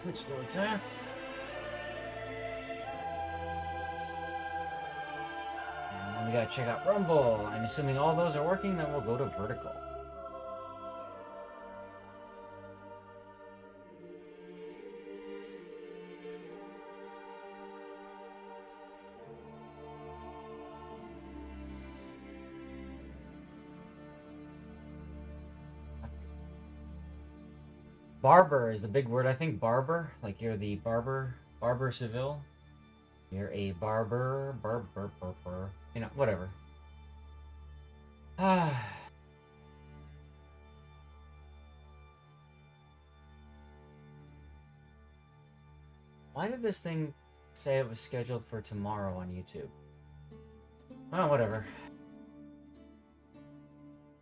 Twitch low death. And then we gotta check out Rumble. I'm assuming all those are working, then we'll go to vertical. Barber is the big word. I think barber, like you're the barber Seville. You're a barber, you know, whatever. Ah. Why did this thing say it was scheduled for tomorrow on YouTube? Oh, whatever.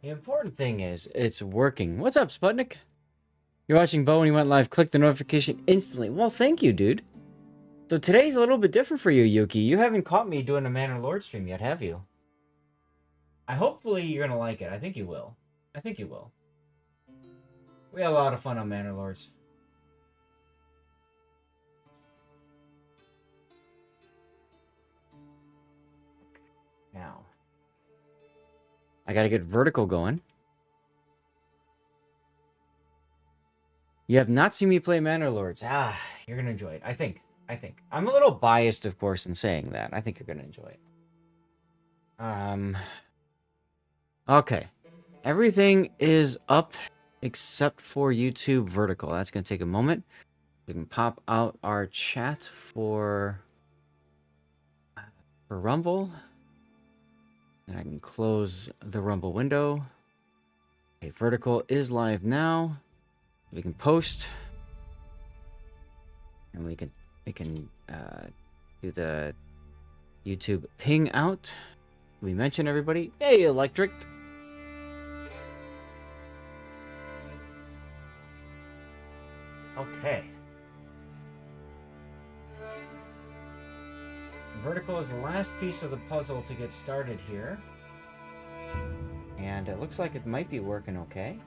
The important thing is, it's working. What's up, Sputnik? You're watching Bo when he went live. Click the notification instantly. Well, thank you, dude. So today's a little bit different for you, Yuki. You haven't caught me doing a Manor Lord stream yet, have you? Hopefully you're gonna like it. I think you will. I think you will. We had a lot of fun on Manor Lords. Now, I gotta get vertical going. You have not seen me play Manor Lords. Ah, you're gonna enjoy it. I think. I'm a little biased, of course, in saying that. I think you're gonna enjoy it. Okay. Everything is up except for YouTube vertical. That's gonna take a moment. We can pop out our chat for Rumble. And I can close the Rumble window. Okay, vertical is live now. We can post. And we can do the YouTube ping out. We mention everybody. Hey, Electric. Okay. Vertical is the last piece of the puzzle to get started here. And it looks like it might be working okay.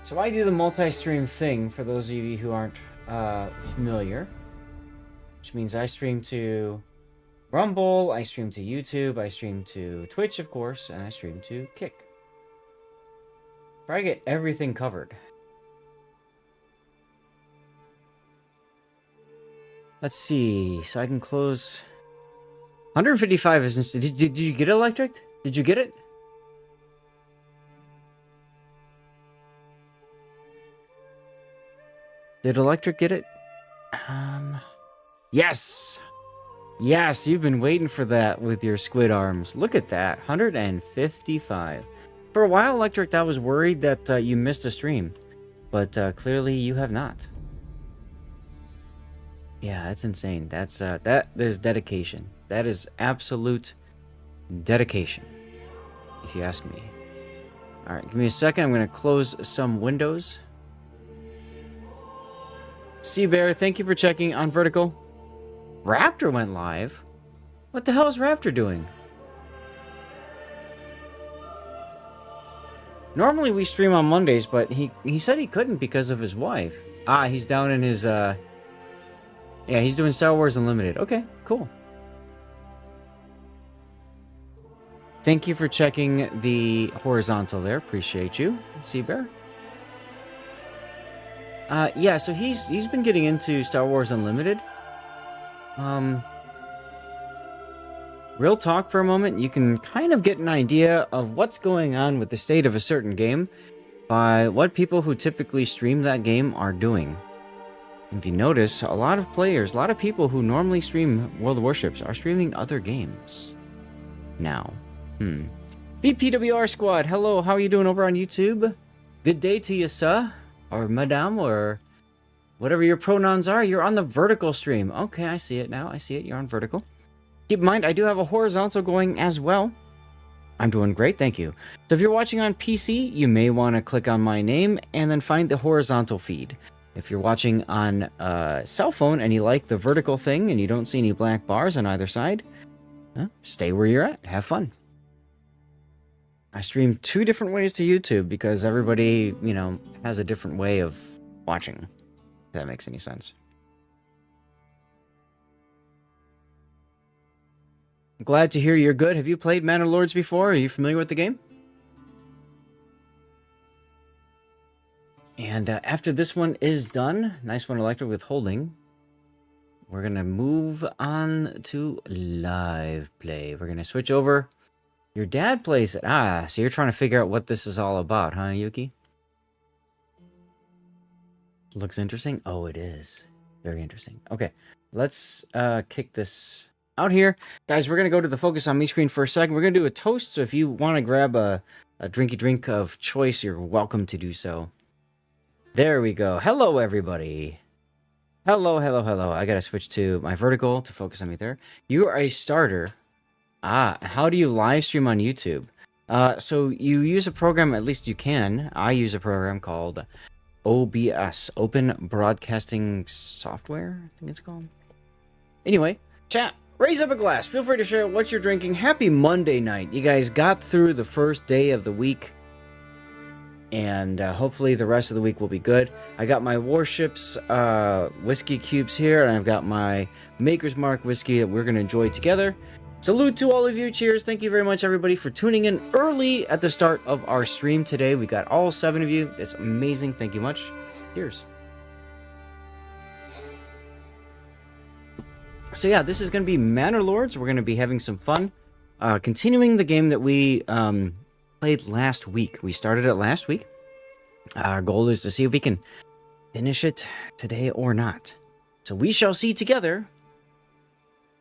So I do the multi-stream thing, for those of you who aren't familiar. Which means I stream to Rumble, I stream to YouTube, I stream to Twitch, of course, and I stream to Kick. Try to get everything covered. Let's see, so I can close... 155 is instant. Did you get it, Electric? Did you get it? Did Electric get it? Yes! Yes, you've been waiting for that with your squid arms. Look at that, 155. For a while, Electric, I was worried that you missed a stream. But clearly you have not. Yeah, that's insane. That is dedication. That is absolute dedication, if you ask me. Alright, give me a second. I'm going to close some windows. Seabear, thank you for checking on vertical. Raptor went live? What the hell is Raptor doing? Normally we stream on Mondays, but he said he couldn't because of his wife. Ah, he's down in his, yeah, he's doing Star Wars Unlimited. Okay, cool. Thank you for checking the horizontal there. Appreciate you, Seabear. Yeah, so he's been getting into Star Wars Unlimited. Real talk for a moment, you can kind of get an idea of what's going on with the state of a certain game by what people who typically stream that game are doing. If you notice, a lot of players, a lot of people who normally stream World of Warships are streaming other games now. BPWR Squad, hello, how are you doing over on YouTube? Good day to you, sir, or madame, or whatever your pronouns are. You're on the vertical stream. Okay, I see it now. I see it. You're on vertical. Keep in mind, I do have a horizontal going as well. I'm doing great, thank you. So if you're watching on PC, you may want to click on my name and then find the horizontal feed. If you're watching on a cell phone and you like the vertical thing and you don't see any black bars on either side, stay where you're at. Have fun. I stream 2 different ways to YouTube because everybody, you know, has a different way of watching. If that makes any sense. Glad to hear you're good. Have you played Manor Lords before? Are you familiar with the game? And after this one is done, nice one electric with holding, we're going to move on to live play. We're going to switch over. Your dad plays it. Ah, so you're trying to figure out what this is all about, huh, Yuki? Looks interesting. Oh, it is. Very interesting. Okay, let's kick this out here. Guys, we're going to go to the Focus on Me screen for a second. We're going to do a toast, so if you want to grab a drinky drink of choice, you're welcome to do so. There we go. Hello, everybody. Hello, hello, hello. I got to switch to my vertical to focus on me there. You are a starter. Ah, how do you live stream on YouTube? So you use a program, at least you can. I use a program called OBS, Open Broadcasting Software, I think it's called. Anyway, chat, raise up a glass. Feel free to share what you're drinking. Happy Monday night. You guys got through the first day of the week. And hopefully the rest of the week will be good. I got my Warships whiskey cubes here, and I've got my Maker's Mark whiskey that we're going to enjoy together. Salute to all of you. Cheers. Thank you very much, everybody, for tuning in early at the start of our stream today. We got all 7 of you. It's amazing. Thank you much. Cheers. So yeah, this is going to be Manor Lords. We're going to be having some fun. Continuing the game that we played last week. We started it last week. Our goal is to see if we can finish it today or not. So we shall see together.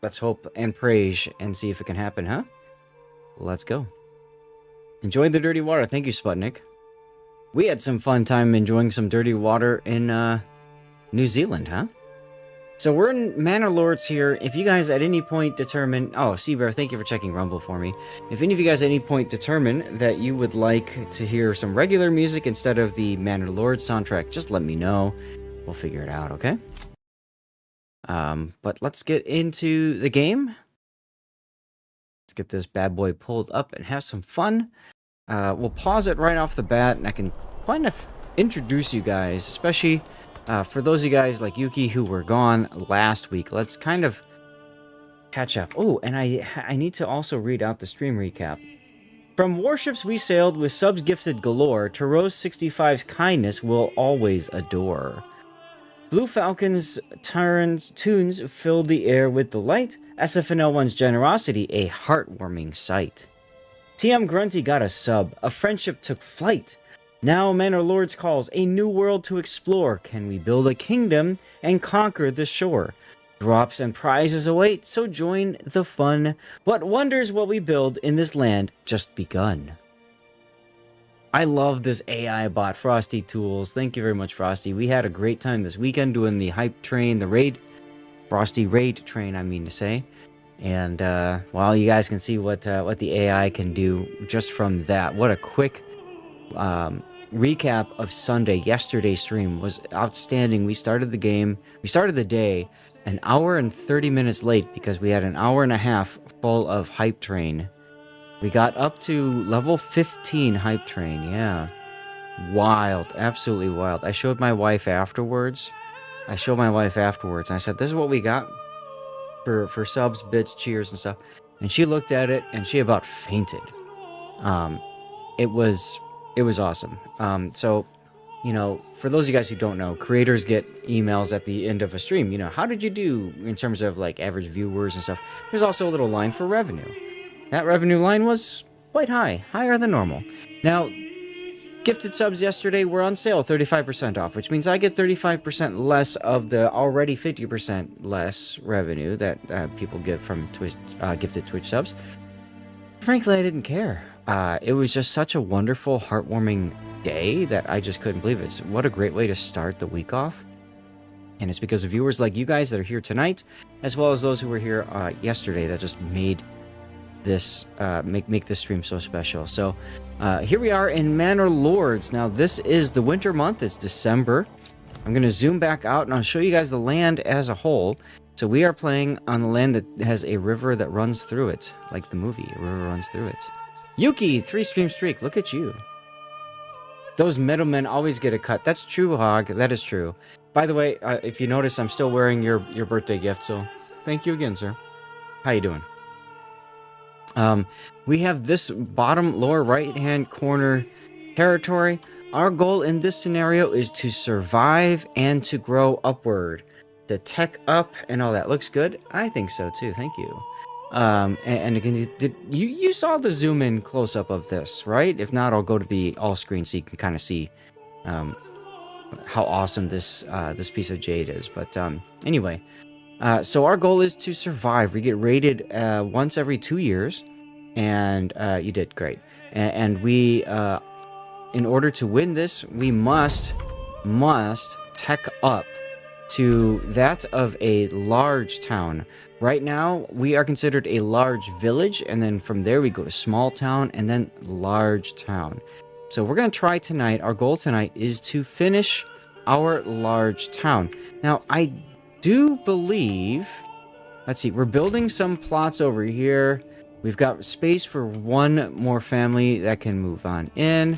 Let's hope and praise and see if it can happen, huh? Let's go. Enjoy the dirty water. Thank you, Sputnik. We had some fun time enjoying some dirty water in New Zealand, huh? So we're in Manor Lords here. If you guys at any point determine... Oh, Seabear, thank you for checking Rumble for me. If any of you guys at any point determine that you would like to hear some regular music instead of the Manor Lords soundtrack, just let me know. We'll figure it out, okay? But let's get into the game. Let's get this bad boy pulled up and have some fun. We'll pause it right off the bat, and I can kind of introduce you guys, especially... for those of you guys like Yuki who were gone last week, let's kind of catch up. Oh, and I need to also read out the stream recap. From warships we sailed with subs gifted galore, to Rose 65's kindness we'll always adore. Blue Falcon's tunes filled the air with delight, SFNL1's generosity a heartwarming sight. TM Grunty got a sub, a friendship took flight. Now Manor Lords calls, a new world to explore. Can we build a kingdom and conquer the shore? Drops and prizes await, so join the fun. What wonders will we build in this land just begun? I love this AI bot, Frosty Tools. Thank you very much, Frosty. We had a great time this weekend doing the hype train, the raid. Frosty raid train, I mean to say. And, well, you guys can see what the AI can do just from that. What a quick... recap of yesterday's stream was outstanding. We started the day an hour and 30 minutes late because we had an hour and a half full of hype train. We got up to level 15 hype train, yeah. Wild, absolutely wild. I showed my wife afterwards. And I said, this is what we got for subs, bits, cheers, and stuff. And she looked at it and she about fainted. It was awesome. So, you know, for those of you guys who don't know, creators get emails at the end of a stream. You know, how did you do in terms of like average viewers and stuff? There's also a little line for revenue. That revenue line was quite high, higher than normal. Now, gifted subs yesterday were on sale, 35% off, which means I get 35% less of the already 50% less revenue that people get from Twitch, gifted Twitch subs. Frankly, I didn't care. It was just such a wonderful, heartwarming day that I just couldn't believe it. What a great way to start the week off. And it's because of viewers like you guys that are here tonight, as well as those who were here yesterday that just made this make this stream so special. So here we are in Manor Lords. Now this is the winter month. It's December. I'm going to zoom back out and I'll show you guys the land as a whole. So we are playing on a land that has a river that runs through it, like the movie. A river runs through it. Yuki, 3-stream streak. Look at you. Those middlemen always get a cut. That's true, Hog. That is true. By the way, if you notice, I'm still wearing your birthday gift, so thank you again, sir. How you doing? We have this bottom lower right-hand corner territory. Our goal in this scenario is to survive and to grow upward. To tech up and all that. Looks good? I think so too, thank you. And again, you saw the zoom in close up of this, right? If not, I'll go to the all screen so you can kind of see how awesome this piece of jade is. But anyway, so our goal is to survive. We get rated once every 2 years, and you did great. And we, in order to win this, we must tech up to that of a large town. Right now, we are considered a large village, and then from there we go to small town, and then large town. So we're going to try tonight. Our goal tonight is to finish our large town. Now, I do believe... Let's see, we're building some plots over here. We've got space for one more family that can move on in.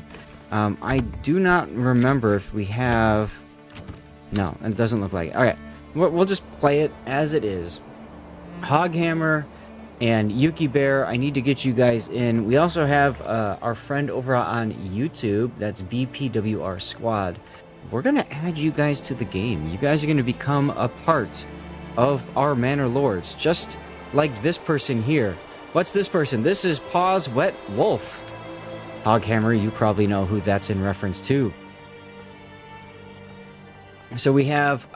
I do not remember if we have... No, it doesn't look like it. Okay, we'll just play it as it is. Hoghammer and Yuki Bear, I need to get you guys in. We also have our friend over on YouTube. That's BPWR Squad. We're going to add you guys to the game. You guys are going to become a part of our Manor Lords, just like this person here. What's this person? This is Paws Wet Wolf. Hoghammer, you probably know who that's in reference to. So we have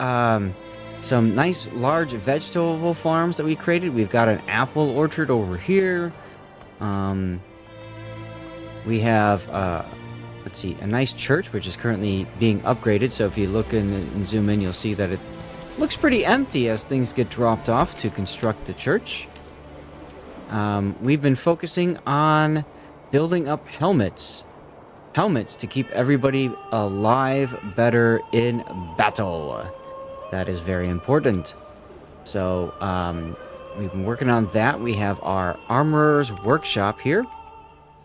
some nice large vegetable farms that we created. We've got an apple orchard over here. We have, let's see, a nice church, which is currently being upgraded. So if you look and zoom in, you'll see that it looks pretty empty as things get dropped off to construct the church. We've been focusing on building up helmets. Helmets to keep everybody alive better in battle. That is very important. So, we've been working on that. We have our Armorer's Workshop here.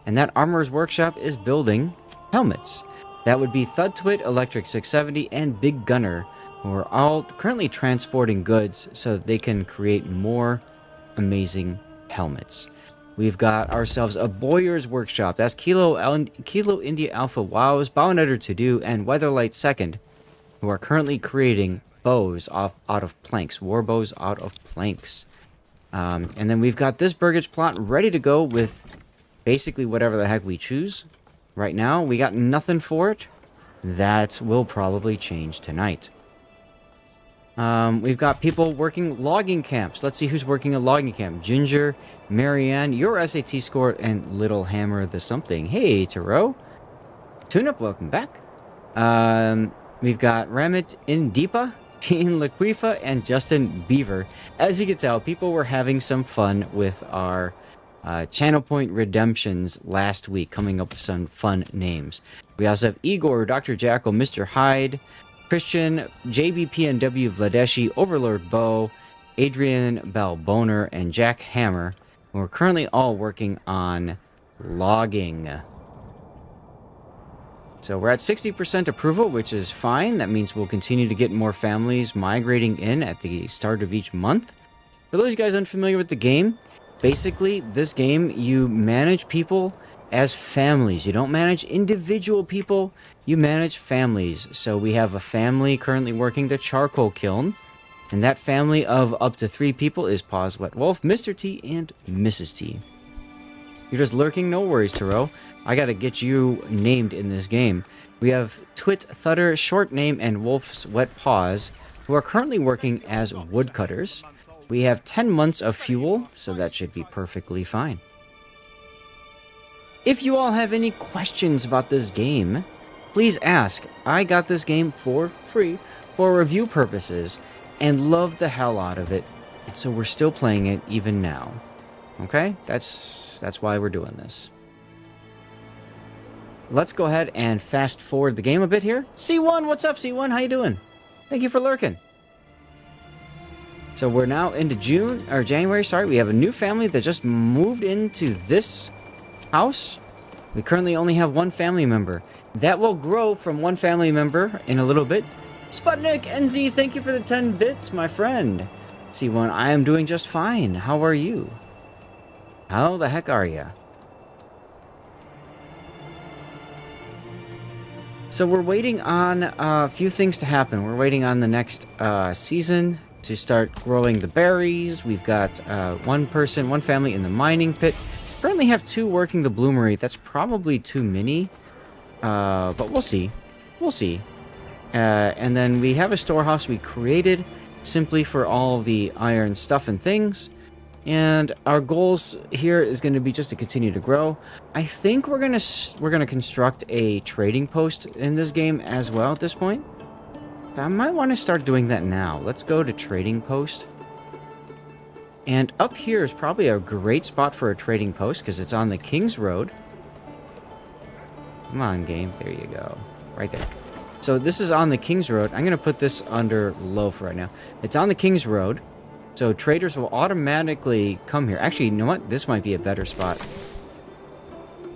And that Armorer's Workshop is building helmets. That would be Thudtwit, Electric 670, and Big Gunner, who are all currently transporting goods so that they can create more amazing helmets. We've got ourselves a Bowyer's Workshop. That's Kilo India Alpha Wows, Bownetter To Do, and Weatherlight Second, who are currently creating bows out of planks, war bows out of planks. And then we've got this burgage plot ready to go with basically whatever the heck we choose. Right now, we got nothing for it. That will probably change tonight. We've got people working logging camps. Let's see who's working a logging camp. Ginger, Marianne, your SAT score, and Little Hammer the something. Hey, Taro. Tune-up, welcome back. We've got Ramit Indipa, Teen Laquifa, and Justin Beaver. As you can tell, people were having some fun with our channel point redemptions last week, coming up with some fun names. We also have Igor, Dr. Jackal, Mr. Hyde, Christian, JBPNW Vladeshi, Overlord Bo, Adrian Balboner, and Jack Hammer, who are currently all working on logging. So we're at 60% approval, which is fine. That means we'll continue to get more families migrating in at the start of each month. For those of you guys unfamiliar with the game, basically, this game, you manage people as families. You don't manage individual people, you manage families. So we have a family currently working the charcoal kiln, and that family of up to 3 people is Paws Wet Wolf, Mr. T, and Mrs. T. You're just lurking? No worries, Taro. I gotta get you named in this game. We have Twit, Thudder, Short Name, and Wolf's Wet Paws, who are currently working as woodcutters. We have 10 months of fuel, so that should be perfectly fine. If you all have any questions about this game, please ask. I got this game for free for review purposes and love the hell out of it. So we're still playing it even now. Okay? That's why we're doing this. Let's go ahead and fast forward the game a bit here. C1, what's up, C1? How you doing? Thank you for lurking. So we're now into January, sorry. We have a new family that just moved into this house. We currently only have one family member. That will grow from one family member in a little bit. Sputnik NZ, thank you for the 10 bits, my friend. C1, I am doing just fine. How are you? How the heck are you? So we're waiting on a few things to happen. We're waiting on the next season to start growing the berries. We've got one family in the mining pit. Currently have 2 working the bloomery. That's probably too many, but we'll see. We'll see. And then we have a storehouse we created simply for all the iron stuff and things. And our goals here is going to be just to continue to grow. I think we're gonna construct a trading post in this game as well at this point. I might want to start doing that now. Let's go to trading post. And up here is probably a great spot for a trading post because it's on the King's Road. Come on, game. There you go. Right there. So this is on the King's Road. I'm going to put this under low for right now. It's on the King's Road. So traders will automatically come here. Actually, you know what? This might be a better spot.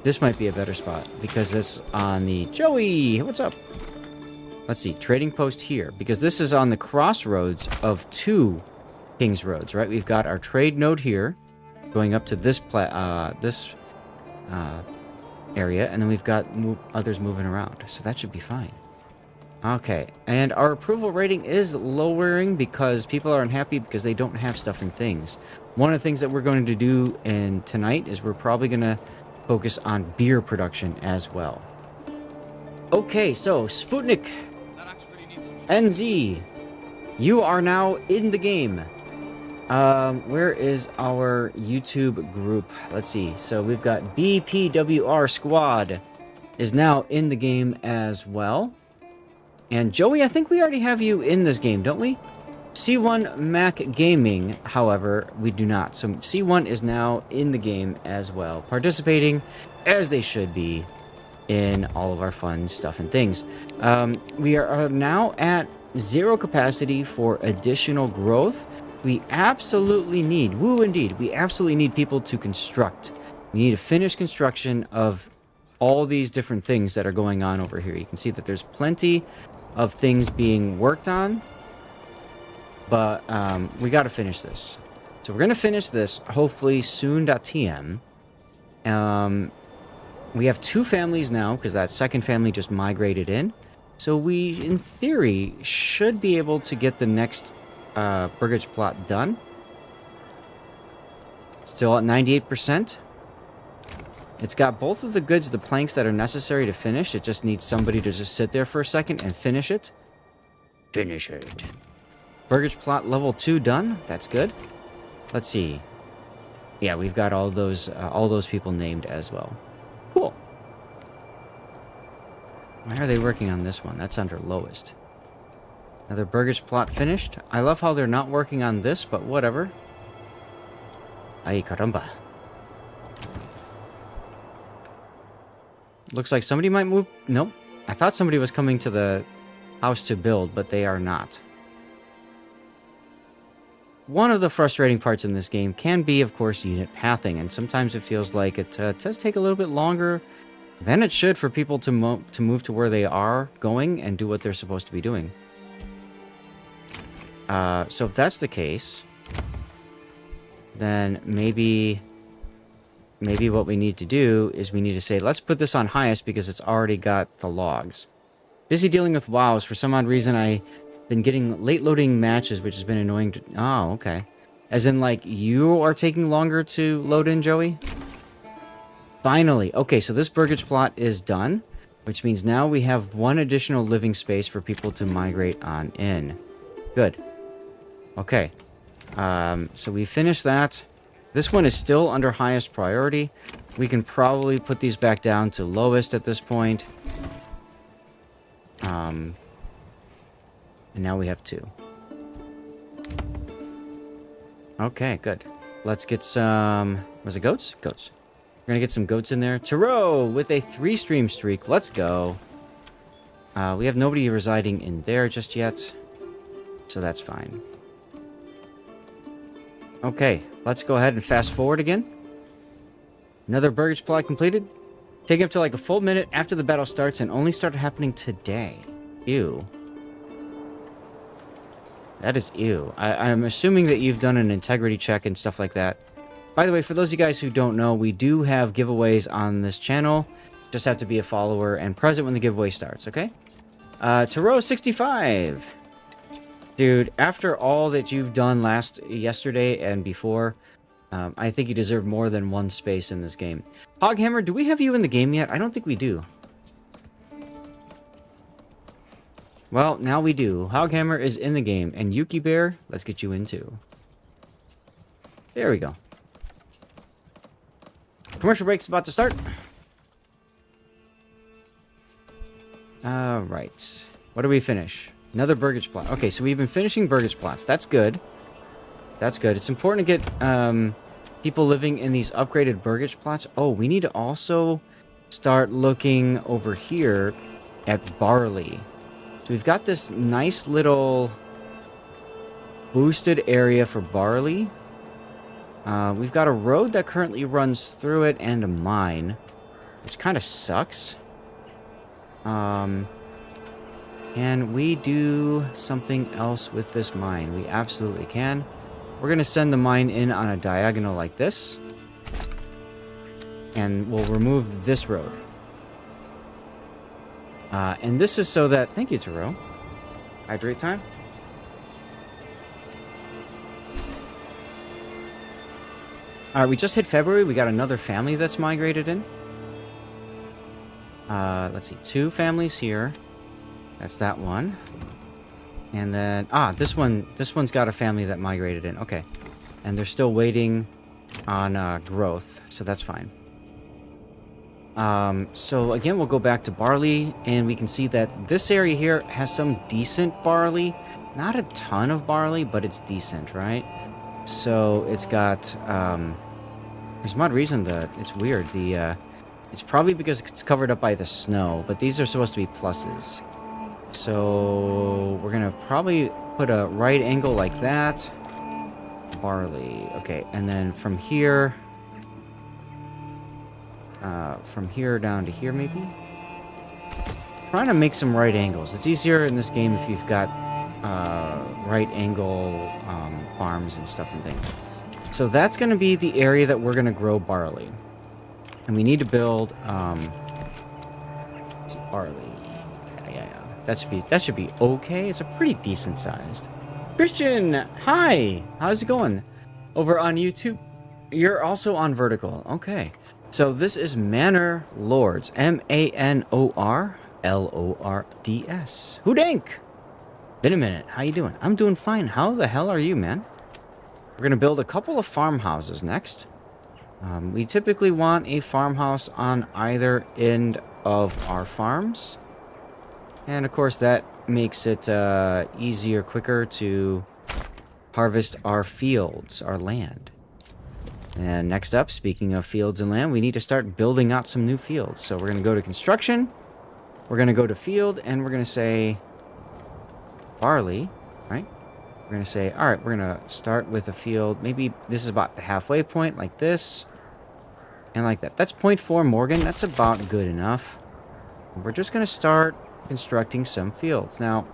This might be a better spot because it's on the... Joey, what's up? Let's see. Trading post here because this is on the crossroads of 2 King's Roads, right? We've got our trade node here, going up to this area, and then we've got others moving around, so that should be fine. Okay, and our approval rating is lowering because people are unhappy because they don't have stuff and things. One of the things that we're going to do tonight is we're probably going to focus on beer production as well. Okay, so Sputnik NZ, you are now in the game. Where is our YouTube group? Let's see. So we've got BPWR Squad is now in the game as well. And Joey, I think we already have you in this game, don't we? C1 Mac Gaming, however, we do not. So C1 is now in the game as well, participating as they should be in all of our fun stuff and things. We are now at 0 capacity for additional growth. We absolutely need, we absolutely need people to construct. We need to finish construction of all these different things that are going on over here. You can see that there's plenty of things being worked on, but we got to finish this. So we're going to finish this hopefully soon.tm. We have 2 families now because that second family just migrated in. So we, in theory, should be able to get the next Burgage plot done. Still at 98%. It's got both of the goods, the planks that are necessary to finish. It just needs somebody to just sit there for a second and finish it. Finish it. Burgage plot level 2 done. That's good. Let's see. Yeah, we've got all those people named as well. Cool. Why are they working on this one? That's under lowest. Another Burgage plot finished. I love how they're not working on this, but whatever. Ay, caramba. Looks like somebody might move... Nope. I thought somebody was coming to the house to build, but they are not. One of the frustrating parts in this game can be, of course, unit pathing, and sometimes it feels like it does take a little bit longer than it should for people to move to where they are going and do what they're supposed to be doing. So if that's the case, then maybe what we need to do is we need to say, let's put this on highest because it's already got the logs. Busy dealing with wows. For some odd reason, I've been getting late loading matches, which has been annoying to... Oh, okay. As in, like, you are taking longer to load in, Joey? Finally. Okay, so this Burgage plot is done, which means now we have 1 additional living space for people to migrate on in. Good. Okay. So we finished that. This one is still under highest priority. We can probably put these back down to lowest at this point. And now we have 2. Okay, good. Let's get some... Was it goats? Goats. We're gonna get some goats in there. Tarot with a 3-stream streak. Let's go. We have nobody residing in there just yet. So that's fine. Okay, let's go ahead and fast forward again. Another burgage plot completed. Taking up to like a full minute after the battle starts and only started happening today. Ew. That is ew. I'm assuming that you've done an integrity check and stuff like that. By the way, for those of you guys who don't know, we do have giveaways on this channel. Just have to be a follower and present when the giveaway starts, okay? Taro65. Dude, after all that you've done yesterday and before, I think you deserve more than one space in this game. Hoghammer, do we have you in the game yet? I don't think we do. Well, now we do. Hoghammer is in the game. And Yuki Bear, let's get you in too. There we go. Commercial break's about to start. Alright. What do we finish? Another burgage plot. Okay, so we've been finishing burgage plots. That's good. That's good. It's important to get people living in these upgraded burgage plots. Oh, we need to also start looking over here at barley. So we've got this nice little boosted area for barley. We've got a road that currently runs through it and a mine, which kind of sucks. And we do something else with this mine. We absolutely can. We're going to send the mine in on a diagonal like this. And we'll remove this road. And this is so that... Thank you, Taro. Hydrate time. Alright, we just hit February. We got another family that's migrated in. Let's see. 2 families here. That's that one. And then... this one's got a family that migrated in. Okay. And they're still waiting on growth. So that's fine. So again, we'll go back to barley, and we can see that this area here has some decent barley. Not a ton of barley, but it's decent, right? So it's got, there's some odd reason that it's weird. It's probably because it's covered up by the snow, but these are supposed to be pluses. So we're gonna probably put a right angle like that. Barley, okay, and then from here down to here, maybe? Trying to make some right angles. It's easier in this game if you've got right angle farms and stuff and things. So that's going to be the area that we're going to grow barley. And we need to build barley. Yeah. That should be okay. It's a pretty decent sized. Christian, hi. How's it going? Over on YouTube. You're also on vertical. Okay. So this is Manor Lords. MANOR LORDS. Hoodank! Been a minute. How you doing? I'm doing fine. How the hell are you, man? We're going to build a couple of farmhouses next. We typically want a farmhouse on either end of our farms. And of course that makes it easier, quicker to harvest our fields, our land. And next up, speaking of fields and land, we need to start building out some new fields. So we're going to go to construction, we're going to go to field, and we're going to say barley, right? We're going to say, all right, we're going to start with a field. Maybe this is about the halfway point, like this, and like that. That's 0.4 Morgan. That's about good enough. We're just going to start constructing some fields. Now,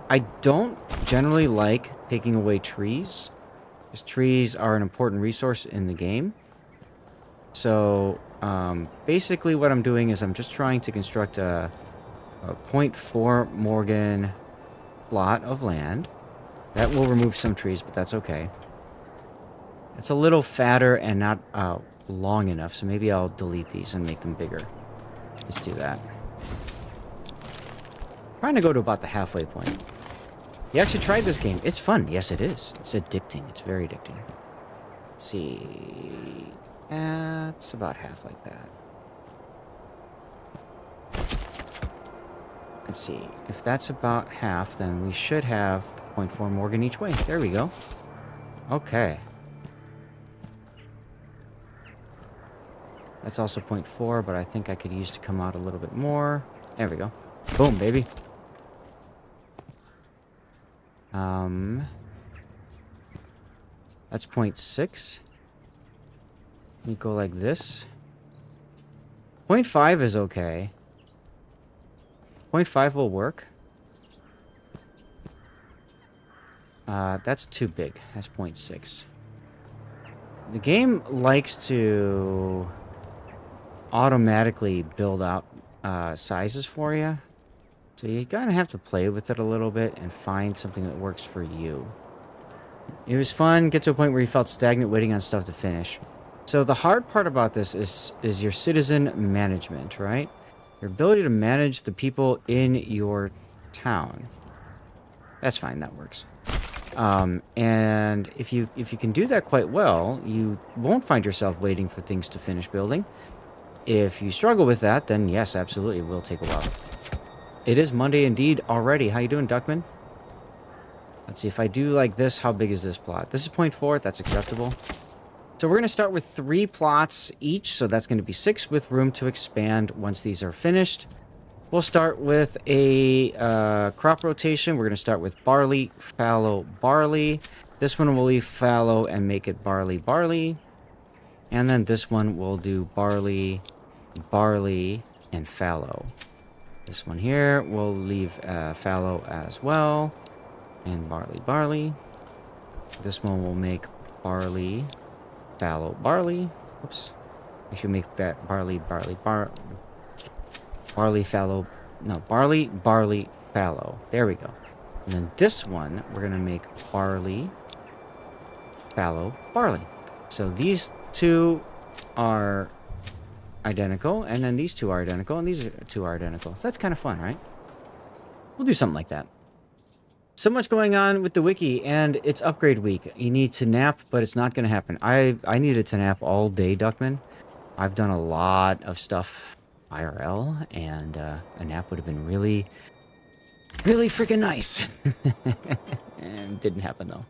I don't generally like taking away trees, because trees are an important resource in the game. So, basically what I'm doing is I'm just trying to construct a 0.4 Morgan plot of land. That will remove some trees, but that's okay. It's a little fatter and not long enough, so maybe I'll delete these and make them bigger. Let's do that. Trying to go to about the halfway point. You actually tried this game. It's fun. Yes, it is. It's addicting. It's very addicting. Let's see. It's about half like that. Let's see. If that's about half, then we should have 0.4 Morgan each way. There we go. Okay. That's also 0.4, but I think I could use to come out a little bit more. There we go. Boom, baby. That's 0.6. We go like this. 0.5 is okay. 0.5 will work. That's too big. That's 0.6. The game likes to automatically build out sizes for you. So you kind of have to play with it a little bit and find something that works for you. It was fun, get to a point where you felt stagnant waiting on stuff to finish. So the hard part about this is your citizen management, right? Your ability to manage the people in your town. That's fine, that works. And if you can do that quite well, you won't find yourself waiting for things to finish building. If you struggle with that, then yes, absolutely, it will take a while. It is Monday indeed already. How you doing, Duckman? Let's see, if I do like this, how big is this plot? This is 0.4, that's acceptable. So we're going to start with 3 plots each, so that's going to be 6 with room to expand once these are finished. We'll start with a crop rotation. We're going to start with barley, fallow, barley. This one will leave fallow and make it barley, barley. And then this one will do barley, barley, and fallow. This one here will leave fallow as well. And barley, barley. This one will make barley, fallow, barley. Oops. I should make that barley, barley, barley, fallow. No, barley, barley, fallow. There we go. And then this one, we're going to make barley, fallow, barley. So these two are identical, and then these two are identical, and these two are identical. That's kind of fun, right? We'll do something like that. So much going on with the wiki, and it's upgrade week. You need to nap, but it's not going to happen. I needed to nap all day, Duckman. I've done a lot of stuff IRL, and a nap would have been really, really freaking nice. And didn't happen, though.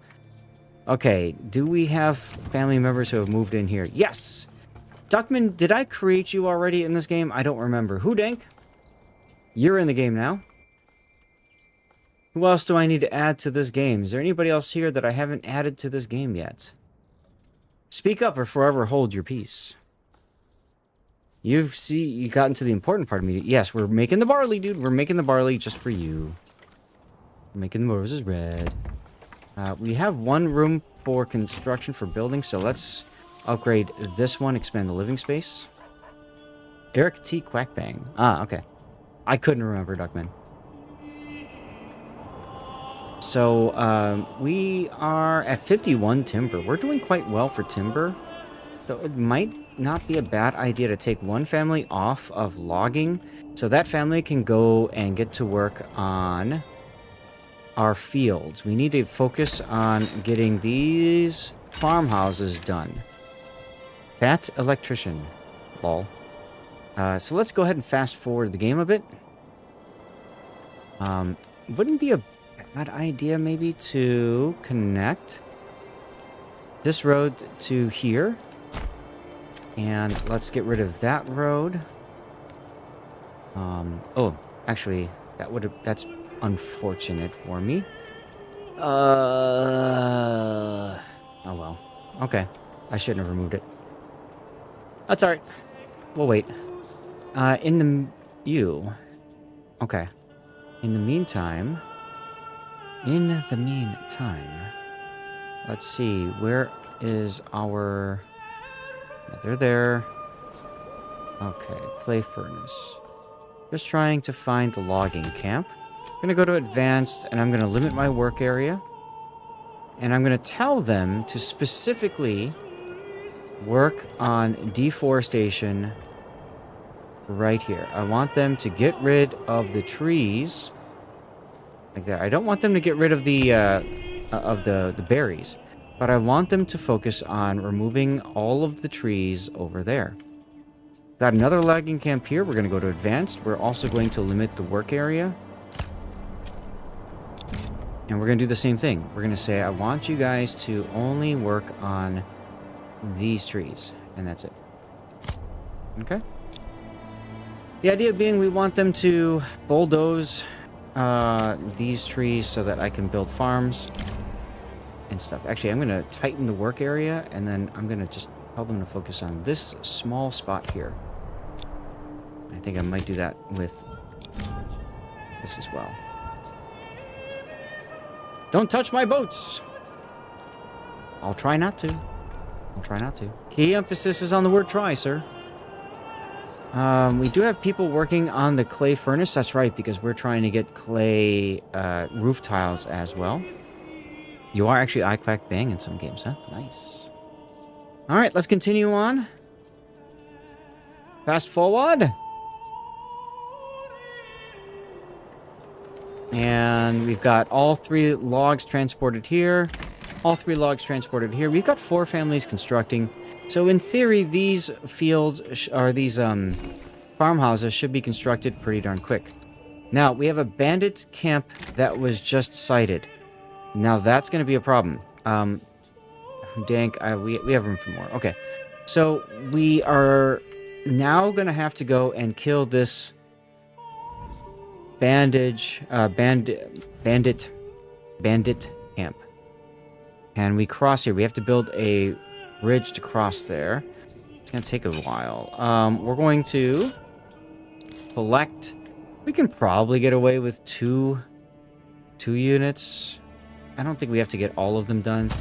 Okay, do we have family members who have moved in here? Yes! Duckman, did I create you already in this game? I don't remember. Who dank? You're in the game now. Who else do I need to add to this game? Is there anybody else here that I haven't added to this game yet? Speak up or forever hold your peace. You gotten to the important part of me. Yes, we're making the barley, dude. We're making the barley just for you. We're making the roses red. We have 1 room for construction for building, so let's upgrade this one, expand the living space. Eric T. Quackbang. Ah, okay. I couldn't remember, Duckman. So, we are at 51 timber. We're doing quite well for timber. So it might not be a bad idea to take one family off of logging, so that family can go and get to work on our fields. We need to focus on getting these farmhouses done. Fat electrician. Lol. So let's go ahead and fast forward the game a bit. Wouldn't be a bad idea maybe to connect this road to here. And let's get rid of that road. Oh, actually, that's unfortunate for me. Oh well. Okay. I shouldn't have removed it. That's alright. We'll wait. Okay. In the meantime, let's see, where is our... Yeah, they're there. Okay, clay furnace. Just trying to find the logging camp. I'm gonna go to advanced, and I'm gonna limit my work area. And I'm gonna tell them to specifically work on deforestation right here. I want them to get rid of the trees like that. I don't want them to get rid of the berries, but I want them to focus on removing all of the trees over there. Got another logging camp here. We're going to go to advanced. We're also going to limit the work area. And we're going to do the same thing. We're going to say, I want you guys to only work on these trees. And that's it. Okay? The idea being we want them to bulldoze these trees so that I can build farms and stuff. Actually, I'm going to tighten the work area, and then I'm going to just tell them to focus on this small spot here. I think I might do that with this as well. Don't touch my boats! I'll try not to. I'll try not to. Key emphasis is on the word try, sir. We do have people working on the clay furnace. That's right, because we're trying to get clay roof tiles as well. You are actually eye-quack bang in some games, huh? Nice. All right, let's continue on. Fast forward. And we've got all 3 logs transported here. All 3 logs transported here. We've got 4 families constructing. So in theory, these fields, these farmhouses should be constructed pretty darn quick. Now, we have a bandit camp that was just sighted. Now, that's going to be a problem. Dank, we have room for more. Okay. So, we are now going to have to go and kill this bandit camp. Can we cross here? We have to build a bridge to cross there. It's going to take a while. We're going to collect. We can probably get away with two units. I don't think we have to get all of them done.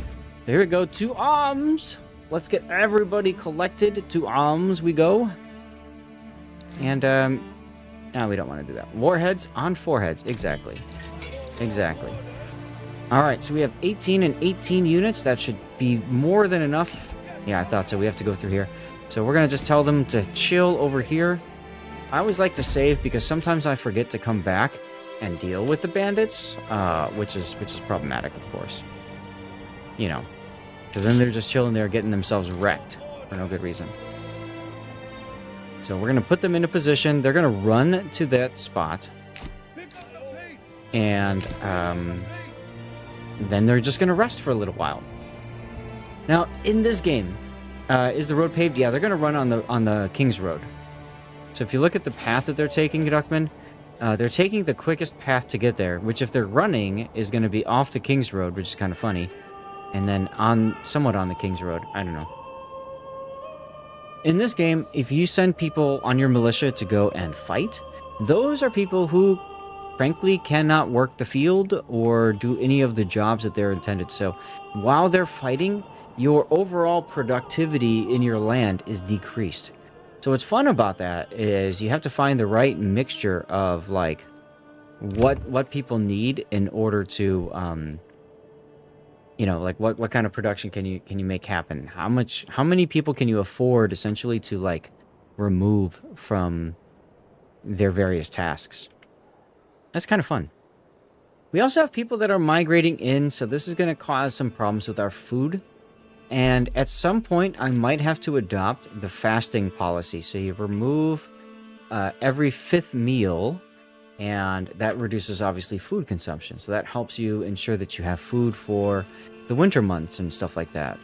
There we go. 2 arms. Let's get everybody collected. 2 arms we go. And, no, we don't want to do that. Warheads on foreheads. Exactly. Exactly. Alright, so we have 18 and 18 units. That should be more than enough. Yeah, I thought so. We have to go through here. So we're going to just tell them to chill over here. I always like to save because sometimes I forget to come back and deal with the bandits, which is problematic, of course. You know, because then they're just chilling there getting themselves wrecked for no good reason. So we're going to put them in a position. They're going to run to that spot. And then they're just going to rest for a little while. Now, in this game, is the road paved? Yeah, they're going to run on the King's Road. So if you look at the path that they're taking, Duckman, they're taking the quickest path to get there, which if they're running is going to be off the King's Road, which is kind of funny. And then somewhat on the King's Road. I don't know. In this game, if you send people on your militia to go and fight, those are people who, frankly, cannot work the field or do any of the jobs that they're intended. So while they're fighting, your overall productivity in your land is decreased. So what's fun about that is you have to find the right mixture of, like, what people need in order to, you know, like what kind of production can you make happen? How many people can you afford essentially to, like, remove from their various tasks? That's kind of fun. We also have people that are migrating in, so this is going to cause some problems with our food. And at some point, I might have to adopt the fasting policy. So you remove every 5th meal, and that reduces, obviously, food consumption. So that helps you ensure that you have food for the winter months and stuff like that.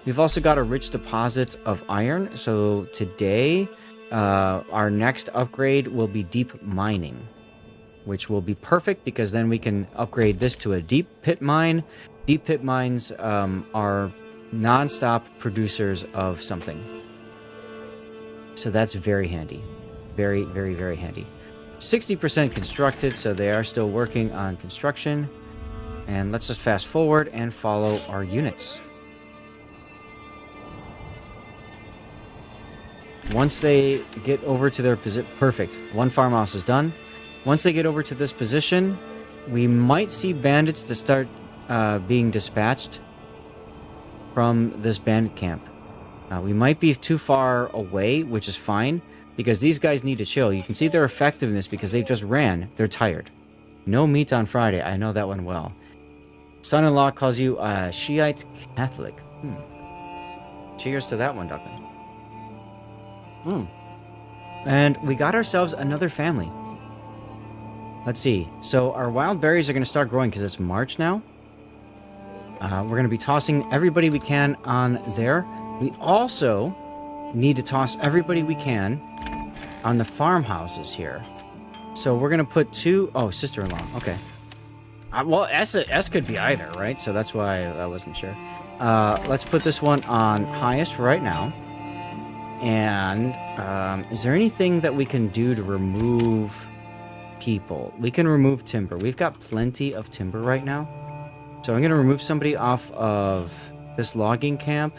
We've also got a rich deposit of iron. So today, our next upgrade will be deep mining, which will be perfect because then we can upgrade this to a deep pit mine. Deep pit mines are non-stop producers of something. So that's very handy. Very, very, very handy. 60% constructed, so they are still working on construction. And let's just fast forward and follow our units. Once they get over to their position, perfect. 1 farmhouse is done. Once they get over to this position, we might see bandits to start being dispatched from this bandit camp. We might be too far away, which is fine, because these guys need to chill. You can see their effectiveness because they just ran. They're tired. No meat on Friday. I know that one well. Son-in-law calls you a Shiite Catholic. Cheers to that one, Duckman. And we got ourselves another family. Let's see. So our wild berries are going to start growing because it's March now. We're going to be tossing everybody we can on there. We also need to toss everybody we can on the farmhouses here. So we're going to put 2... Oh, sister-in-law. Okay. Well, S could be either, right? So that's why I wasn't sure. Let's put this one on highest for right now. And is there anything that we can do to remove people? We can remove timber. We've got plenty of timber right now. So I'm going to remove somebody off of this logging camp.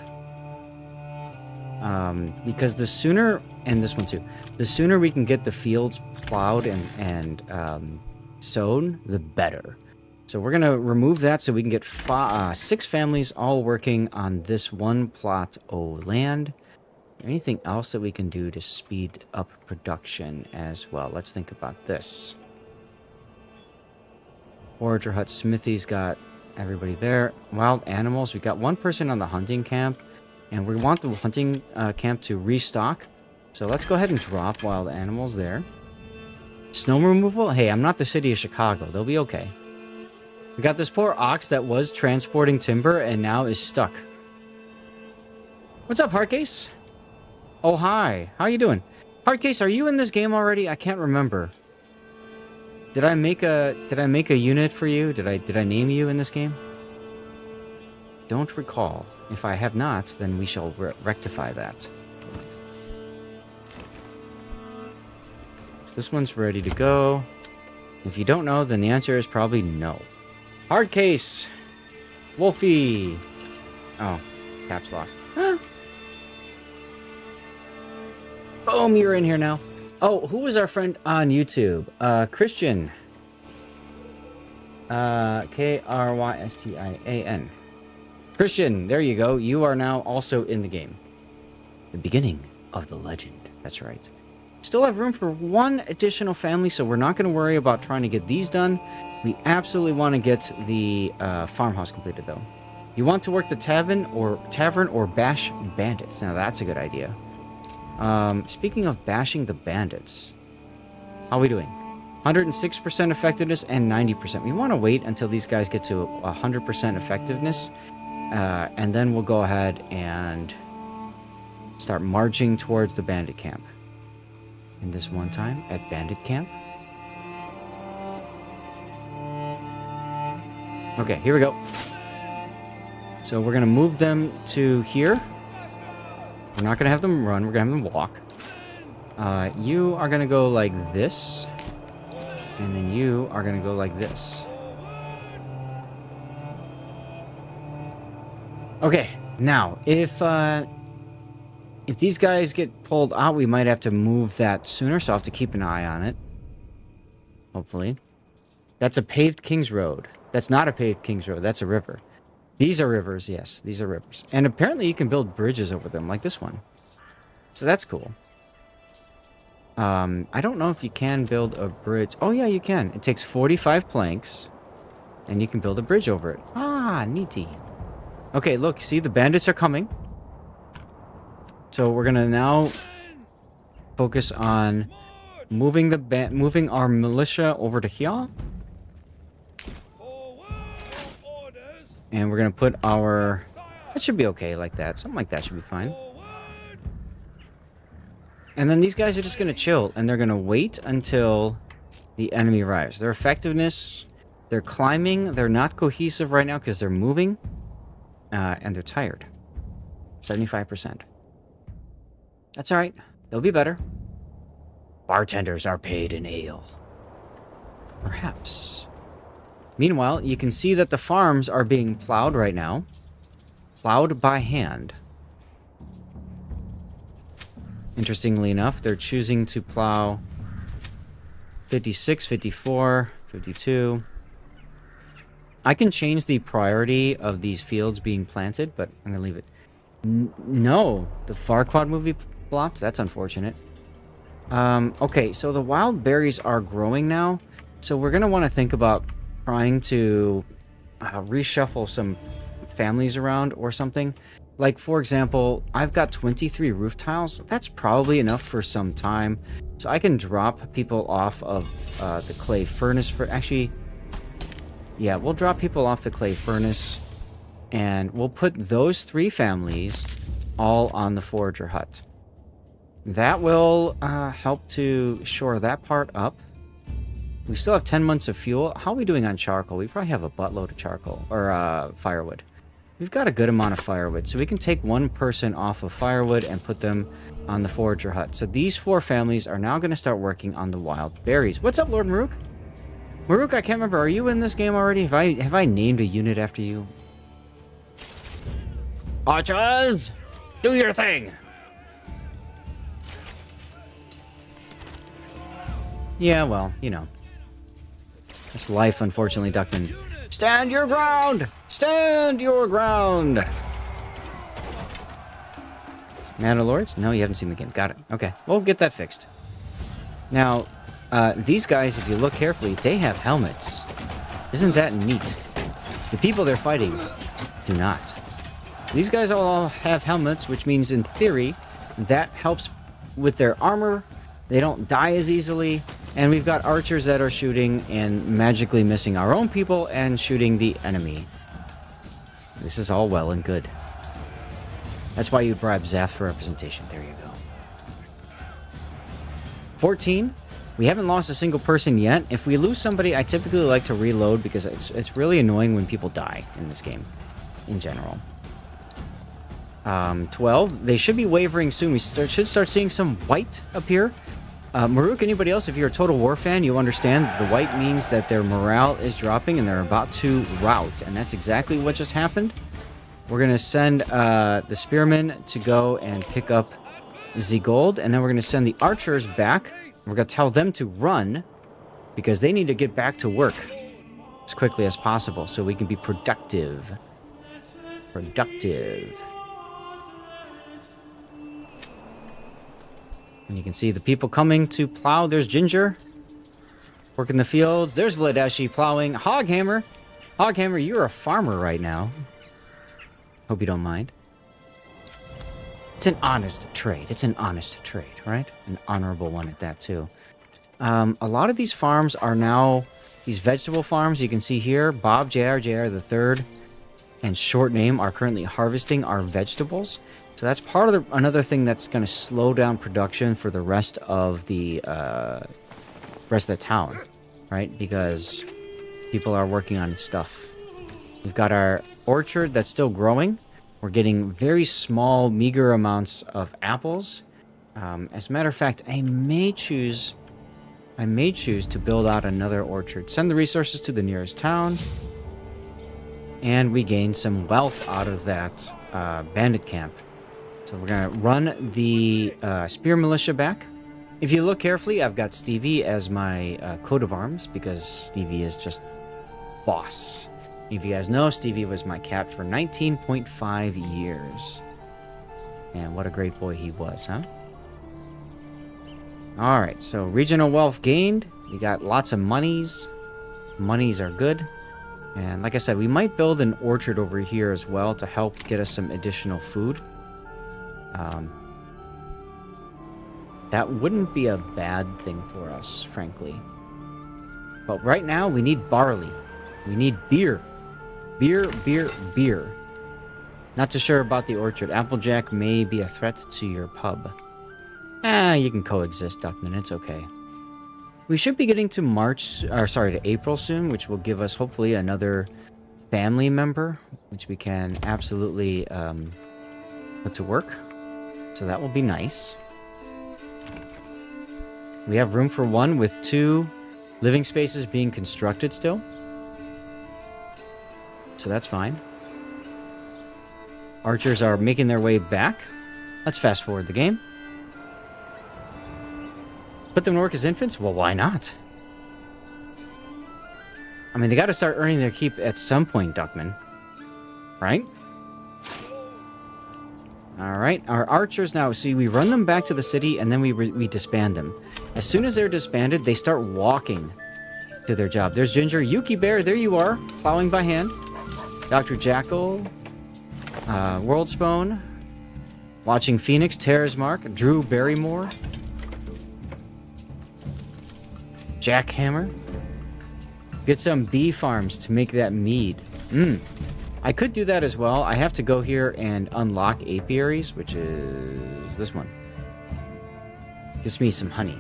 Because the sooner, and this one too, the sooner we can get the fields plowed and sown, the better. So we're going to remove that so we can get 6 families all working on this one plot of land. Anything else that we can do to speed up production as well? Let's think about this. Forager hut, smithy's got everybody there. Wild animals, we got 1 person on the hunting camp. And we want the hunting camp to restock. So let's go ahead and drop wild animals there. Snow removal? Hey, I'm not the city of Chicago. They'll be okay. We got this poor ox that was transporting timber and now is stuck. What's up, Hardcase? Oh, hi. How you doing? Hardcase, are you in this game already? I can't remember. Did I make a unit for you? Did I name you in this game? Don't recall. If I have not, then we shall rectify that. So this one's ready to go. If you don't know, then the answer is probably no. Hard case! Wolfie! Oh, caps lock. Huh? Boom, you're in here now. Oh, who was our friend on YouTube? Christian. Krysstian. Christian, there you go. You are now also in the game. The beginning of the legend. That's right. Still have room for 1 additional family, so we're not going to worry about trying to get these done. We absolutely want to get the farmhouse completed, though. You want to work the tavern or bash bandits. Now, that's a good idea. Speaking of bashing the bandits, how are we doing? 106% effectiveness and 90%. We want to wait until these guys get to 100% effectiveness. And then we'll go ahead and start marching towards the bandit camp. And this one time at bandit camp. Okay, here we go. So we're going to move them to here. We're not going to have them run. We're going to have them walk. You are going to go like this. And then you are going to go like this. Okay, now, if these guys get pulled out, we might have to move that sooner, so I'll have to keep an eye on it. Hopefully. That's a paved King's Road. That's not a paved King's Road, that's a river. These are rivers, yes, these are rivers. And apparently you can build bridges over them, like this one. So that's cool. I don't know if you can build a bridge. Oh, yeah, you can. It takes 45 planks, and you can build a bridge over it. Ah, neaty. Okay, look, see, the bandits are coming. So we're gonna now focus on moving our militia over to here. And we're gonna put our... That should be okay like that. Something like that should be fine. And then these guys are just gonna chill, and they're gonna wait until the enemy arrives. Their effectiveness, they're climbing, they're not cohesive right now because they're moving. And they're tired. 75%. That's alright. They'll be better. Bartenders are paid in ale. Perhaps. Meanwhile, you can see that the farms are being plowed right now. Plowed by hand. Interestingly enough, they're choosing to plow 56, 54, 52... I can change the priority of these fields being planted, but I'm going to leave it. No, the Farquaad movie flopped? That's unfortunate. Okay, so the wild berries are growing now, so we're going to want to think about trying to reshuffle some families around or something. Like, for example, I've got 23 roof tiles. That's probably enough for some time. So I can drop people off of the clay furnace for... Actually... Yeah, we'll drop people off the clay furnace, and we'll put those 3 families all on the forager hut. That will help to shore that part up. We still have 10 months of fuel. How are we doing on charcoal? We probably have a buttload of charcoal, or firewood. We've got a good amount of firewood, so we can take 1 person off of firewood and put them on the forager hut. So these 4 families are now going to start working on the wild berries. What's up, Lord Maruk? Maruk, I can't remember. Are you in this game already? Have I named a unit after you? Archers, do your thing. Yeah, well, you know. It's life, unfortunately, Duckman. Stand your ground! Stand your ground! Manor Lords? No, you haven't seen the game. Got it. Okay, we'll get that fixed. Now, these guys, if you look carefully, they have helmets. Isn't that neat? The people they're fighting do not. These guys all have helmets, which means, in theory, that helps with their armor. They don't die as easily. And we've got archers that are shooting and magically missing our own people and shooting the enemy. This is all well and good. That's why you bribe Zath for representation. There you go. 14. We haven't lost a single person yet. If we lose somebody, I typically like to reload because it's really annoying when people die in this game, in general. 12. They should be wavering soon. We should start seeing some white appear. Maruk, anybody else, if you're a Total War fan, you understand that the white means that their morale is dropping and they're about to rout. And that's exactly what just happened. We're going to send the spearmen to go and pick up the gold. And then we're going to send the archers back. We're going to tell them to run because they need to get back to work as quickly as possible so we can be productive. And you can see the people coming to plow. There's Ginger working the fields. There's Vladeshi plowing. Hoghammer. Hoghammer, you're a farmer right now. Hope you don't mind. It's an honest trade. It's an honest trade, right? An honorable one at that, too. A lot of these farms are now these vegetable farms. You can see here, Bob JR the third and Short Name are currently harvesting our vegetables. So that's part of another thing that's going to slow down production for the rest of the town, right? Because people are working on stuff. We've got our orchard that's still growing. We're getting very small, meager amounts of apples. As a matter of fact, I may choose to build out another orchard. Send the resources to the nearest town. And we gain some wealth out of that bandit camp. So we're going to run the Spear Militia back. If you look carefully, I've got Stevie as my coat of arms because Stevie is just boss. If you guys know, Stevie was my cat for 19.5 years. And what a great boy he was, huh? Alright, so regional wealth gained. We got lots of monies. Monies are good. And like I said, we might build an orchard over here as well to help get us some additional food. That wouldn't be a bad thing for us, frankly. But right now, we need barley. We need beer. Beer. Not too sure about the orchard. Applejack may be a threat to your pub. You can coexist, Duckman. It's okay. We should be getting to April soon, which will give us, hopefully, another family member, which we can absolutely put to work. So that will be nice. We have room for 1 with 2 living spaces being constructed still. So that's fine. Archers are making their way back. Let's fast forward the game. Put them to work as infants? Well, why not? I mean, they got to start earning their keep at some point, Duckman. Right? Alright, our archers now, see, we run them back to the city and then we disband them. As soon as they're disbanded, they start walking to their job. There's Ginger, Yuki Bear, there you are, plowing by hand. Dr. Jackal, Worldspone, Watching Phoenix, Terracemark, Drew Barrymore, Jackhammer. Get some bee farms to make that mead. I could do that as well. I have to go here and unlock apiaries, which is this one. Gives me some honey.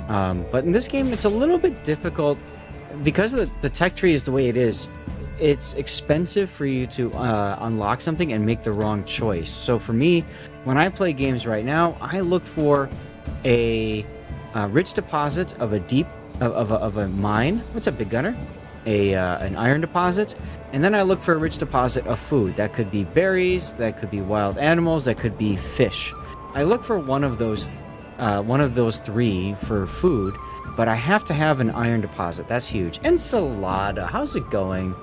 But in this game, it's a little bit difficult because of the tech tree is the way it is. it's expensive for you to unlock something and make the wrong choice. So for me, when I play games right now, I look for a rich deposit of a deep of a mine. What's up, Big Gunner? An iron deposit, and then I look for a rich deposit of food. That could be berries, that could be wild animals, that could be fish. I look for one of those three for food, but I have to have an iron deposit. That's huge. Ensalada, how's it going?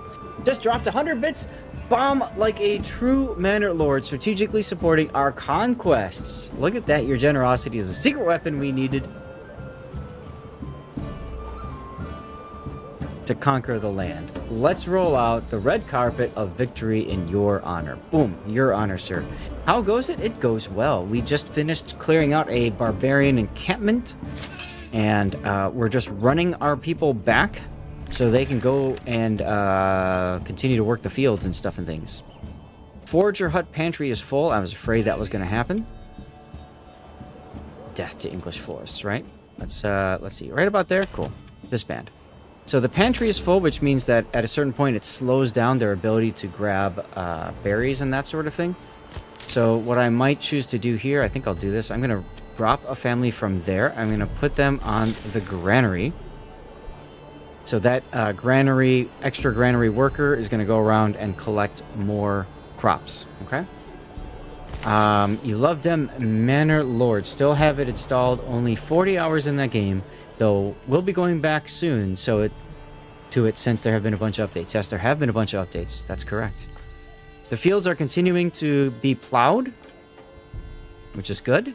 Just dropped 100 bits. Bomb like a true Manor Lord, strategically supporting our conquests. Look at that. Your generosity is the secret weapon we needed to conquer the land. Let's roll out the red carpet of victory in your honor. Boom, your honor, sir. How goes it? It goes well. We just finished clearing out a barbarian encampment, and we're just running our people back so they can go and continue to work the fields and stuff and things. Forager hut pantry is full. I was afraid that was going to happen. Death to English forests, right? Let's see. Right about there. Cool. Disband. So the pantry is full, which means that at a certain point it slows down their ability to grab berries and that sort of thing. So what I might choose to do here, I think I'll do this. I'm going to drop a family from there. I'm going to put them on the granary. So that extra granary worker is going to go around and collect more crops. Okay? You love them, Manor Lord. Still have it installed. Only 40 hours in that game. Though we'll be going back soon, since there have been a bunch of updates. Yes, there have been a bunch of updates. That's correct. The fields are continuing to be plowed, which is good.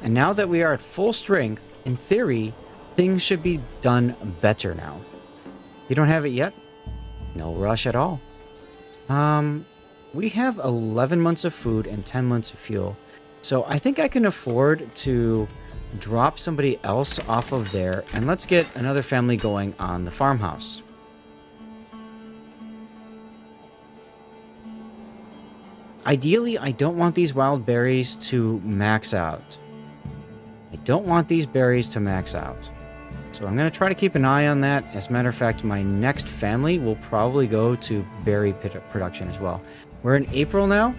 And now that we are at full strength, in theory, things should be done better now. You don't have it yet? No rush at all. We have 11 months of food and 10 months of fuel. So I think I can afford to drop somebody else off of there, and let's get another family going on the farmhouse. Ideally, I don't want these wild berries to max out. I don't want these berries to max out. So I'm going to try to keep an eye on that. As a matter of fact, my next family will probably go to berry production as well. We're in April now.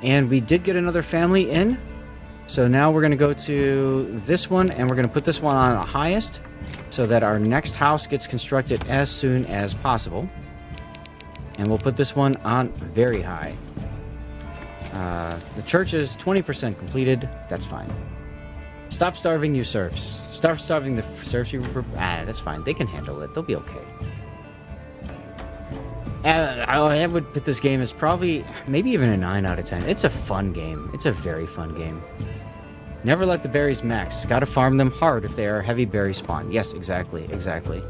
And we did get another family in. So now we're going to go to this one, and we're going to put this one on highest so that our next house gets constructed as soon as possible. And we'll put this one on very high. The church is 20% completed. That's fine. Stop starving, you serfs. Stop starving the serfs. That's fine. They can handle it. They'll be okay. I would put this game as probably, maybe even a 9 out of 10. It's a fun game. It's a very fun game. Never let the berries max. Gotta farm them hard if they are heavy berry spawn. Yes, exactly, exactly.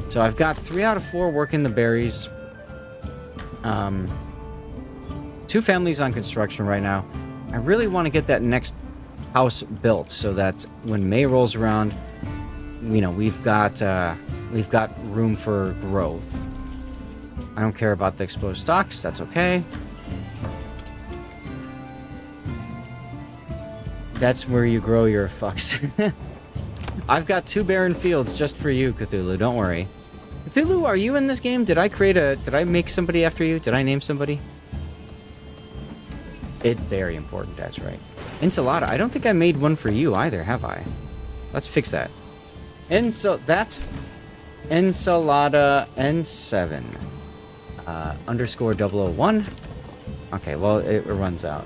So I've got 3 out of 4 working the berries. 2 families on construction right now. I really want to get that next house built so that when May rolls around, you know, we've got room for growth. I don't care about the exposed stocks. That's okay. That's where you grow your fucks. I've got 2 barren fields just for you, Cthulhu. Don't worry. Cthulhu, are you in this game? Did I make somebody after you? Did I name somebody? It's very important. That's right. Ensalada. I don't think I made one for you either, have I? Let's fix that. That's Ensalada N7. Underscore 001. Okay, well, it runs out.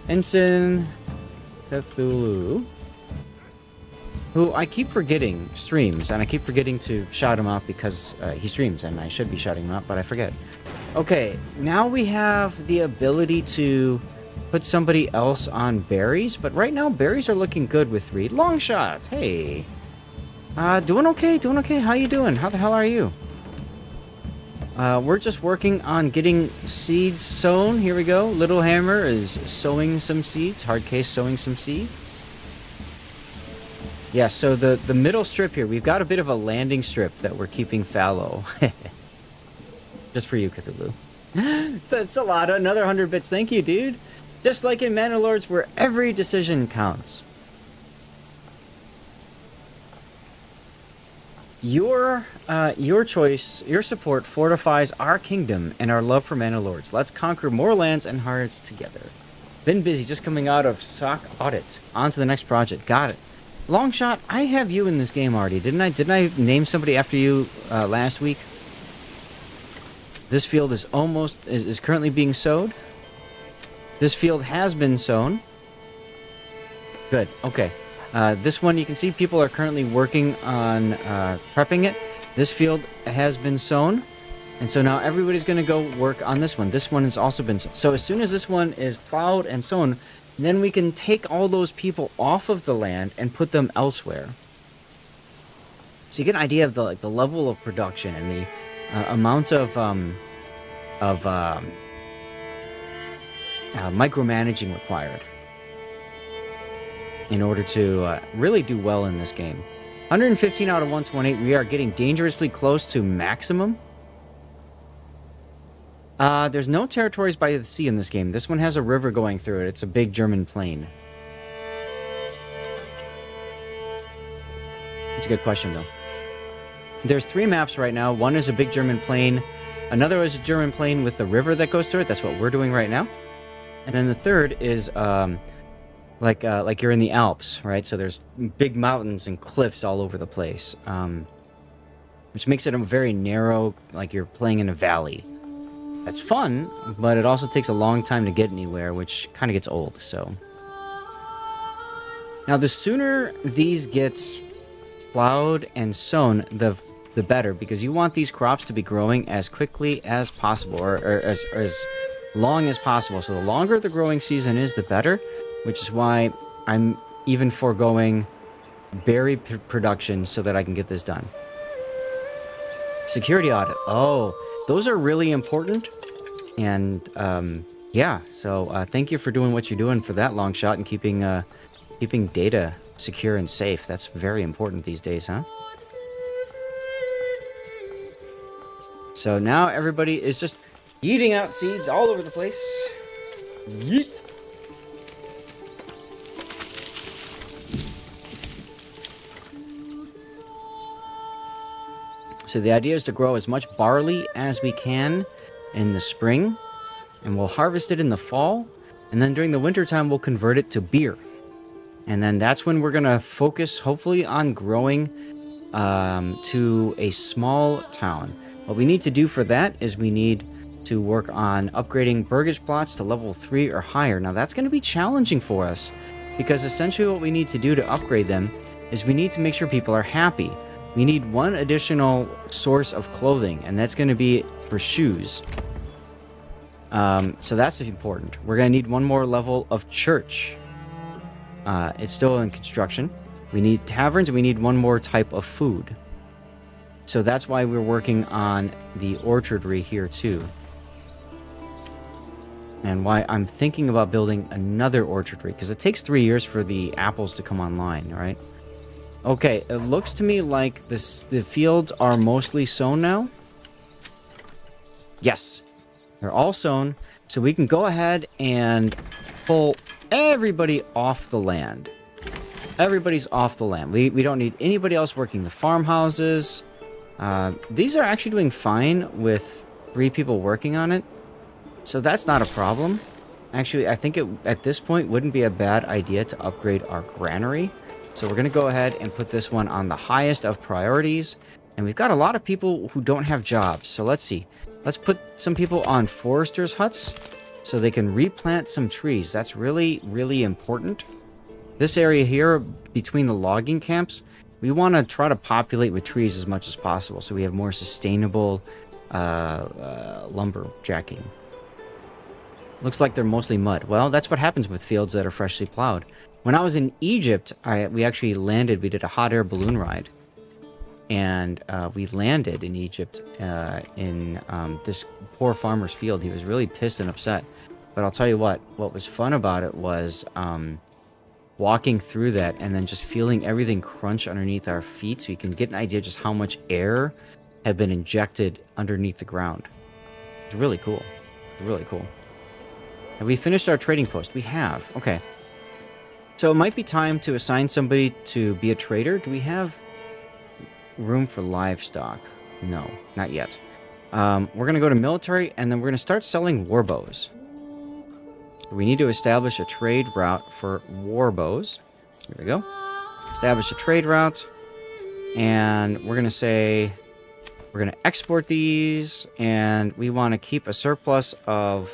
Ensign Cthulhu, who I keep forgetting streams, and I keep forgetting to shout him out because he streams, and I should be shouting him out, but I forget. Okay, now we have the ability to put somebody else on berries, but right now berries are looking good with 3. Long shot, hey. Doing okay, doing okay. How you doing? How the hell are you? We're just working on getting seeds sown. Here we go. Little Hammer is sowing some seeds. Hard Case sowing some seeds. Yeah, so the middle strip here, we've got a bit of a landing strip that we're keeping fallow. Just for you, Cthulhu. That's a lot. Another 100 bits. Thank you, dude. Just like in Manor Lords, where every decision counts. Your choice, your support fortifies our kingdom and our love for Manor Lords. Let's conquer more lands and hearts together. Been busy just coming out of SOC audit. On to the next project. Got it. Longshot, I have you in this game already, didn't I? Didn't I name somebody after you last week? This field is is currently being sowed. This field has been sown. Good. Okay. This one, you can see people are currently working on prepping it. This field has been sown. And so now everybody's going to go work on this one. This one has also been sown. So as soon as this one is plowed and sown, then we can take all those people off of the land and put them elsewhere. So you get an idea of the level of production and the amount of micromanaging required in order to really do well in this game. 115 out of 128. We are getting dangerously close to maximum. There's no territories by the sea in this game. This one has a river going through it. It's a big German plain. It's a good question, though. There's 3 maps right now. One is a big German plain. Another is a German plain with a river that goes through it. That's what we're doing right now. And then the third is like you're in the Alps, right? So there's big mountains and cliffs all over the place, which makes it a very narrow, like you're playing in a valley. That's fun, but it also takes a long time to get anywhere, which kind of gets old, so. Now, the sooner these get plowed and sown, the better, because you want these crops to be growing as quickly as possible, or as long as possible. So the longer the growing season is, the better, which is why I'm even foregoing berry production so that I can get this done. Security audit. Oh, those are really important. And, yeah, so thank you for doing what you're doing for that Longshot and keeping data secure and safe. That's very important these days, huh? So now everybody is just eating out seeds all over the place. Yeet! So the idea is to grow as much barley as we can in the spring, and we'll harvest it in the fall, and then during the winter time we'll convert it to beer. And then that's when we're going to focus, hopefully, on growing to a small town. What we need to do for that is we need to work on upgrading burgage plots to level 3 or higher. Now that's going to be challenging for us, because essentially what we need to do to upgrade them is we need to make sure people are happy. We need one additional source of clothing, and that's going to be for shoes. So that's important. We're going to need one more level of church. It's still in construction. We need taverns, and we need one more type of food. So that's why we're working on the orchardry here too. And why I'm thinking about building another orchardry, because it takes 3 years for the apples to come online, right? Okay, it looks to me like the fields are mostly sown now. Yes, they're all sown, so we can go ahead and pull everybody off the land. Everybody's off the land. We don't need anybody else working the farmhouses. These are actually doing fine with 3 people working on it, so that's not a problem. Actually, I think it at this point wouldn't be a bad idea to upgrade our granary. So we're going to go ahead and put this one on the highest of priorities. And we've got a lot of people who don't have jobs. So let's see. Let's put some people on foresters' huts so they can replant some trees. That's really, really important. This area here between the logging camps, we want to try to populate with trees as much as possible so we have more sustainable lumberjacking. Looks like they're mostly mud. Well, that's what happens with fields that are freshly plowed. When I was in Egypt, we actually landed. We did a hot air balloon ride, and we landed in Egypt in this poor farmer's field. He was really pissed and upset. But I'll tell you what was fun about it was walking through that and then just feeling everything crunch underneath our feet, so you can get an idea just how much air had been injected underneath the ground. It's really cool. Really cool. Have we finished our trading post? We have. Okay. So it might be time to assign somebody to be a trader. Do we have... room for livestock. No, not yet. We're going to go to military, and then we're going to start selling war bows. We need to establish a trade route for war bows. Here we go. Establish a trade route. And we're going to say we're going to export these. And we want to keep a surplus of,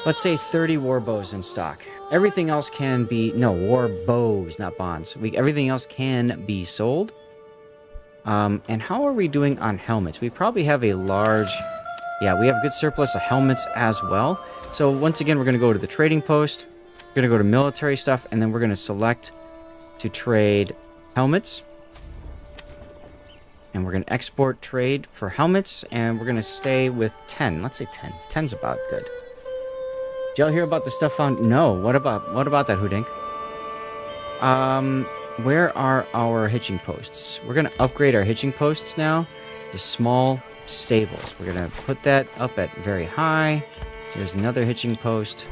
let's say, 30 war bows in stock. Everything else can be... No, war bows, not bonds. Everything else can be sold. And how are we doing on helmets? We probably have a large... Yeah, we have a good surplus of helmets as well. So once again, we're going to go to the trading post. We're going to go to military stuff, and then we're going to select to trade helmets. And we're going to export trade for helmets, and we're going to stay with 10. Let's say 10. 10's about good. Did y'all hear about the stuff found? No. What about that, Hoodink? Where are our hitching posts? We're going to upgrade our hitching posts now to small stables. We're going to put that up at very high. Here's another hitching post.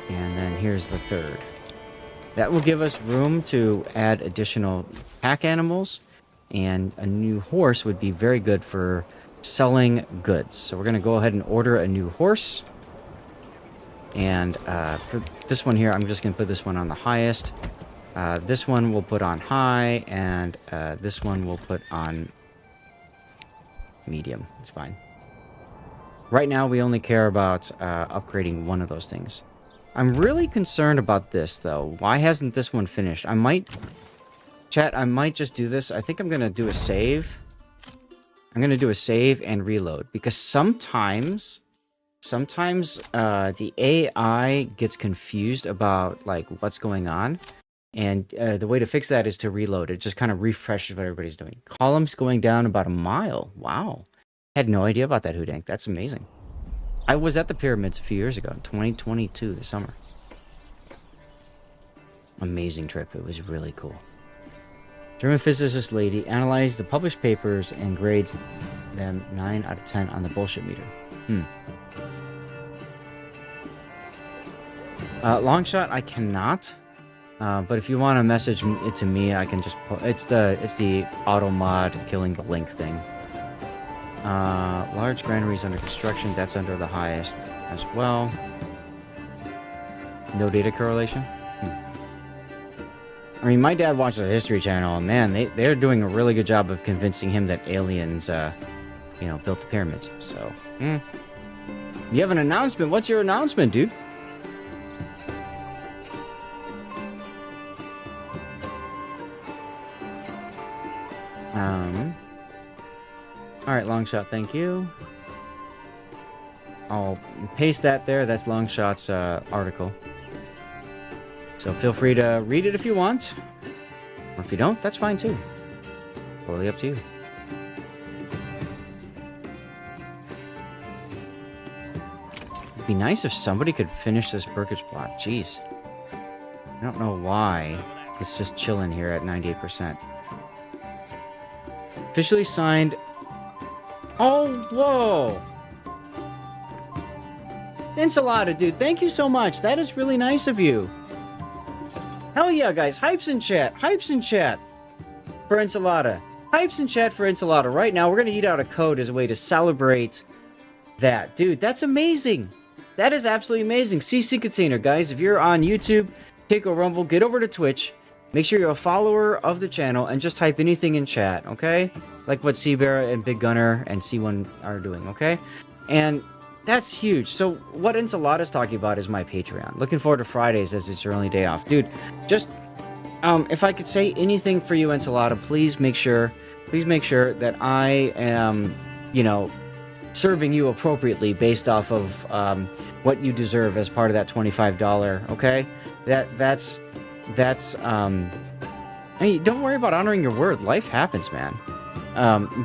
And then here's the third. That will give us room to add additional pack animals. And a new horse would be very good for selling goods. So we're going to go ahead and order a new horse. And for this one here, I'm just going to put this one on the highest. This one we'll put on high, and this one we'll put on medium. It's fine. Right now, we only care about upgrading one of those things. I'm really concerned about this, though. Why hasn't this one finished? I might... Chat, I might just do this. I think I'm going to do a save. I'm going to do a save and reload. Because sometimes the AI gets confused about, like, what's going on. And the way to fix that is to reload. It just kind of refreshes what everybody's doing. Columns going down about a mile. Wow. Had no idea about that, Hoodank. That's amazing. I was at the pyramids a few years ago, 2022, this summer. Amazing trip. It was really cool. German physicist lady analyzed the published papers and grades them 9 out of 10 on the bullshit meter. Long shot, I cannot. But if you want to message it to me, I can just... It's the auto mod killing the link thing. Large granaries under construction. That's under the highest as well. No data correlation? I mean, my dad watches the History Channel, and man, they're doing a really good job of convincing him that aliens, built the pyramids. So, You have an announcement. What's your announcement, dude? Alright, Longshot, thank you. I'll paste that there. That's Longshot's article. So feel free to read it if you want. Or if you don't, that's fine too. Totally up to you. It'd be nice if somebody could finish this Burkage plot. Jeez. I don't know why. It's just chilling here at 98%. Officially signed... Oh, whoa! Enchilada, dude, thank you so much. That is really nice of you. Hell yeah, guys. Hypes in chat. Hypes in chat for Enchilada. Hypes in chat for Enchilada. Right now, we're going to eat out a code as a way to celebrate that. Dude, that's amazing. That is absolutely amazing. CC Container, guys. If you're on YouTube, Pico Rumble, get over to Twitch. Make sure you're a follower of the channel and just type anything in chat, okay? Like what Seabear and Big Gunner and C1 are doing, okay? And that's huge. So what Enchilada's talking about is my Patreon. Looking forward to Fridays as it's your only day off. Dude, just, if I could say anything for you, Enchilada, please make sure that I am, serving you appropriately based off of what you deserve as part of that $25, okay? That's hey, don't worry about honoring your word. Life happens, man.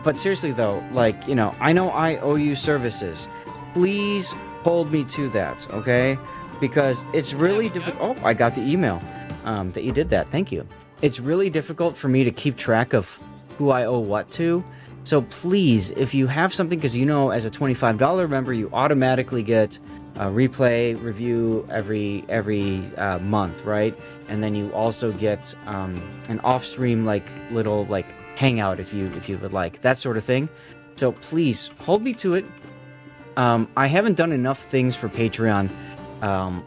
But seriously though, I know I owe you services. Please hold me to that, okay? Because it's really difficult. Oh, I got the email that you did that. Thank you. It's really difficult for me to keep track of who I owe what to. So please, if you have something, because as a $25 member, you automatically get replay review every month, right? And then you also get an off-stream like little like hangout if you would like, that sort of thing. So please hold me to it. I haven't done enough things for Patreon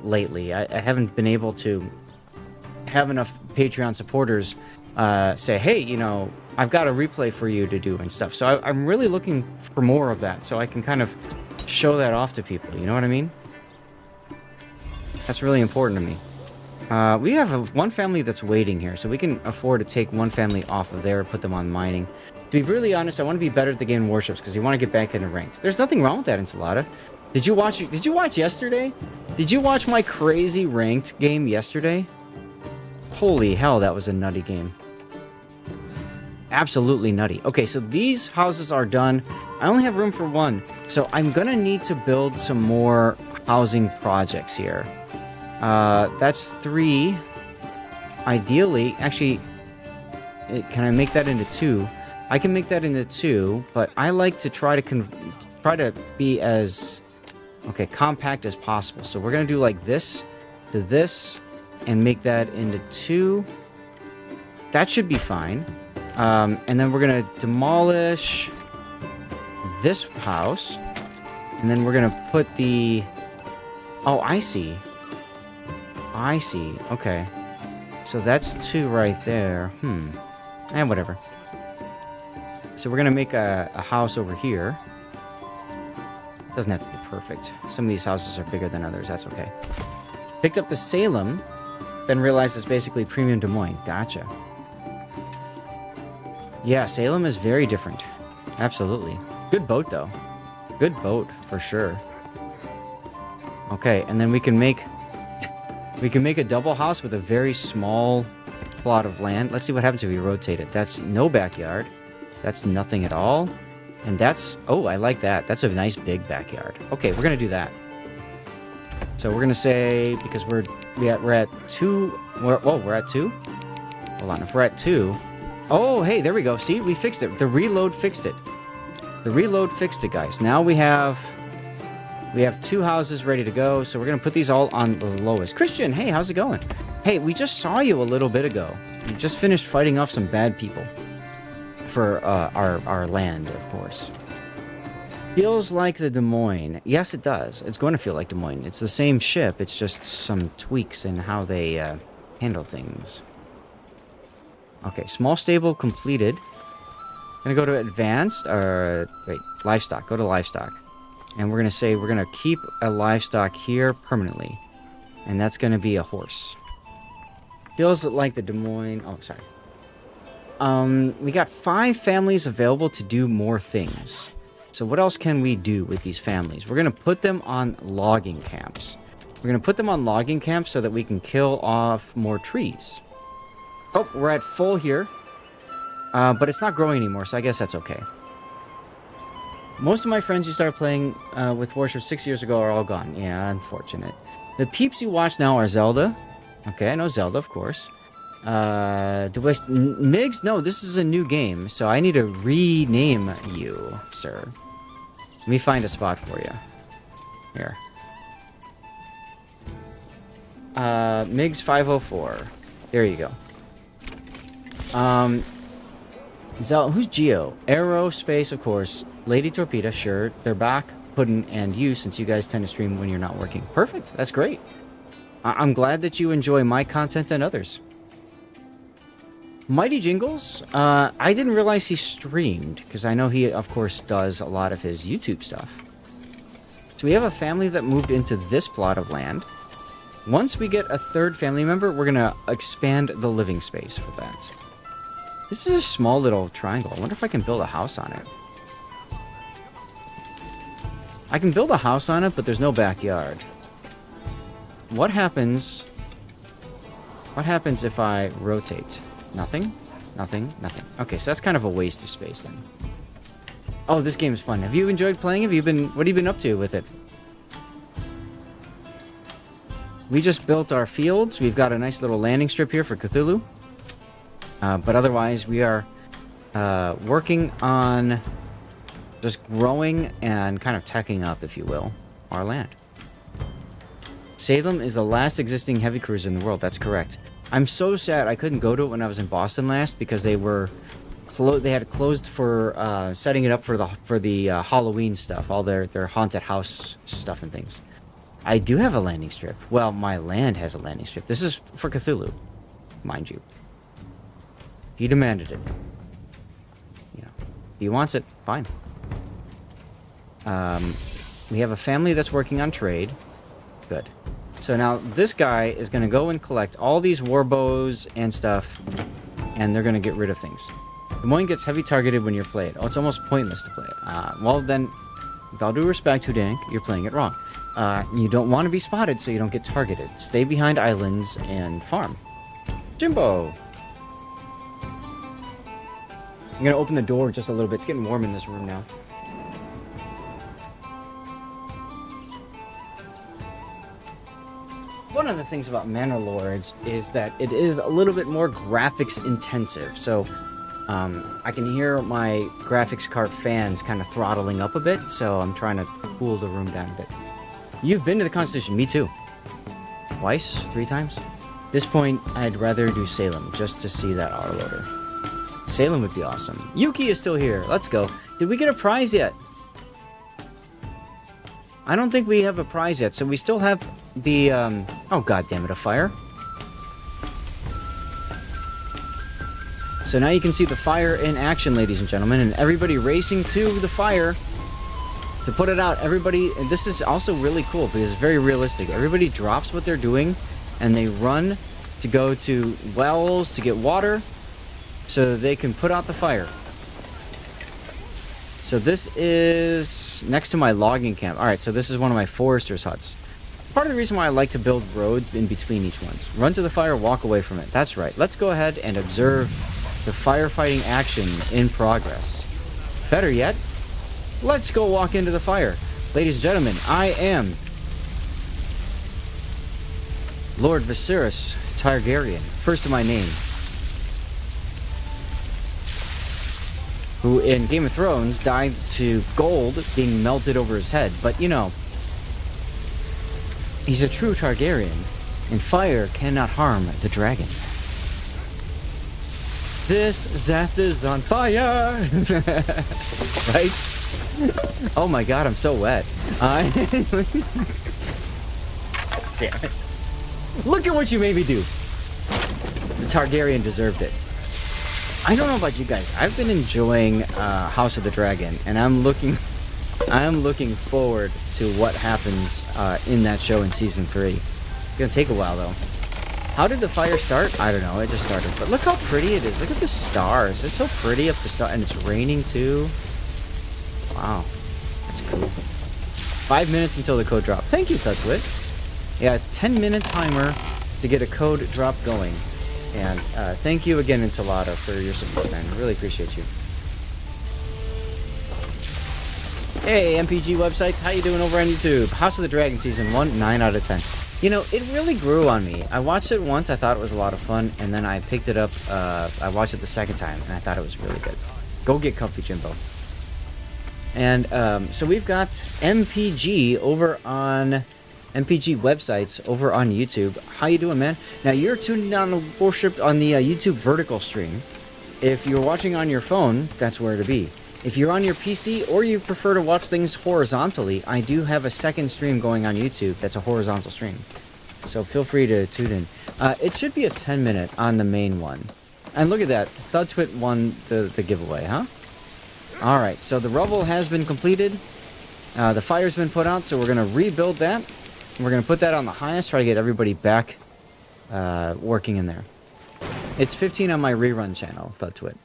lately. I haven't been able to have enough Patreon supporters say, hey, you know, I've got a replay for you to do and stuff. So I'm really looking for more of that so I can kind of show that off to people. You know what I mean? That's really important to me. We have one family that's waiting here, so we can afford to take one family off of there and put them on mining. To be really honest, I want to be better at the game Warships because you want to get back into ranked. There's nothing wrong with that, Enchilada. Did you watch yesterday? Did you watch my crazy ranked game yesterday? Holy hell, that was a nutty game. Absolutely nutty. Okay, so these houses are done. I only have room for one, so I'm gonna need to build some more housing projects here. That's 3. Ideally, actually, can I make that into 2? I can make that into 2, but I like to try to be as compact as possible. So we're gonna do like this to this, and make that into 2. That should be fine. And then we're gonna demolish this house, and then we're gonna put the. Oh, I see. Okay. So that's 2 right there. Whatever. So we're gonna make a house over here. Doesn't have to be perfect. Some of these houses are bigger than others. That's okay. Picked up the Salem, then realized it's basically premium Des Moines. Gotcha. Yeah, Salem is very different. Absolutely. Good boat, though. Good boat, for sure. Okay, and then we can make a double house with a very small plot of land. Let's see what happens if we rotate it. That's no backyard. That's nothing at all. And that's... Oh, I like that. That's a nice big backyard. Okay, we're going to do that. So we're going to say... Because we're at 2... We're at 2? Hold on. If we're at 2... Oh, hey, there we go. See, we fixed it. The reload fixed it. The reload fixed it, guys. Now we have 2 houses ready to go, so we're going to put these all on the lowest. Christian, hey, how's it going? Hey, we just saw you a little bit ago. You just finished fighting off some bad people. For our land, of course. Feels like the Des Moines. Yes, it does. It's going to feel like Des Moines. It's the same ship. It's just some tweaks in how they handle things. Okay, small stable completed. Gonna go to advanced. Wait, livestock. Go to livestock. And we're gonna say we're gonna keep a livestock here permanently. And that's gonna be a horse. Feels like the Des Moines... Oh, sorry. We got 5 families available to do more things. So what else can we do with these families? We're going to put them on logging camps. We're going to put them on logging camps so that we can kill off more trees. Oh, we're at full here. But it's not growing anymore, so I guess that's okay. Most of my friends who started playing with Warship 6 years ago are all gone. Yeah, unfortunate. The peeps you watch now are Zelda. Okay, I know Zelda, of course. Migs? No, this is a new game, so I need to rename you, sir. Let me find a spot for you. Here. Migs 504. There you go. Zelda, who's Geo? Aerospace, of course. Lady Torpedo, sure. They're back. Puddin' and you, since you guys tend to stream when you're not working. Perfect. That's great. I'm glad that you enjoy my content and others. Mighty Jingles, I didn't realize he streamed, because I know he, of course, does a lot of his YouTube stuff. So we have a family that moved into this plot of land. Once we get a 3rd family member, we're going to expand the living space for that. This is a small little triangle. I wonder if I can build a house on it. I can build a house on it, but there's no backyard. What happens if I rotate? Nothing? Nothing? Nothing. Okay, so that's kind of a waste of space then. Oh, this game is fun. Have you enjoyed playing? What have you been up to with it? We just built our fields. We've got a nice little landing strip here for Cthulhu. But otherwise, we are working on just growing and kind of teching up, if you will, our land. Salem is the last existing heavy cruiser in the world. That's correct. I'm so sad I couldn't go to it when I was in Boston last because they were they had it closed for setting it up for the Halloween stuff, all their haunted house stuff and things. I do have a landing strip. Well, my land has a landing strip. This is for Cthulhu, mind you. He demanded it. You know, he wants it. Fine. We have a family that's working on trade. Good. So now this guy is going to go and collect all these warbows and stuff, and they're going to get rid of things. Des Moines gets heavy targeted when you're played. Oh, it's almost pointless to play it. Well, then, with all due respect, Hudank, you're playing it wrong. You don't want to be spotted so you don't get targeted. Stay behind islands and farm. Jimbo! I'm going to open the door just a little bit. It's getting warm in this room now. One of the things about Manor Lords is that it is a little bit more graphics intensive. So, I can hear my graphics card fans kind of throttling up a bit, so I'm trying to cool the room down a bit. You've been to the Constitution, me too. Twice? 3 times? At this point, I'd rather do Salem, just to see that autoloader. Salem would be awesome. Yuki is still here, let's go. Did we get a prize yet? I don't think we have a prize yet, so we still have the, oh god damn it, a fire. So now you can see the fire in action, ladies and gentlemen, and everybody racing to the fire to put it out. Everybody, and this is also really cool because it's very realistic. Everybody drops what they're doing and they run to go to wells to get water so that they can put out the fire. So this is next to my logging camp. Alright, so this is one of my forester's huts. Part of the reason why I like to build roads in between each ones. Run to the fire, walk away from it. That's right. Let's go ahead and observe the firefighting action in progress. Better yet, let's go walk into the fire. Ladies and gentlemen, I am Lord Viserys Targaryen, first of my name, who in Game of Thrones died to gold being melted over his head. But you know, he's a true Targaryen, and fire cannot harm the dragon. This Zeth is on fire! Right? Oh my god, I'm so wet. Damn it. Look at what you made me do. The Targaryen deserved it. I don't know about you guys. I've been enjoying House of the Dragon, and I'm looking forward to what happens in that show in season 3. It's gonna take a while though. How did the fire start? I don't know. It just started. But look how pretty it is. Look at the stars. It's so pretty up the star, and it's raining too. Wow, that's cool. 5 minutes until the code drop. Thank you, Tutswit. Yeah, it's 10-minute timer to get a code drop going. And thank you again, Ensalada, for your support, man. Really appreciate you. Hey, MPG websites, how you doing over on YouTube? House of the Dragon Season 1, 9 out of 10. You know, it really grew on me. I watched it once, I thought it was a lot of fun, and then I picked it up, I watched it the second time, and I thought it was really good. Go get comfy, Jimbo. And so we've got MPG over on MPG websites over on YouTube. How you doing, man? Now you're tuning on the worship on the YouTube vertical stream. If you're watching on your phone, that's where to be. If you're on your PC or you prefer to watch things horizontally, I do have a second stream going on YouTube that's a horizontal stream. So feel free to tune in. It should be a 10-minute on the main one. And look at that. Thudtwit won the giveaway, huh? Alright, so the rubble has been completed. The fire's been put out, so we're going to rebuild that. We're going to put that on the highest, try to get everybody back working in there. It's 15 on my rerun channel, Thudtwit.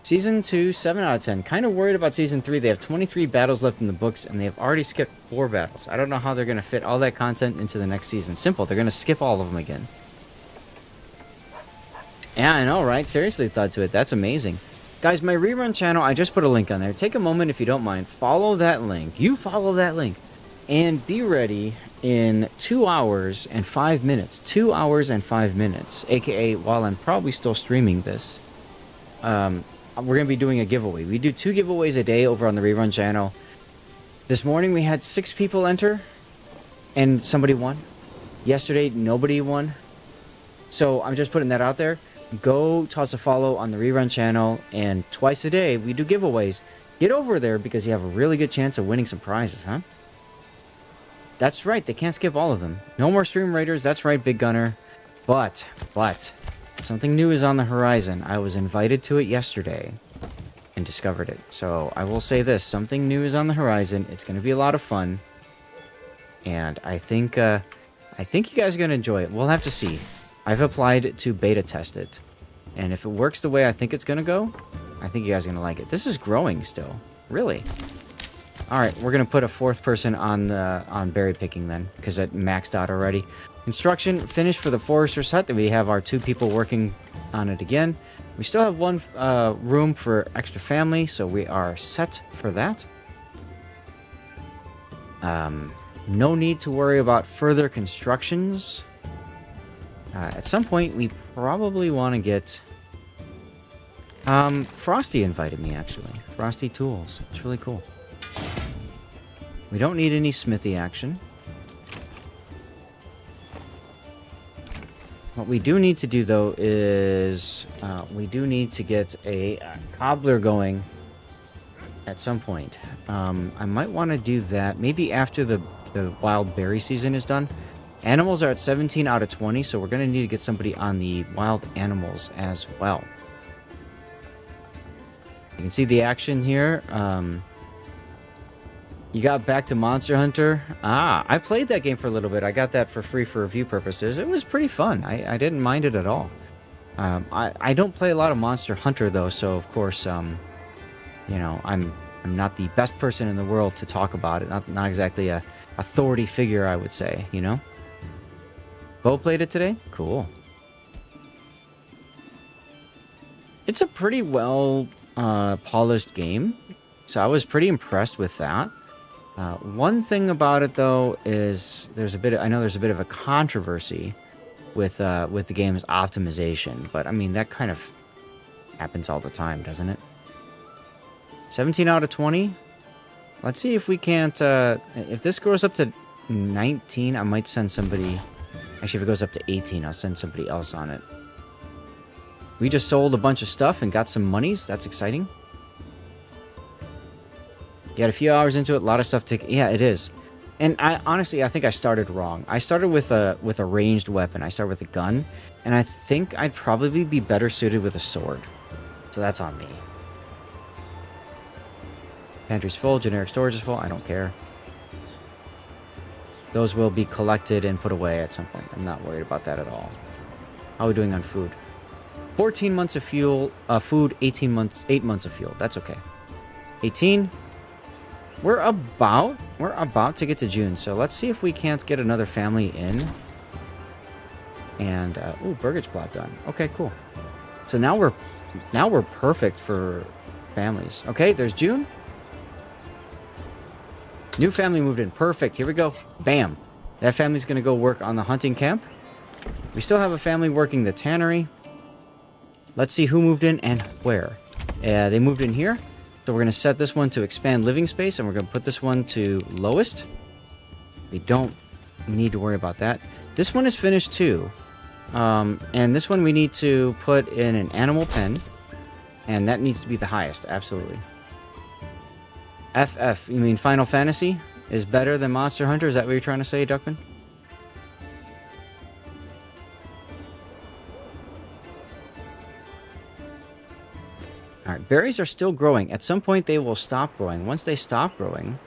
Season 2, 7 out of 10. Kind of worried about Season 3. They have 23 battles left in the books, and they have already skipped 4 battles. I don't know how they're going to fit all that content into the next season. Simple, they're going to skip all of them again. Yeah, I know, right? Seriously, Thudtwit, that's amazing. Guys, my rerun channel, I just put a link on there. Take a moment if you don't mind. Follow that link. You follow that link. And be ready in 2 hours and 5 minutes. 2 hours and 5 minutes. AKA, while I'm probably still streaming this, we're going to be doing a giveaway. We do 2 giveaways a day over on the rerun channel. This morning we had 6 people enter. and somebody won. Yesterday, nobody won. So I'm just putting that out there. Go toss a follow on the Rerun channel, and twice a day we do giveaways. Get over there because you have a really good chance of winning some prizes, huh? That's right, they can't skip all of them. No more Stream Raiders, that's right, Big Gunner. But, something new is on the horizon. I was invited to it yesterday and discovered it. So I will say this, something new is on the horizon. It's going to be a lot of fun. And I think you guys are going to enjoy it. We'll have to see. I've applied to beta test it. And if it works the way I think it's going to go, I think you guys are going to like it. This is growing still. Really. Alright, we're going to put a fourth person on berry picking then, because it maxed out already. Construction finished for the forester's hut. We have our 2 people working on it again. We still have 1 room for extra family, so we are set for that. No need to worry about further constructions. At some point, we probably want to get... Frosty invited me, actually. Frosty Tools. It's really cool. We don't need any smithy action. What we do need to do, though, is... we do need to get a cobbler going at some point. I might want to do that maybe after the wild berry season is done. Animals are at 17 out of 20, so we're going to need to get somebody on the wild animals as well. You can see the action here. You got back to Monster Hunter. I played that game for a little bit. I got that for free for review purposes. It was pretty fun. I didn't mind it at all. I don't play a lot of Monster Hunter, though, so of course, you know, I'm not the best person in the world to talk about it. Not exactly a authority figure, I would say, you know? Bo played it today? Cool. It's a pretty well polished game, so I was pretty impressed with that. One thing about it, though, is I know there's a bit of a controversy with the game's optimization, but I mean that kind of happens all the time, doesn't it? 17 out of 20. Let's see if we can't. If this goes up to 19, I might send somebody. Actually, if it goes up to 18, I'll send somebody else on it. We just sold a bunch of stuff and got some monies. That's exciting. You got a few hours into it, a lot of stuff to... Yeah, it is. And honestly, I think I started wrong. I started with a ranged weapon. I started with a gun, and I think I'd probably be better suited with a sword. So that's on me. Pantry's full, generic storage is full. I don't care. Those will be collected and put away at some point. I'm not worried about that at all. How are we doing on food? 14 months of fuel, food, 8 months of fuel. That's okay. 18. We're about to get to June, so let's see if we can't get another family in. And ooh, burgage plot done. Okay, cool. So now we're perfect for families. Okay, there's June. New family moved in. Perfect. Here we go. Bam. That family's going to go work on the hunting camp. We still have a family working the tannery. Let's see who moved in and where. They moved in here. So we're going to set this one to expand living space, and we're going to put this one to lowest. We don't need to worry about that. This one is finished too. And this one we need to put in an animal pen. And that needs to be the highest. Absolutely. FF, you mean Final Fantasy is better than Monster Hunter? Is that what you're trying to say, Duckman? Alright, berries are still growing. At some point, they will stop growing. Once they stop growing,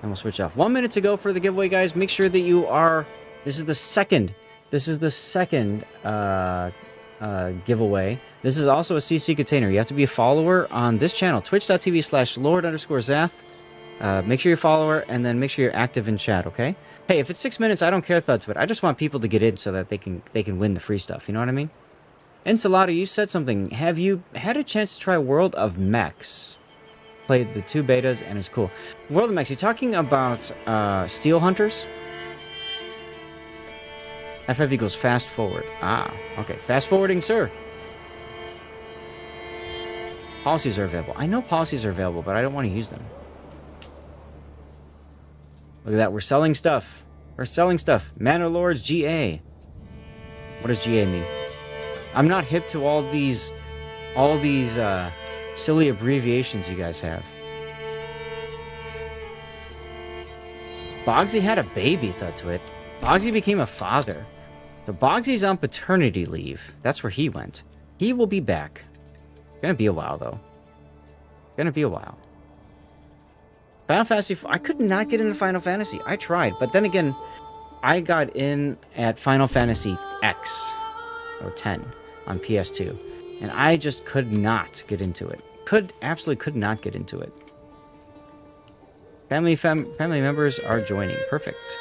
then we'll switch off. 1 minute to go for the giveaway, guys. Make sure that you are... This is the second giveaway. This is also a CC container. You have to be a follower on this channel, twitch.tv/Lord_Zath. Make sure you're a follower, and then make sure you're active in chat, okay? Hey, if it's 6 minutes, I don't care, Thuds, but I just want people to get in so that they can win the free stuff. You know what I mean? Ensalada, you said something. Have you had a chance to try World of Mechs? Played the 2 betas, and it's cool. World of Mechs, you're talking about Steel Hunters? FF equals fast forward. Okay. Fast forwarding, sir. Policies are available. I know policies are available, but I don't want to use them. Look at that. We're selling stuff. We're selling stuff. Manor Lords GA. What does GA mean? I'm not hip to all these silly abbreviations you guys have. Bogsy had a baby, thought to it. Bogsy became a father. So Bogsy's on paternity leave. That's where he went. He will be back. Gonna be a while, though. Gonna be a while. Final Fantasy... I could not get into Final Fantasy. I tried, but then again, I got in at Final Fantasy X, or 10, on PS2, and I just could not get into it. Absolutely could not get into it. Family members are joining. Perfect.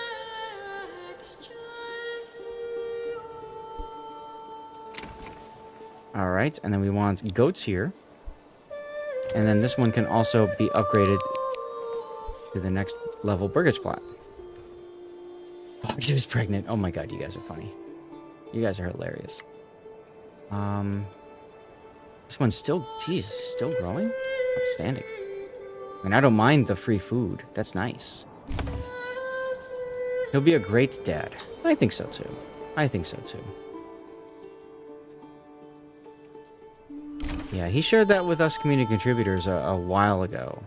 Alright, and then we want goats here. And then this one can also be upgraded to the next level Burgage plot. Bogsy was pregnant. Oh my god, you guys are funny. You guys are hilarious. This one's still, geez, still growing? Outstanding. I mean, I don't mind the free food. That's nice. He'll be a great dad. I think so too. I think so too. Yeah, he shared that with us community contributors a while ago.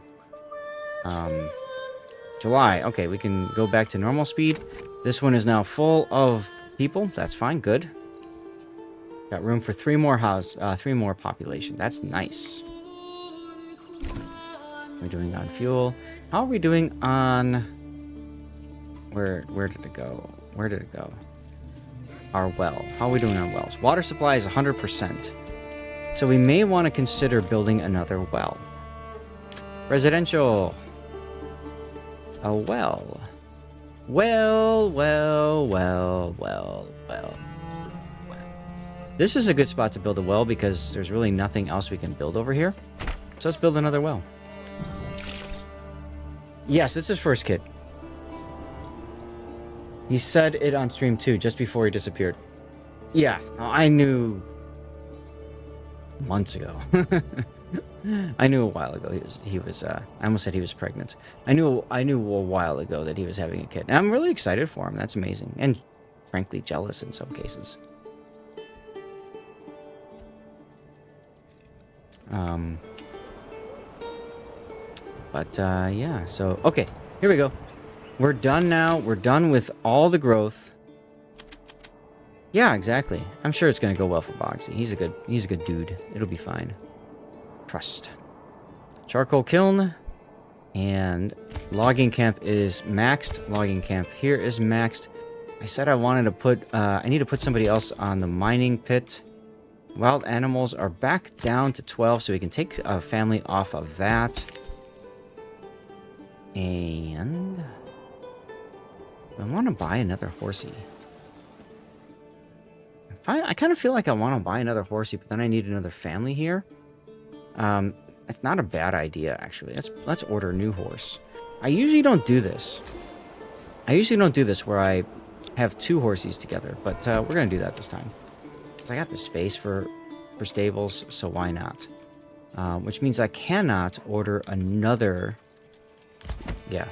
July. Okay, we can go back to normal speed. This one is now full of people. That's fine. Good. Got room for 3 more population. That's nice. We're doing on fuel. How are we doing on... Where did it go? Where did it go? Our well. How are we doing on wells? Water supply is 100%. So we may want to consider building another well. Residential. A well. Well. This is a good spot to build a well because there's really nothing else we can build over here. So let's build another well. Yes, it's his first kid. He said it on stream too, just before he disappeared. Yeah, I knew months ago. I knew a while ago he was I almost said he was pregnant. I knew a while ago that he was having a kid. And I'm really excited for him. That's amazing. And frankly jealous in some cases. Yeah, so okay, here we go. We're done now. We're done with all the growth. Yeah, exactly. I'm sure it's gonna go well for Bogsy. He's a good dude. It'll be fine. Trust. Charcoal kiln and logging camp is maxed. Logging camp here is maxed. I said I wanted to put I need to put somebody else on the mining pit. Wild animals are back down to 12, so we can take a family off of that. And I want to buy another horsey. I kind of feel like I want to buy another horsey, but then I need another family here. It's not a bad idea, actually. Let's order a new horse. I usually don't do this. Where I have 2 horses together, but we're gonna do that this time. Cause I got the space for stables, so why not? Which means I cannot order another. Yeah.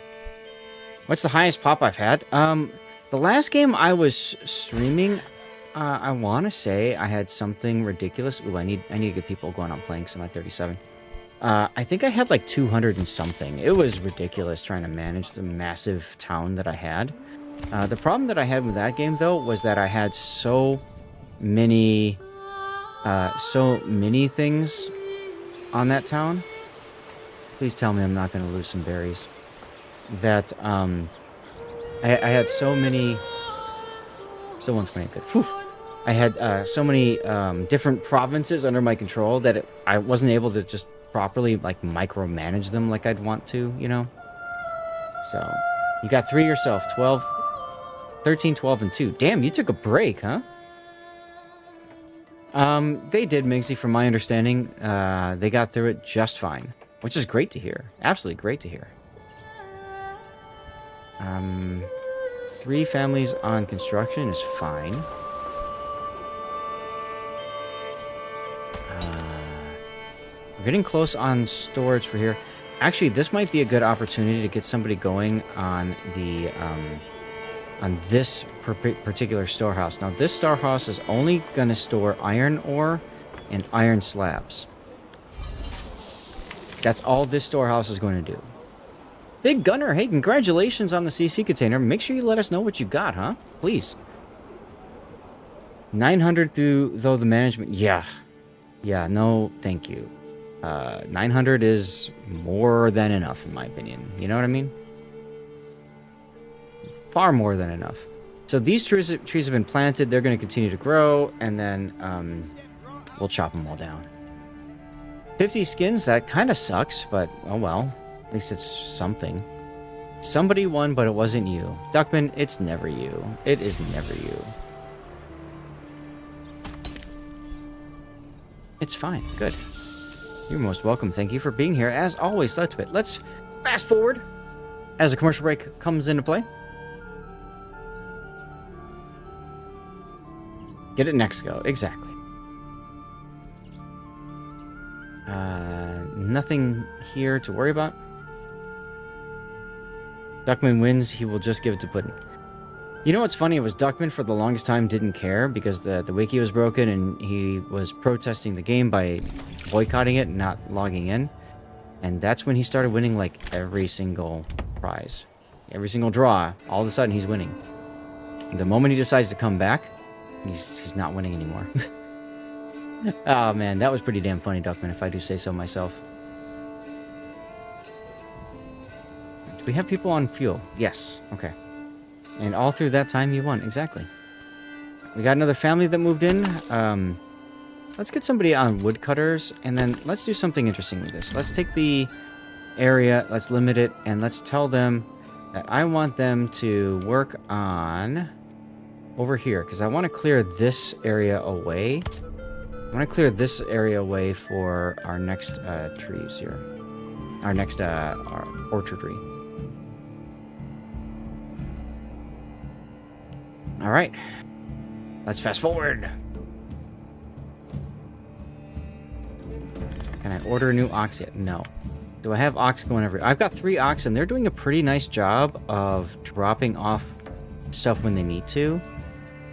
What's the highest pop I've had? The last game I was streaming, I want to say I had something ridiculous. Ooh, I need to get people going on playing, so I'm at 37. I think I had like 200 and something. It was ridiculous trying to manage the massive town that I had. The problem that I had with that game, though, was that I had so many things on that town. Please tell me I'm not going to lose some berries. That, I had so many... Still 120, good. Whew. I had so many different provinces under my control that I wasn't able to just properly, like, micromanage them like I'd want to, you know? So, you got 3 yourself, 12... 13, 12, and 2. Damn, you took a break, huh? They did, Migsy, from my understanding. They got through it just fine. Which is great to hear. Absolutely great to hear. 3 families on construction is fine. We're getting close on storage for here. Actually, this might be a good opportunity to get somebody going on the on this particular storehouse. Now, this storehouse is only going to store iron ore and iron slabs. That's all this storehouse is going to do. Big Gunner, hey, congratulations on the CC container. Make sure you let us know what you got, huh? Please. 900 though the management... Yeah. Yeah, no, thank you. 900 is more than enough, in my opinion. You know what I mean? Far more than enough. So these trees have been planted. They're going to continue to grow, and then we'll chop them all down. 50 skins, that kind of sucks, but oh well. At least it's something. Somebody won, but it wasn't you. Duckman, it's never you. It is never you. It's fine. Good. You're most welcome. Thank you for being here. As always, let's fast forward as a commercial break comes into play. Get it next go. Exactly. Nothing here to worry about. Duckman wins. He will just give it to Puddin'. You know what's funny? It was Duckman for the longest time didn't care because the wiki was broken and he was protesting the game by boycotting it and not logging in. And that's when he started winning like every single prize. Every single draw. All of a sudden he's winning. The moment he decides to come back, he's not winning anymore. Oh man, that was pretty damn funny, Duckman, if I do say so myself. Do we have people on fuel? Yes. Okay. And all through that time, you won. Exactly. We got another family that moved in. Let's get somebody on woodcutters, and then let's do something interesting with this. Let's take the area, let's limit it, and let's tell them that I want them to work on over here, because I want to clear this area away. I want to clear this area away for our next trees here. Our next our orchard tree. All right. Let's fast forward. Can I order a new ox yet? No. Do I have ox going everywhere? I've got 3 ox, and they're doing a pretty nice job of dropping off stuff when they need to.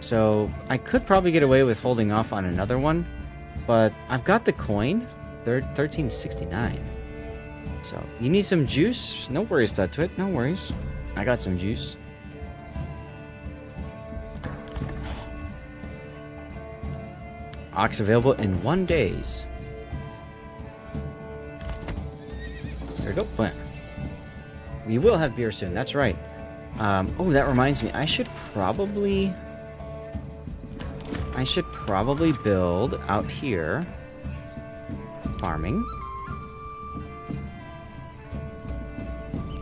So I could probably get away with holding off on another one, but I've got the coin. They're 1369. So you need some juice? No worries, Tutwit. No worries. I got some juice. Ox available in 1 days. There we go. Plant. We will have beer soon. That's right. Oh, that reminds me. I should probably build out here. Farming.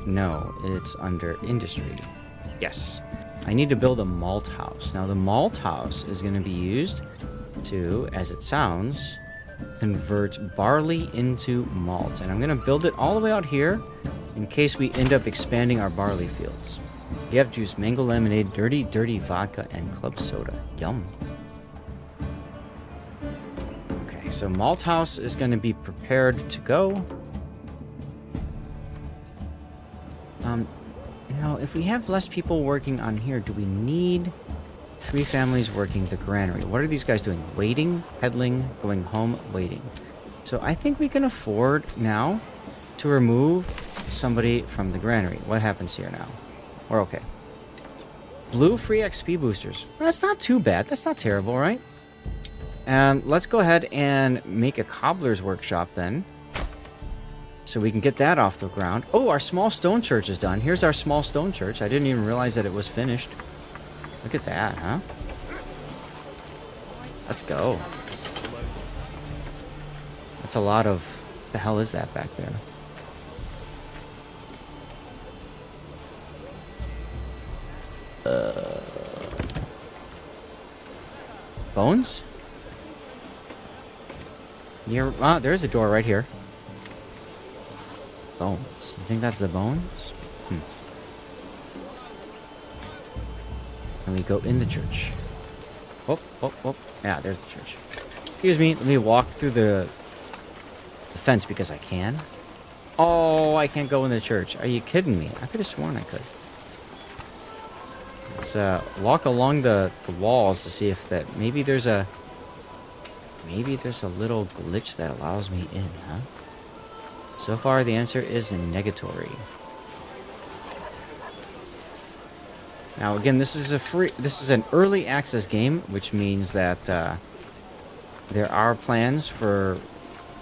No, it's under industry. Yes. I need to build a malt house. Now, the malt house is going to be used to, as it sounds, convert barley into malt. And I'm going to build it all the way out here in case we end up expanding our barley fields. You have juice, mango lemonade, dirty vodka, and club soda. Yum. Okay, so malt house is going to be prepared to go. Now, if we have less people working on here, do we need 3 families working the granary? What are these guys doing? Waiting, peddling, going home, waiting. So I think we can afford now to remove somebody from the granary. What happens here now? We're okay. Blue free XP boosters. That's not too bad. That's not terrible, right? And let's go ahead and make a cobbler's workshop then, so we can get that off the ground. Oh, our small stone church is done. Here's our small stone church. I didn't even realize that it was finished. Look at that, huh? Let's go. That's a lot of... What the hell is that back there? Bones? There's a door right here. Bones. You think that's the bones? And we go in the church. Whoop. Yeah, there's the church. Excuse me, let me walk through the fence because I can. Oh, I can't go in the church. Are you kidding me? I could have sworn I could. Let's walk along the walls to see if that maybe there's a little glitch that allows me in, huh? So far the answer is negatory. Now again, this is an early access game, which means that there are plans for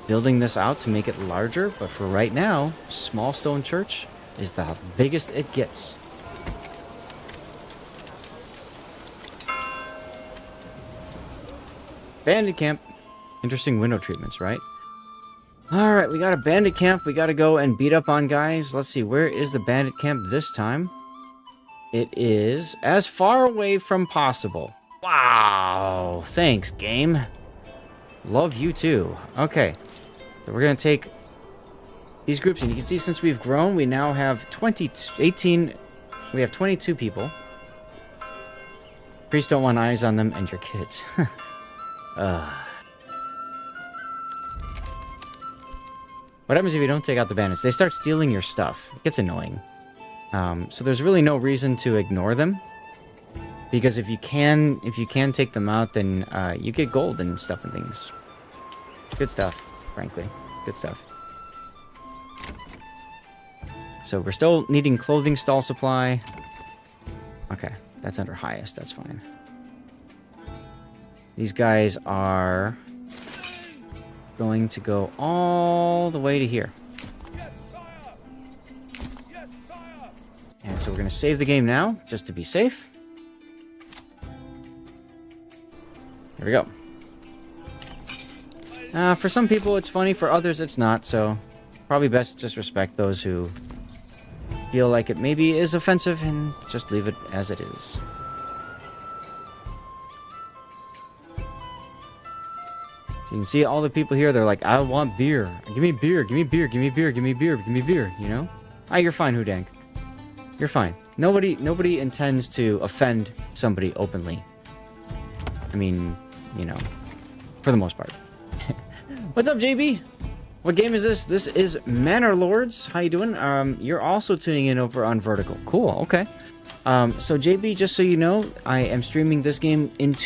building this out to make it larger, but for right now, Small Stone Church is the biggest it gets. Bandit camp. Interesting window treatments, right? Alright, we got a bandit camp. We gotta go and beat up on guys. Let's see, where is the bandit camp this time? It is as far away from possible. Wow! Thanks, game. Love you too. Okay. So we're gonna take these groups, and you can see since we've grown, we now have 22 people. Priests don't want eyes on them and your kids. What happens if you don't take out the bandits? They start stealing your stuff. It gets annoying. So there's really no reason to ignore them. Because if you can take them out, then you get gold and stuff and things. Good stuff, frankly. Good stuff. So we're still needing clothing stall supply. Okay, that's under highest. That's fine. These guys are going to go all the way to here. Yes, sire. Yes, sire. And so we're going to save the game now, just to be safe. There we go. For some people it's funny, for others it's not, so probably best to just respect those who feel like it maybe is offensive and just leave it as it is. So you can see all the people here, they're like, I want beer. Give me beer, give me beer, give me beer, give me beer, give me beer, you know? Ah, you're fine, Hoodank. You're fine. Nobody intends to offend somebody openly. I mean, you know, for the most part. What's up, JB? What game is this? This is Manor Lords. How you doing? You're also tuning in over on Vertical. Cool, okay. So JB, just so you know, I am streaming this game in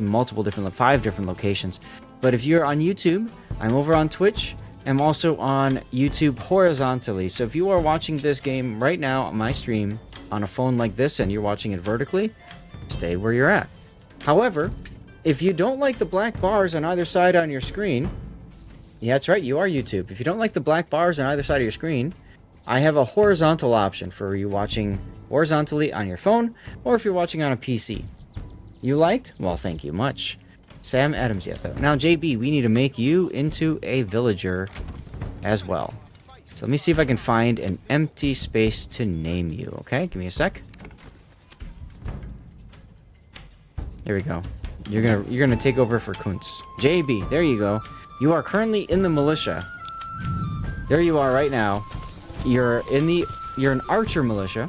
multiple different, 5 different locations. But if you're on YouTube, I'm over on Twitch. I'm also on YouTube horizontally. So if you are watching this game right now on my stream on a phone like this and you're watching it vertically, stay where you're at. However, if you don't like the black bars on either side on your screen, yeah, that's right, you are YouTube. If you don't like the black bars on either side of your screen, I have a horizontal option for you watching horizontally on your phone, or if you're watching on a PC. You liked? Well, thank you much. Sam Adams yet, though. Now, JB, we need to make you into a villager as well. So let me see if I can find an empty space to name you, okay? Give me a sec. There we go. You're gonna take over for Kuntz. JB, there you go. You are currently in the militia. There you are right now. You're an archer militia.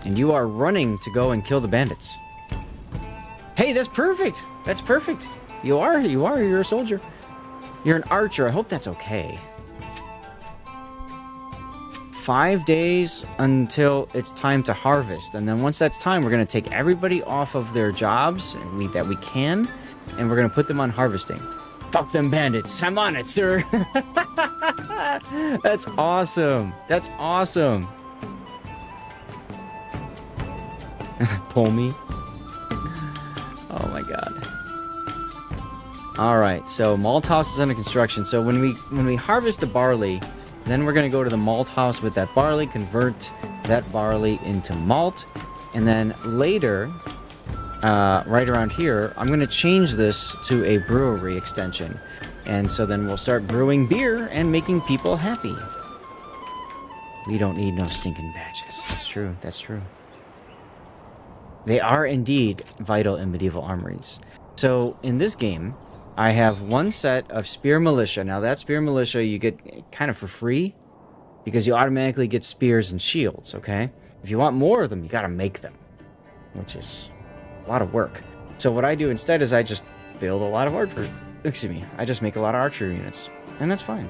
And you are running to go and kill the bandits. Hey, that's perfect. That's perfect. You're a soldier. You're an archer. I hope that's okay. 5 days until it's time to harvest. And then once that's time, we're going to take everybody off of their jobs that we can, and we're going to put them on harvesting. Fuck them bandits. I'm on it, sir. That's awesome. That's awesome. Pull me. Oh my god. Alright, so malt house is under construction. So when we harvest the barley, then we're going to go to the malt house with that barley, convert that barley into malt, and then later, right around here, I'm going to change this to a brewery extension. And so then we'll start brewing beer and making people happy. We don't need no stinking badges. That's true, that's true. They are indeed vital in medieval armories. So in this game, I have one set of Spear Militia. Now that Spear Militia you get kind of for free because you automatically get spears and shields, okay? If you want more of them, you gotta make them, which is a lot of work. So what I do instead is I just build a lot of archers. Excuse me, I just make a lot of archer units, and that's fine.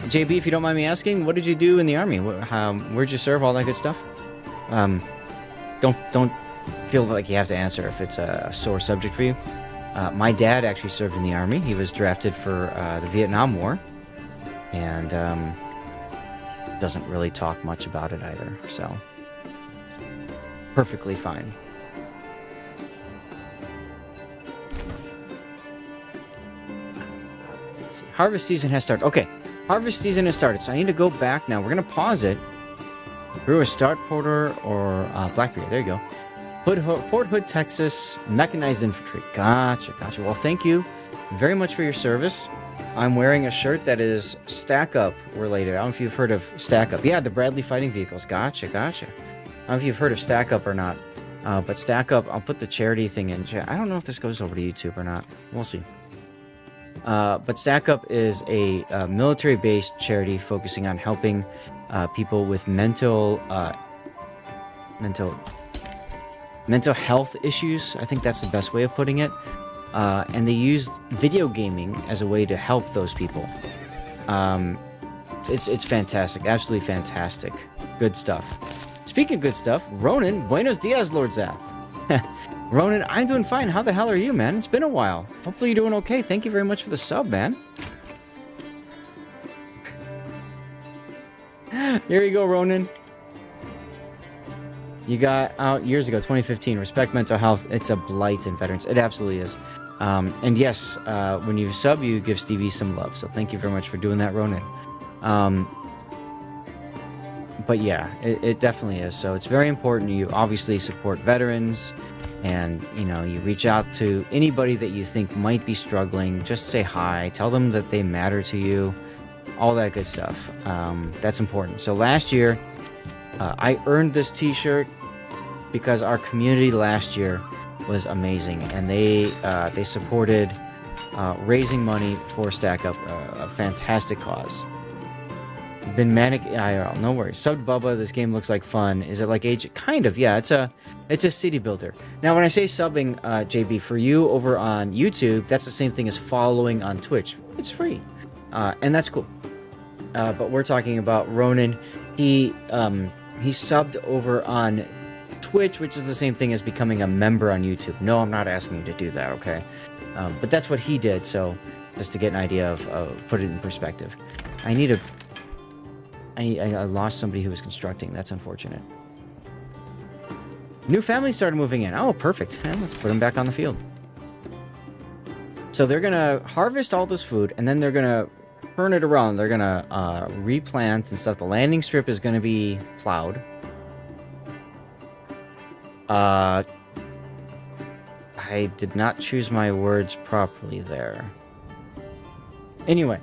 JB, if you don't mind me asking, what did you do in the army? Where'd you serve? All that good stuff. Don't feel like you have to answer if it's a sore subject for you. My dad actually served in the army. He was drafted for the Vietnam War, and doesn't really talk much about it either. So perfectly fine. Let's see. Harvest season has started. Okay, harvest season has started. So I need to go back now. We're gonna pause it. Brew a Start Porter or Blackberry. There you go. Fort Hood, Texas, mechanized infantry. Gotcha. Well, thank you very much for your service. I'm wearing a shirt that is Stack Up related. I don't know if you've heard of Stack Up. Yeah, the Bradley fighting vehicles. Gotcha. I don't know if you've heard of Stack Up or not. But Stack Up, I'll put the charity thing in chat. I don't know if this goes over to YouTube or not. We'll see. But Stack Up is a military-based charity focusing on helping people with mental health issues. I think that's the best way of putting it. And they use video gaming as a way to help those people. It's fantastic, absolutely fantastic. Good stuff. Speaking of good stuff, Ronan, buenos dias, Lord Zath. Ronan, I'm doing fine. How the hell are you, man? It's been a while. Hopefully you're doing okay. Thank you very much for the sub, man. Here you go, Ronan. You got out years ago, 2015. Respect mental health. It's a blight in veterans. It absolutely is. And yes, when you sub, you give Stevie some love. So thank you very much for doing that, Ronan. But yeah, it definitely is. So it's very important you obviously support veterans, and you reach out to anybody that you think might be struggling. Just say hi. Tell them that they matter to you. All that good stuff. That's important. So last year, I earned this t-shirt because our community last year was amazing, and they supported raising money for Stack Up, a fantastic cause. Been manic IRL, no worries. Subbed Bubba, this game looks like fun. Is it like Age? Kind of, yeah. It's a city builder. Now, when I say subbing, JB, for you over on YouTube, that's the same thing as following on Twitch. It's free, and that's cool. But we're talking about Ronan. He subbed over on Twitch, which is the same thing as becoming a member on YouTube. No, I'm not asking you to do that, okay? But that's what he did, so just to get an idea of put it in perspective. I lost somebody who was constructing. That's unfortunate. New family started moving in. Oh, perfect. Let's put them back on the field. So they're going to harvest all this food, and then they're going to turn it around. They're going to replant and stuff. The landing strip is going to be plowed. I did not choose my words properly there. Anyway,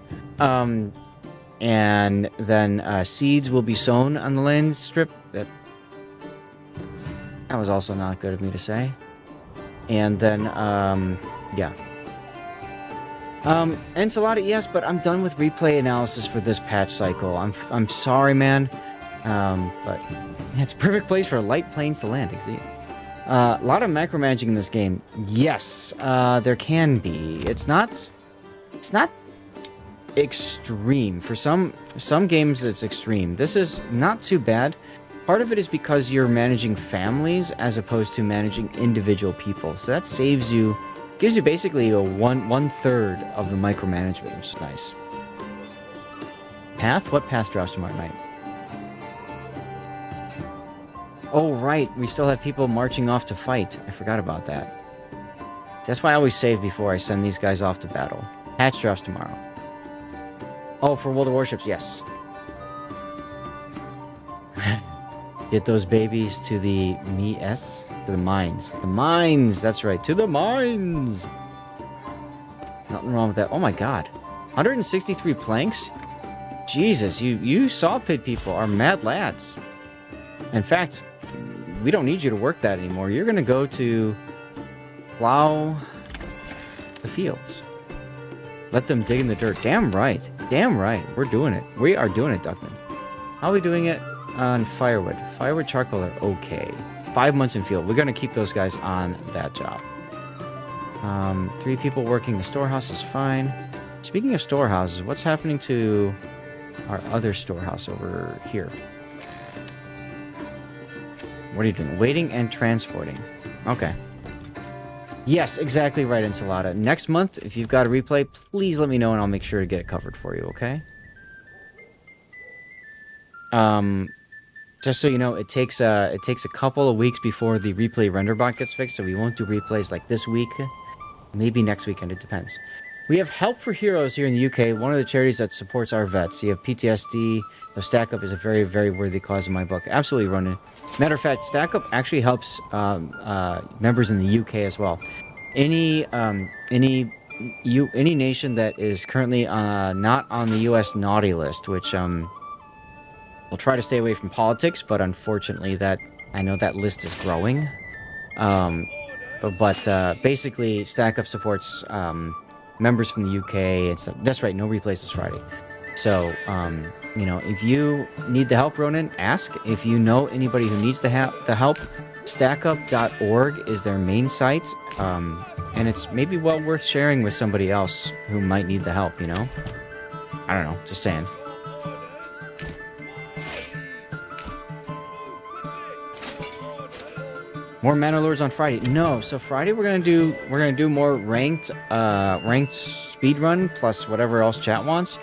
and then seeds will be sown on the land strip. That was also not good of me to say. And then, yeah. Enchilada, yes, but I'm done with replay analysis for this patch cycle. I'm sorry, man. But yeah, it's a perfect place for light planes to land. A lot of micromanaging in this game. Yes, there can be. It's not extreme. For some games, it's extreme. This is not too bad. Part of it is because you're managing families as opposed to managing individual people. So that saves you, gives you basically a one-third of the micromanagement, which is nice. Path? What path drops tomorrow night? Oh, right. We still have people marching off to fight. I forgot about that. That's why I always save before I send these guys off to battle. Hatch drops tomorrow. Oh, for World of Warships, yes. Get those babies to the to the mines. The mines, that's right. To the mines! Nothing wrong with that. Oh my god. 163 planks? Jesus, you saw pit people are mad lads. In fact, we don't need you to work that anymore. You're going to go to plow the fields. Let them dig in the dirt. Damn right. Damn right. We're doing it. We are doing it, Duckman. How are we doing it on firewood? Firewood, charcoal are okay. 5 months in field. We're going to keep those guys on that job. 3 people working the storehouse is fine. Speaking of storehouses, what's happening to our other storehouse over here. What are you doing? Waiting and transporting. Okay. Yes, exactly right, Enchilada. Next month, if you've got a replay, please let me know and I'll make sure to get it covered for you, okay? Just so you know, it takes a couple of weeks before the replay render bot gets fixed, so we won't do replays like this week. Maybe next weekend, it depends. We have Help for Heroes here in the UK, one of the charities that supports our vets. You have PTSD, so Stack Up is a very, very worthy cause in my book. Absolutely, Ronan. Matter of fact, Stack Up actually helps members in the UK as well. Any nation that is currently not on the US naughty list, which we'll try to stay away from politics, but unfortunately I know that list is growing. But basically, Stack Up supports members from the UK and stuff. That's right, no replays this Friday. So, you know, if you need the help, Ronan, ask. If you know anybody who needs the help, stackup.org is their main site. And it's maybe well worth sharing with somebody else who might need the help, you know? I don't know, just saying. More Manor Lords on Friday. No, so Friday we're gonna do more ranked speedrun plus whatever else chat wants.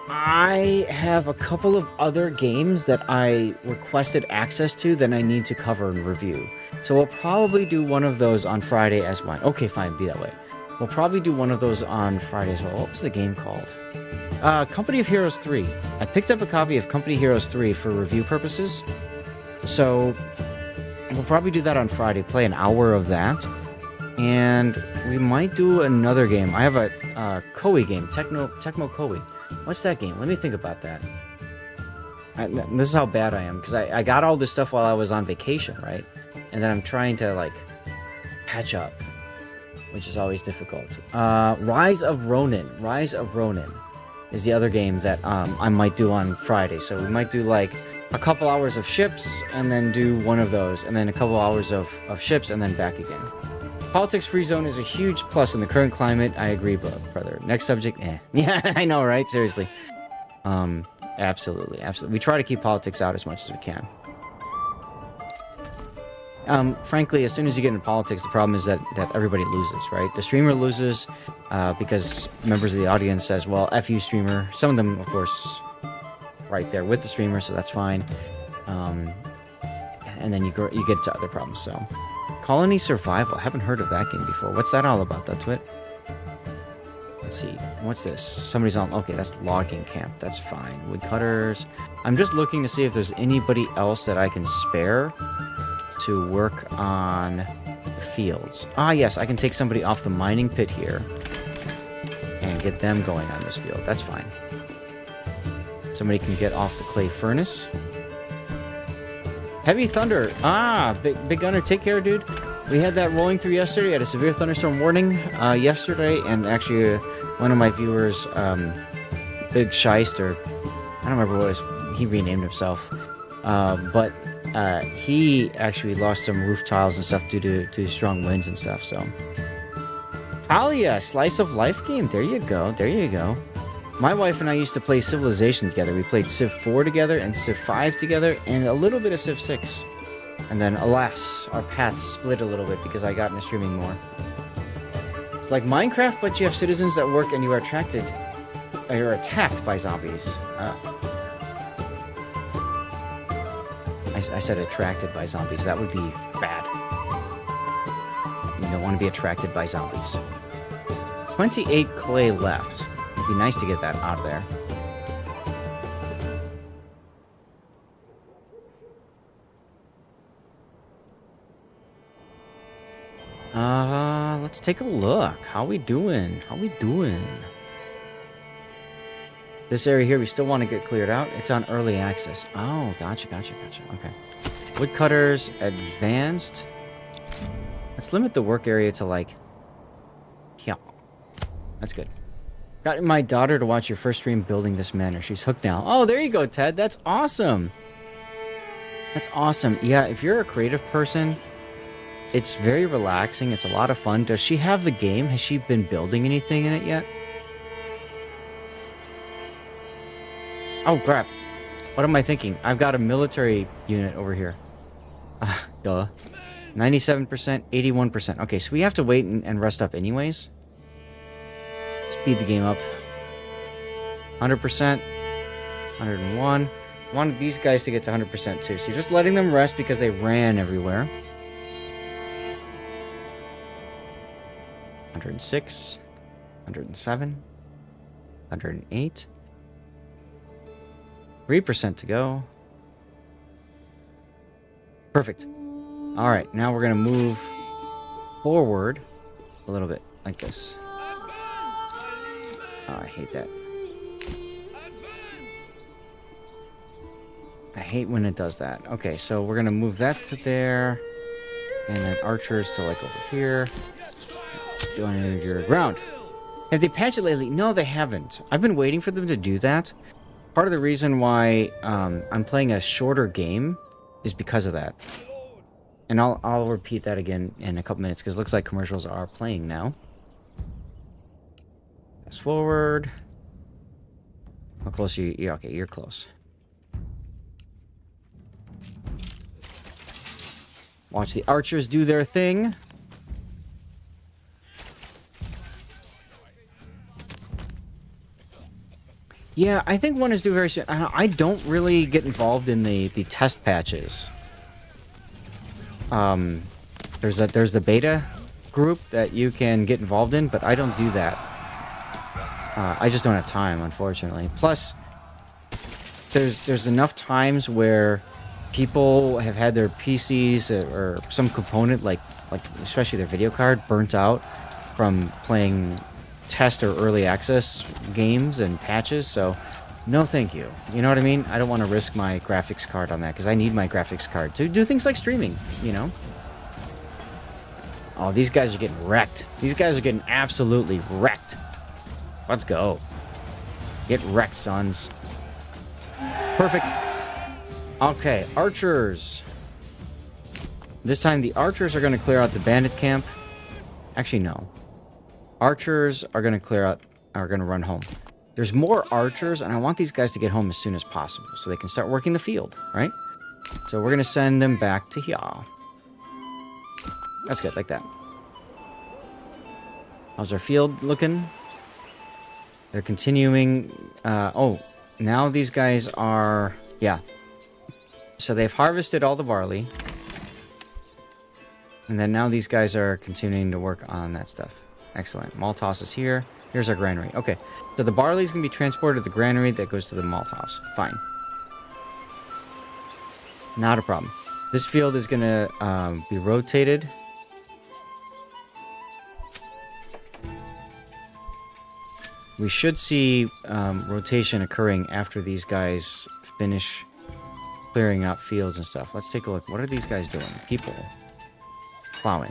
I have a couple of other games that I requested access to that I need to cover and review. So we'll probably do one of those on Friday as well. Okay, fine, be that way. We'll probably do one of those on Friday as well. What was the game called? Company of Heroes 3. I picked up a copy of Company of Heroes 3 for review purposes. So we'll probably do that on Friday, play an hour of that. And we might do another game. I have a Koei game, Tecmo Koei. What's that game? Let me think about that. This is how bad I am, because I got all this stuff while I was on vacation, right? And then I'm trying to, like, catch up, which is always difficult. Rise of Ronin. Rise of Ronin is the other game that I might do on Friday. So we might do, like, a couple hours of ships, and then do one of those, and then a couple hours of ships, and then back again. Politics-free zone is a huge plus in the current climate. I agree, brother. Next subject, eh. Yeah, I know, right? Seriously. Absolutely. We try to keep politics out as much as we can. Frankly, as soon as you get into politics, the problem is that everybody loses, right? The streamer loses because members of the audience says, well, F you, streamer. Some of them, of course, right there with the streamer, so that's fine. And then you get to other problems, so... Colony Survival. I haven't heard of that game before. What's that all about, though, Twit? Let's see. What's this? Somebody's on... Okay, that's logging camp. That's fine. Woodcutters. I'm just looking to see if there's anybody else that I can spare to work on the fields. Ah, yes. I can take somebody off the mining pit here and get them going on this field. That's fine. Somebody can get off the clay furnace. Heavy thunder. Ah, big gunner. Take care, dude. We had that rolling through yesterday. Had a severe thunderstorm warning yesterday, and actually one of my viewers, Big Scheist, or I don't remember what he renamed himself, but he actually lost some roof tiles and stuff due to strong winds and stuff. So, Alia, slice of life game. There you go. There you go. My wife and I used to play Civilization together. We played Civ 4 together and Civ 5 together and a little bit of Civ 6. And then, alas, our paths split a little bit because I got into streaming more. It's like Minecraft, but you have citizens that work and you are you're attacked by zombies. I said attracted by zombies. That would be bad. You don't want to be attracted by zombies. 28 clay left. It'd be nice to get that out of there. Let's take a look. How we doing? This area here, we still want to get cleared out. It's on early access. Oh, gotcha. Okay. Woodcutters, advanced. Let's limit the work area to, like... Yeah. That's good. Got my daughter to watch your first stream building this manor. She's hooked now. Oh, there you go, Ted. That's awesome. That's awesome. Yeah, if you're a creative person, it's very relaxing. It's a lot of fun. Does she have the game? Has she been building anything in it yet? Oh, crap. What am I thinking? I've got a military unit over here. Duh. 97%, 81%. Okay, so we have to wait and rest up anyways. Speed the game up. 100%. 101. Wanted these guys to get to 100% too. So you're just letting them rest because they ran everywhere. 106. 107. 108. 3% to go. Perfect. All right, now we're going to move forward a little bit, like this. Oh, I hate that. I hate when it does that. Okay, so we're going to move that to there. And then archers to, like, over here. Doing your ground. Have they patched it lately? No, they haven't. I've been waiting for them to do that. Part of the reason why I'm playing a shorter game is because of that. And I'll repeat that again in a couple minutes because it looks like commercials are playing now. Fast forward. How close are you? Yeah, okay, you're close. Watch the archers do their thing. Yeah, I think one is due very soon. I don't really get involved in the test patches. There's the beta group that you can get involved in, but I don't do that. I just don't have time, unfortunately. Plus, there's enough times where people have had their PCs or some component, like especially their video card, burnt out from playing test or early access games and patches, so no thank you. You know what I mean? I don't want to risk my graphics card on that because I need my graphics card to do things like streaming, you know? Oh, these guys are getting wrecked. These guys are getting absolutely wrecked. Let's go. Get wrecked, sons. Perfect. Okay, archers. This time the archers are going to clear out the bandit camp. Actually, no. Archers are going to clear out, are going to run home. There's more archers, and I want these guys to get home as soon as possible so they can start working the field, right? So we're going to send them back to here. That's good, like that. How's our field looking? They're continuing. Oh, now these guys are... Yeah. So they've harvested all the barley. And then now these guys are continuing to work on that stuff. Excellent. Malthouse is here. Here's our granary. Okay. So the barley is going to be transported to the granary that goes to the malthouse. Fine. Not a problem. This field is going to be rotated. We should see rotation occurring after these guys finish clearing out fields and stuff. Let's take a look. What are these guys doing? People. Plowing.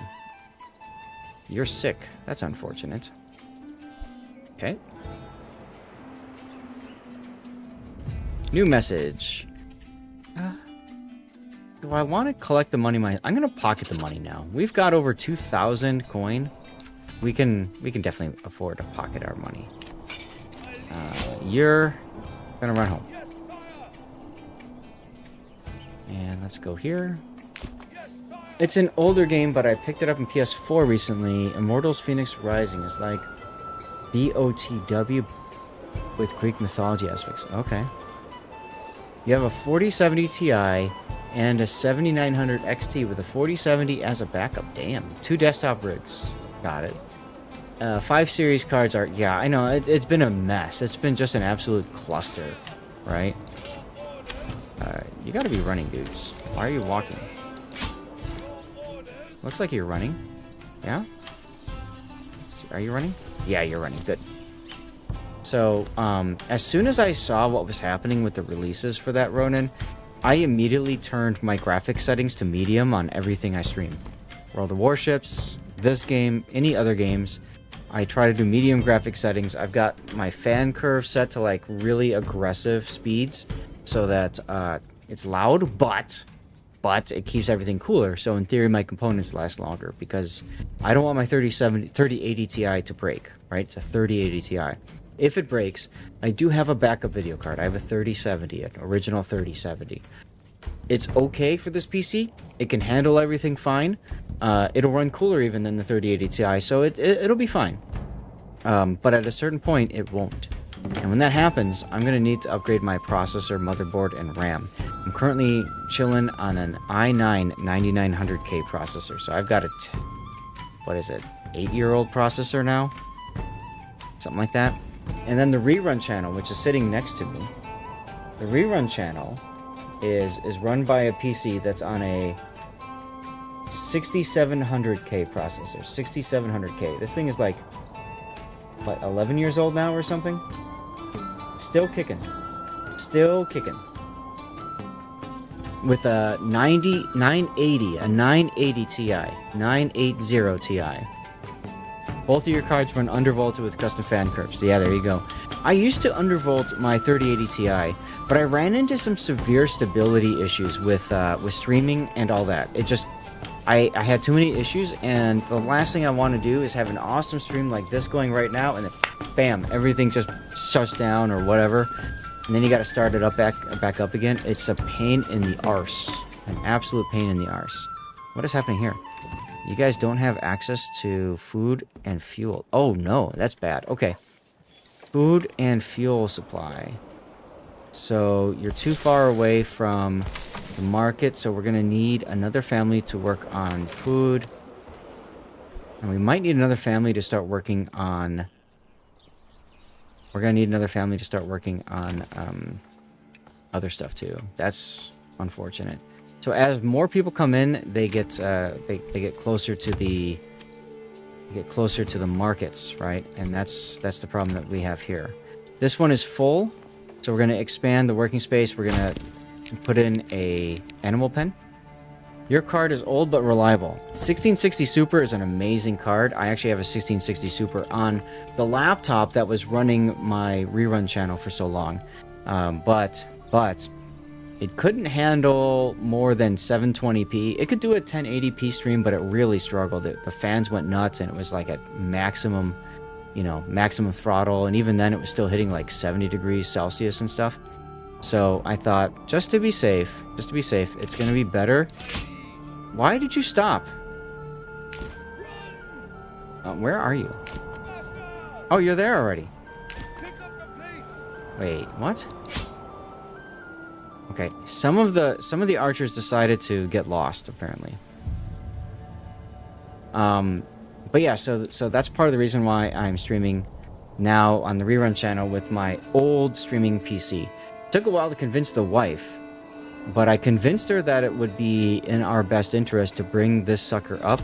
You're sick. That's unfortunate. Okay. New message. Do I want to collect the money? I'm going to pocket the money now. We've got over 2,000 coin. We can definitely afford to pocket our money. You're going to run home. And let's go here. It's an older game, but I picked it up in PS4 recently. Immortals Phoenix Rising is like BOTW with Greek mythology aspects. Okay. You have a 4070 Ti and a 7900 XT with a 4070 as a backup. Damn. 2 desktop rigs. Got it. 5 series cards are... Yeah, I know. It's been a mess. It's been just an absolute cluster. Right? You gotta be running, dudes. Why are you walking? Looks like you're running. Yeah? Are you running? Yeah, you're running. Good. So, as soon as I saw what was happening with the releases for that Ronin, I immediately turned my graphics settings to medium on everything I stream. World of Warships, this game, any other games, I try to do medium graphic settings. I've got my fan curve set to like really aggressive speeds so that it's loud, but it keeps everything cooler. So in theory, my components last longer because I don't want my 3080 Ti to break, right? It's a 3080 Ti. If it breaks, I do have a backup video card. I have a 3070, an original 3070. It's okay for this PC. It can handle everything fine. It'll run cooler even than the 3080 Ti, so it'll be fine. But at a certain point, it won't. And when that happens, I'm going to need to upgrade my processor, motherboard, and RAM. I'm currently chilling on an i9 9900K processor, so I've got a, what is it, 8-year-old processor now? Something like that. And then the rerun channel, which is sitting next to me. The rerun channel is run by a PC that's on a 6700K processor. 6700K. This thing is like, what, 11 years old now or something? Still kicking. Still kicking. With a 980 Ti. 980 Ti. Both of your cards run undervolted with custom fan curves. Yeah, there you go. I used to undervolt my 3080 Ti, but I ran into some severe stability issues with streaming and all that. It just, I had too many issues, and the last thing I want to do is have an awesome stream like this going right now, and then bam, everything just shuts down or whatever, and then you got to start it up back up again. It's a pain in the arse, an absolute pain in the arse. What is happening here? You guys don't have access to food and fuel. Oh no, that's bad. Okay. Food and fuel supply. So you're too far away from the market, so we're going to need another family to work on food. And we might need another family to start working on... We're going to need another family to start working on other stuff too. That's unfortunate. So as more people come in, they get closer to the markets, right? And that's the problem that we have here. This one is full, so we're going to expand the working space. We're going to put in a animal pen. Your card is old but reliable. 1660 Super is an amazing card. I actually have a 1660 Super on the laptop that was running my rerun channel for so long, but it couldn't handle more than 720p. It could do a 1080p stream, but it really struggled. The fans went nuts, and it was like at maximum, maximum throttle. And even then, it was still hitting like 70 degrees Celsius and stuff. So I thought, just to be safe, it's going to be better. Why did you stop? Where are you? Oh, you're there already. Wait, what? Okay, some of the archers decided to get lost, apparently. But yeah, so that's part of the reason why I'm streaming now on the rerun channel with my old streaming PC. Took a while to convince the wife, but I convinced her that it would be in our best interest to bring this sucker up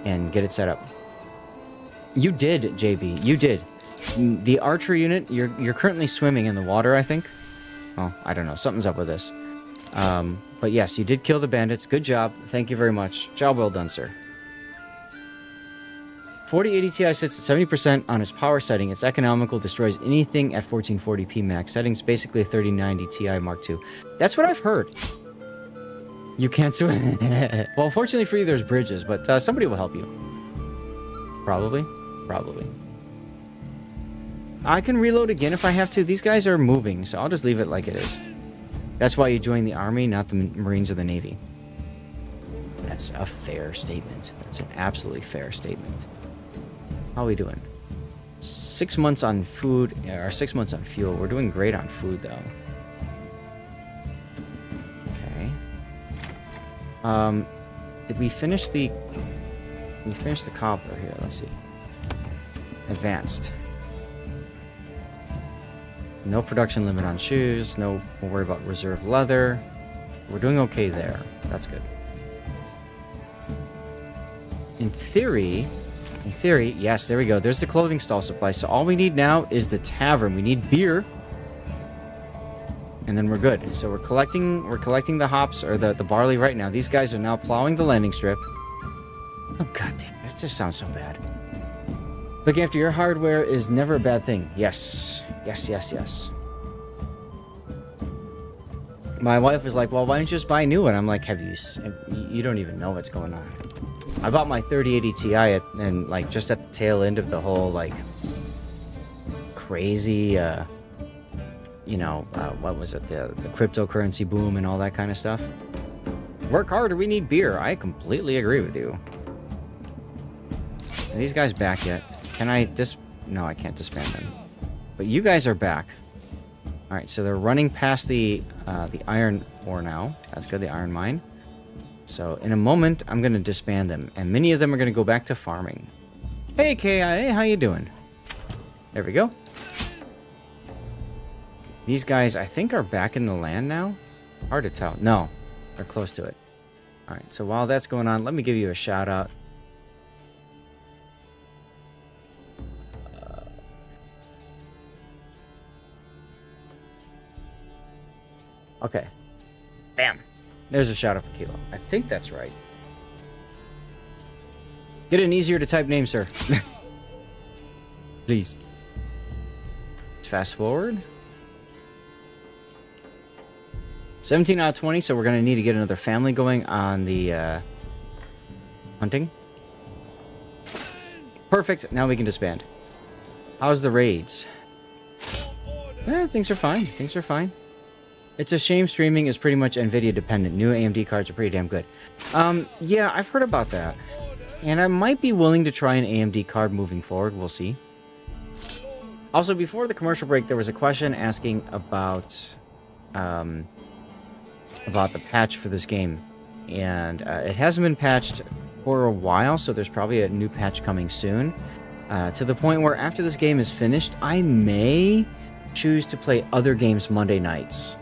and get it set up. You did, JB. You did. The archer unit, you're currently swimming in the water, I think. Well, I don't know. Something's up with this. But yes, you did kill the bandits. Good job. Thank you very much. Job well done, sir. 4080 Ti sits at 70% on its power setting. It's economical, destroys anything at 1440p max settings. Basically a 3090 Ti Mark II. That's what I've heard. You can't swim. Well, fortunately for you, there's bridges, but somebody will help you. Probably. I can reload again if I have to. These guys are moving, so I'll just leave it like it is. That's why you joined the army, not the Marines or the Navy. That's a fair statement. That's an absolutely fair statement. How are we doing? 6 months on food, or 6 months on fuel. We're doing great on food, though. Okay. Did we finish the... We finished the cobbler here. Let's see. Advanced. No production limit on shoes. No, we'll worry about reserve leather. We're doing okay there. That's good. In theory, yes, there we go. There's the clothing stall supply. So all we need now is the tavern. We need beer. And then we're good. So we're collecting the hops or the barley right now. These guys are now plowing the landing strip. Oh god damn it. That just sounds so bad. Looking after your hardware is never a bad thing. Yes. Yes. My wife is like, well, why don't you just buy a new one? I'm like, you don't even know what's going on. I bought my 3080 Ti and like just at the tail end of the whole like crazy, what was it, the cryptocurrency boom and all that kind of stuff. Work harder, we need beer. I completely agree with you. Are these guys back yet? Can I No, I can't disband them. But you guys are back. Alright, so they're running past the iron ore now. That's good, the iron mine. So in a moment, I'm going to disband them. And many of them are going to go back to farming. Hey, KIA, how you doing? There we go. These guys, I think, are back in the land now. Hard to tell. No, they're close to it. Alright, so while that's going on, let me give you a shout out. Okay. Bam. There's a shout out for Kilo. I think that's right. Get an easier to type name, sir. Please. Let's fast forward. 17 out of 20, so we're going to need to get another family going on the hunting. Perfect. Now we can disband. How's the raids? Things are fine. Things are fine. It's a shame streaming is pretty much NVIDIA dependent. New AMD cards are pretty damn good. Yeah, I've heard about that. And I might be willing to try an AMD card moving forward. We'll see. Also, before the commercial break, there was a question asking about the patch for this game. And it hasn't been patched for a while, so there's probably a new patch coming soon. To the point where after this game is finished, I may choose to play other games Monday nights.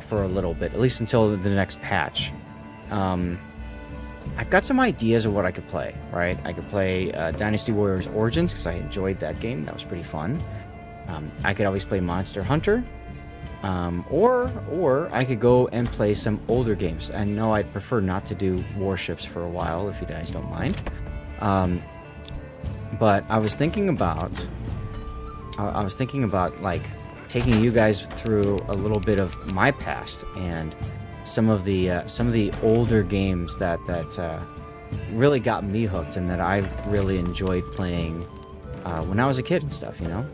For a little bit, at least until the next patch. I've got some ideas of what I could play, right? I could play Dynasty Warriors Origins, because I enjoyed that game. That was pretty fun. I could always play Monster Hunter. Or I could go and play some older games. And no, I'd prefer not to do Warships for a while, if you guys don't mind. But I was thinking about, like, taking you guys through a little bit of my past and some of the older games that really got me hooked and that I really enjoyed playing when I was a kid and stuff, you know.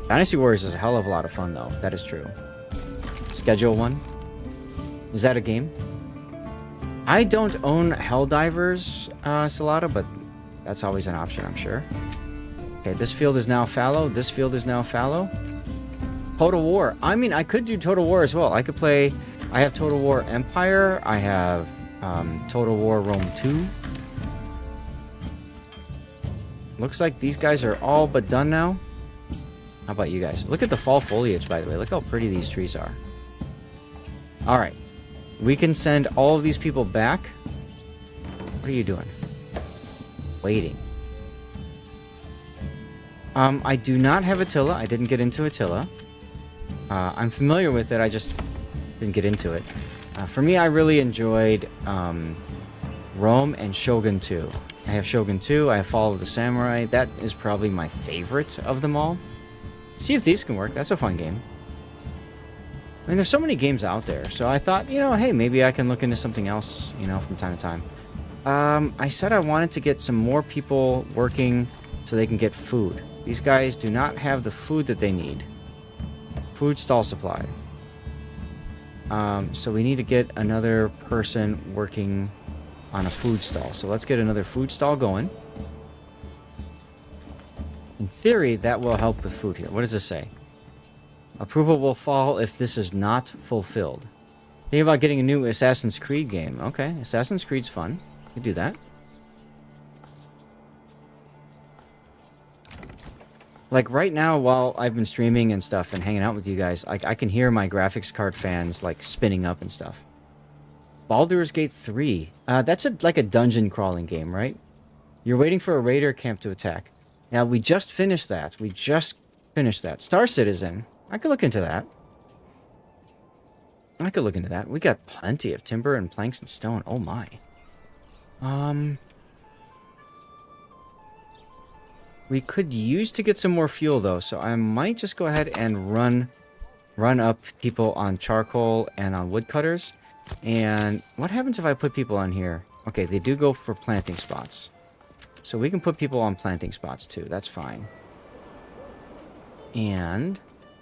Dynasty Warriors is a hell of a lot of fun, though. That is true. Schedule 1. Is that a game? I don't own Helldivers, Salada, but that's always an option, I'm sure. Okay, this field is now fallow. This field is now fallow. Total War. I mean, I could do Total War as well. I could play... I have Total War Empire. I have Total War Rome 2. Looks like these guys are all but done now. How about you guys? Look at the fall foliage, by the way. Look how pretty these trees are. Alright. We can send all of these people back. What are you doing? Waiting. I do not have Attila. I didn't get into Attila. I'm familiar with it, I just didn't get into it. For me, I really enjoyed Rome and Shogun 2. I have Shogun 2, I have Fall of the Samurai. That is probably my favorite of them all. Sea of Thieves can work, that's a fun game. I mean, there's so many games out there, so I thought, you know, hey, maybe I can look into something else, you know, from time to time. I said I wanted to get some more people working so they can get food. These guys do not have the food that they need. Food stall supply. So we need to get another person working on a food stall. So let's get another food stall going. In theory, that will help with food here. What does this say? Approval will fall if this is not fulfilled. Think about getting a new Assassin's Creed game. Okay, Assassin's Creed's fun. You can do that. Like, right now, while I've been streaming and stuff and hanging out with you guys, I can hear my graphics card fans, like, spinning up and stuff. Baldur's Gate 3. That's like a dungeon crawling game, right? You're waiting for a raider camp to attack. Now, we just finished that. Star Citizen. I could look into that. We got plenty of timber and planks and stone. Oh, my. We could use to get some more fuel, though, so I might just go ahead and run up people on charcoal and on woodcutters. And what happens if I put people on here? Okay, they do go for planting spots. So we can put people on planting spots, too. That's fine. And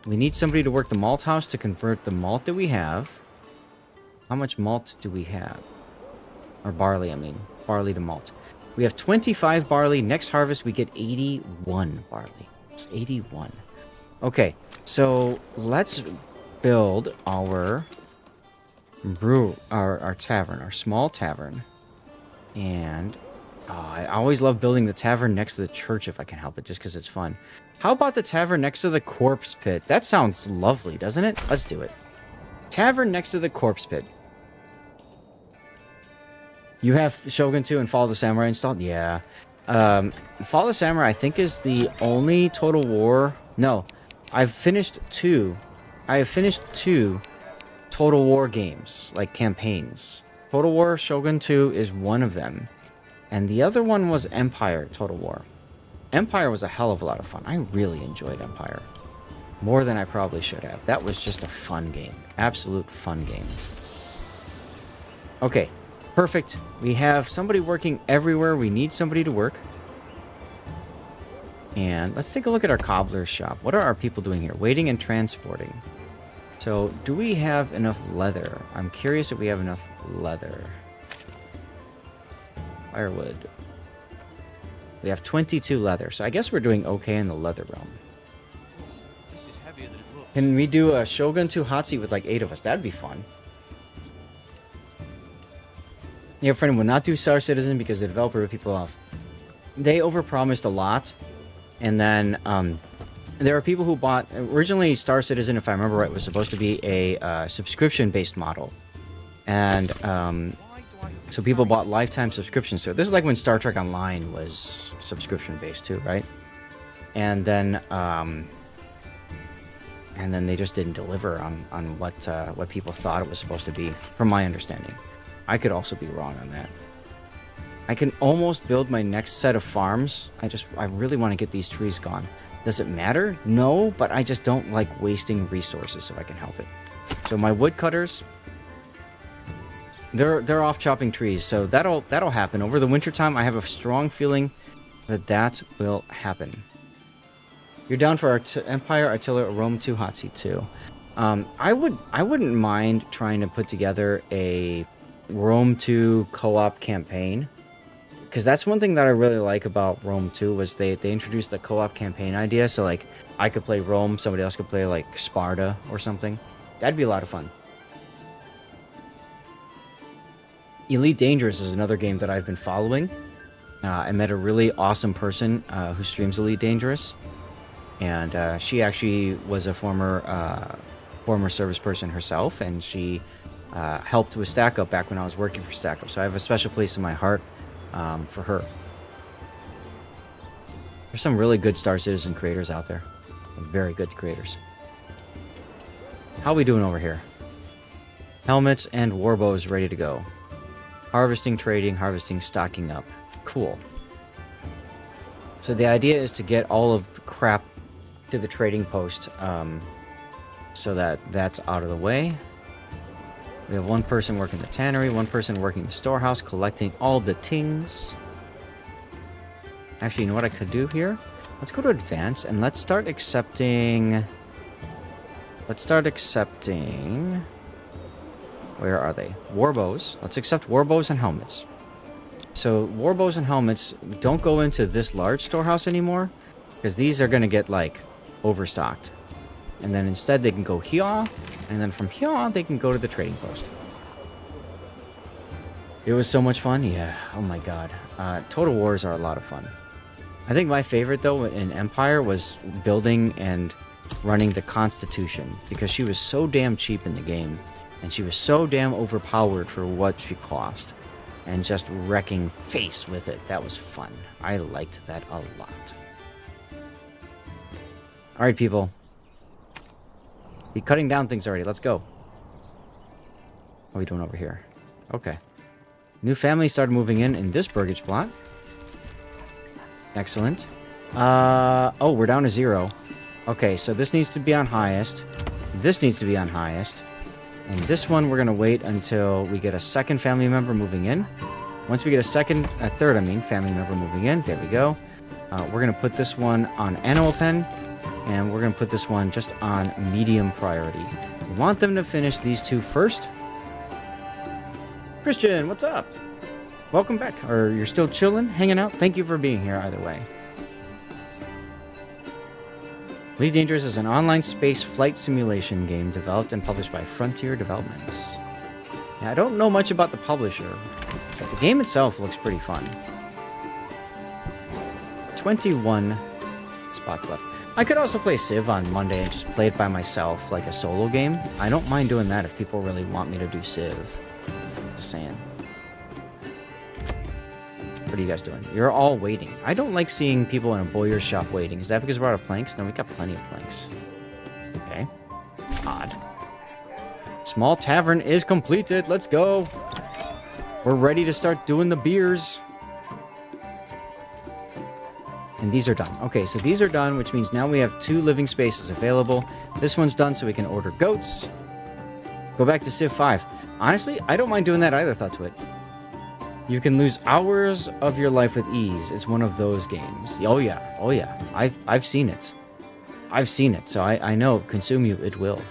we need somebody to work the malt house to convert the malt that we have. How much malt do we have? Or barley, I mean. Barley to malt. We have 25 barley. Next harvest, we get 81 barley. It's 81. Okay, so let's build our our tavern, our small tavern. And I always love building the tavern next to the church if I can help it, just because it's fun. How about the tavern next to the corpse pit? That sounds lovely, doesn't it? Let's do it. Tavern next to the corpse pit. You have Shogun 2 and Fall of the Samurai installed? Yeah. Fall of the Samurai, I think, is the only Total War... No, I've finished 2. I have finished 2 Total War games, like campaigns. Total War Shogun 2 is one of them. And the other one was Empire Total War. Empire was a hell of a lot of fun. I really enjoyed Empire. More than I probably should have. That was just a fun game. Absolute fun game. Okay. Perfect. We have somebody working everywhere we need somebody to work. And let's take a look at our cobbler's shop. What are our people doing here? Waiting and transporting. So, do we have enough leather? I'm curious if we have enough leather. Firewood. We have 22 leather, so I guess we're doing okay in the leather realm. This is heavier than it looks. Can we do a Shogun 2 hot seat with like 8 of us? That'd be fun. Your friend would not do Star Citizen because the developer ripped people off. They overpromised a lot, and then there are people who bought... Originally, Star Citizen, if I remember right, was supposed to be a subscription-based model. And so people bought lifetime subscriptions. So this is like when Star Trek Online was subscription-based too, right? And then they just didn't deliver on what people thought it was supposed to be, from my understanding. I could also be wrong on that. I can almost build my next set of farms. I really want to get these trees gone. Does it matter? No, but I just don't like wasting resources if I can help it. So my woodcutters, they're off chopping trees, so that'll happen. Over the wintertime, I have a strong feeling that will happen. You're down for Empire, Artillery, Rome 2, Hot Seat 2. I wouldn't mind trying to put together a Rome 2 co-op campaign, because that's one thing that I really like about Rome 2 was they introduced the co-op campaign idea. So like I could play Rome, somebody else could play like Sparta or something. That'd be a lot of fun. Elite Dangerous is another game that I've been following. I met a really awesome person who streams Elite Dangerous, and she actually was a former service person herself, and she helped with Stack Up back when I was working for Stack Up. So I have a special place in my heart for her. There's some really good Star Citizen creators out there. Very good creators. How are we doing over here? Helmets and warbows ready to go. Harvesting, trading, harvesting, stocking up. Cool. So the idea is to get all of the crap to the trading post, so that's out of the way. We have one person working the tannery, one person working the storehouse, collecting all the tings. Actually, you know what I could do here? Let's go to advanced and let's start accepting... Where are they? Warbows. Let's accept warbows and helmets. So warbows and helmets don't go into this large storehouse anymore, because these are going to get like overstocked. And then instead they can go here, and then from here they can go to the trading post. It was so much fun. Yeah, oh my god. Total Wars are a lot of fun. I think my favorite though in Empire was building and running the Constitution, because she was so damn cheap in the game, and she was so damn overpowered for what she cost, and just wrecking face with it. That was fun. I liked that a lot. Alright, people. Be cutting down things already. Let's go. What are we doing over here? Okay. New family started moving in this burgage plot. Excellent. Oh, we're down to 0. Okay, so this needs to be on highest. This needs to be on highest. And this one, we're going to wait until we get a second family member moving in. Once we get a third family member moving in, there we go. We're going to put this one on animal pen. And we're going to put this one just on medium priority. We want them to finish these two first. Christian, what's up? Welcome back. Or you're still chilling, hanging out? Thank you for being here either way. Elite Dangerous is an online space flight simulation game developed and published by Frontier Developments. Yeah, I don't know much about the publisher, but the game itself looks pretty fun. 21 spots left. I could also play Civ on Monday and just play it by myself, like a solo game. I don't mind doing that if people really want me to do Civ. Just saying. What are you guys doing? You're all waiting. I don't like seeing people in a bowyer's shop waiting. Is that because we're out of planks? No, we got plenty of planks. Okay. Odd. Small tavern is completed. Let's go. We're ready to start doing the beers. And these are done. Okay, so these are done, which means now we have 2 living spaces available. This one's done, so we can order goats. Go back to Civ 5. Honestly, I don't mind doing that either, Thought to it. You can lose hours of your life with ease. It's one of those games. Oh yeah, oh yeah. I've seen it. I've seen it, so I know consume you it will.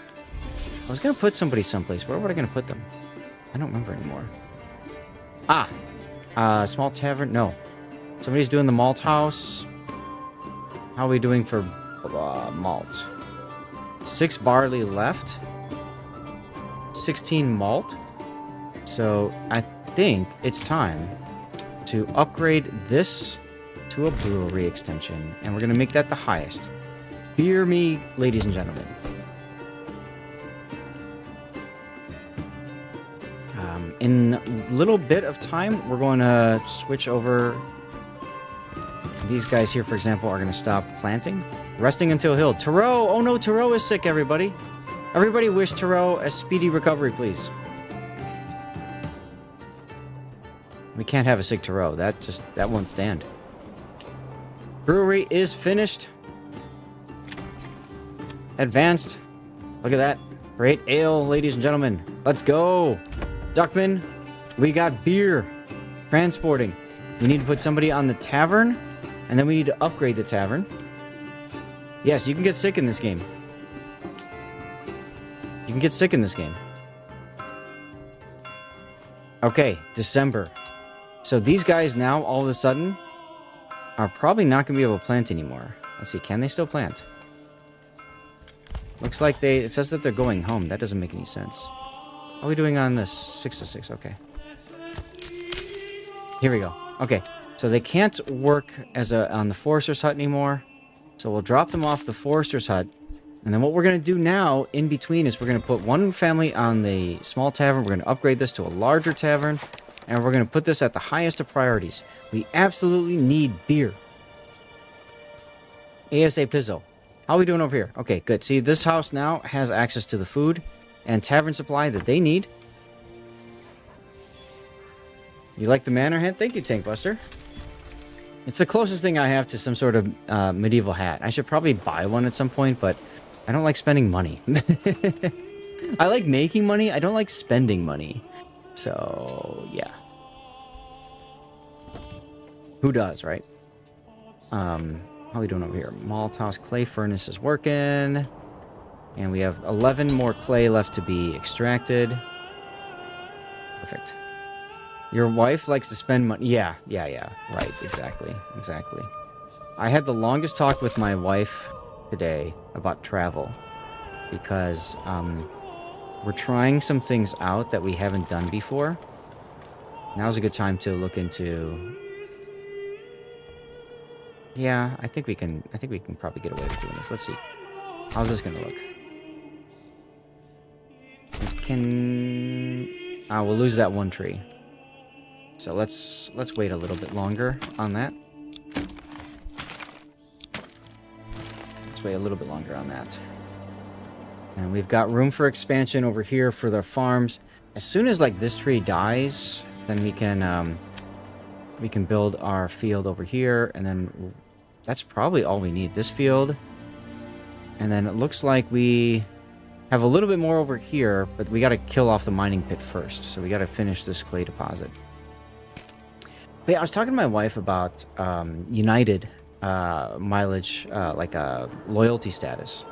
I was gonna put somebody someplace. Where were I gonna put them? I don't remember anymore. Small tavern. No, somebody's doing the malt house. How are we doing for malt? 6 barley left. 16 malt. So I think it's time to upgrade this to a brewery extension, and we're gonna make that the highest. Hear me, ladies and gentlemen. In a little bit of time, we're going to switch over. These guys here, for example, are going to stop planting. Resting until healed. Taro! Oh no, Taro is sick, everybody. Everybody wish Taro a speedy recovery, please. We can't have a sick Taro. That won't stand. Brewery is finished. Advanced. Look at that. Great ale, ladies and gentlemen. Let's go. Duckman, we got beer. Transporting. We need to put somebody on the tavern. And then we need to upgrade the tavern. Yes, you can get sick in this game. You can get sick in this game. Okay, December. So these guys now, all of a sudden, are probably not going to be able to plant anymore. Let's see, can they still plant? Looks like it says that they're going home. That doesn't make any sense. How are we doing on this? 6 to 6, okay. Here we go. Okay. So they can't work on the forester's hut anymore. So we'll drop them off the forester's hut. And then what we're going to do now in between is we're going to put one family on the small tavern. We're going to upgrade this to a larger tavern. And we're going to put this at the highest of priorities. We absolutely need beer. ASA Pizzo. How are we doing over here? Okay, good. See, this house now has access to the food and tavern supply that they need. You like the manor hat? Thank you, Tankbuster. It's the closest thing I have to some sort of medieval hat. I should probably buy one at some point, but I don't like spending money. I like making money. I don't like spending money. So, yeah. Who does, right? How are we doing over here? Malt house clay furnace is working. And we have 11 more clay left to be extracted. Perfect. Your wife likes to spend money. Yeah. Right, exactly. I had the longest talk with my wife today about travel. Because we're trying some things out that we haven't done before. Now's a good time to look into... Yeah, I think we can probably get away with doing this. Let's see. How's this gonna look? We'll lose that one tree. So let's wait a little bit longer on that. Let's wait a little bit longer on that. And we've got room for expansion over here for the farms. As soon as like this tree dies, then we can build our field over here, and then that's probably all we need. This field, and then it looks like we have a little bit more over here, but we got to kill off the mining pit first. So we got to finish this clay deposit. But yeah, I was talking to my wife about United mileage, like a loyalty status,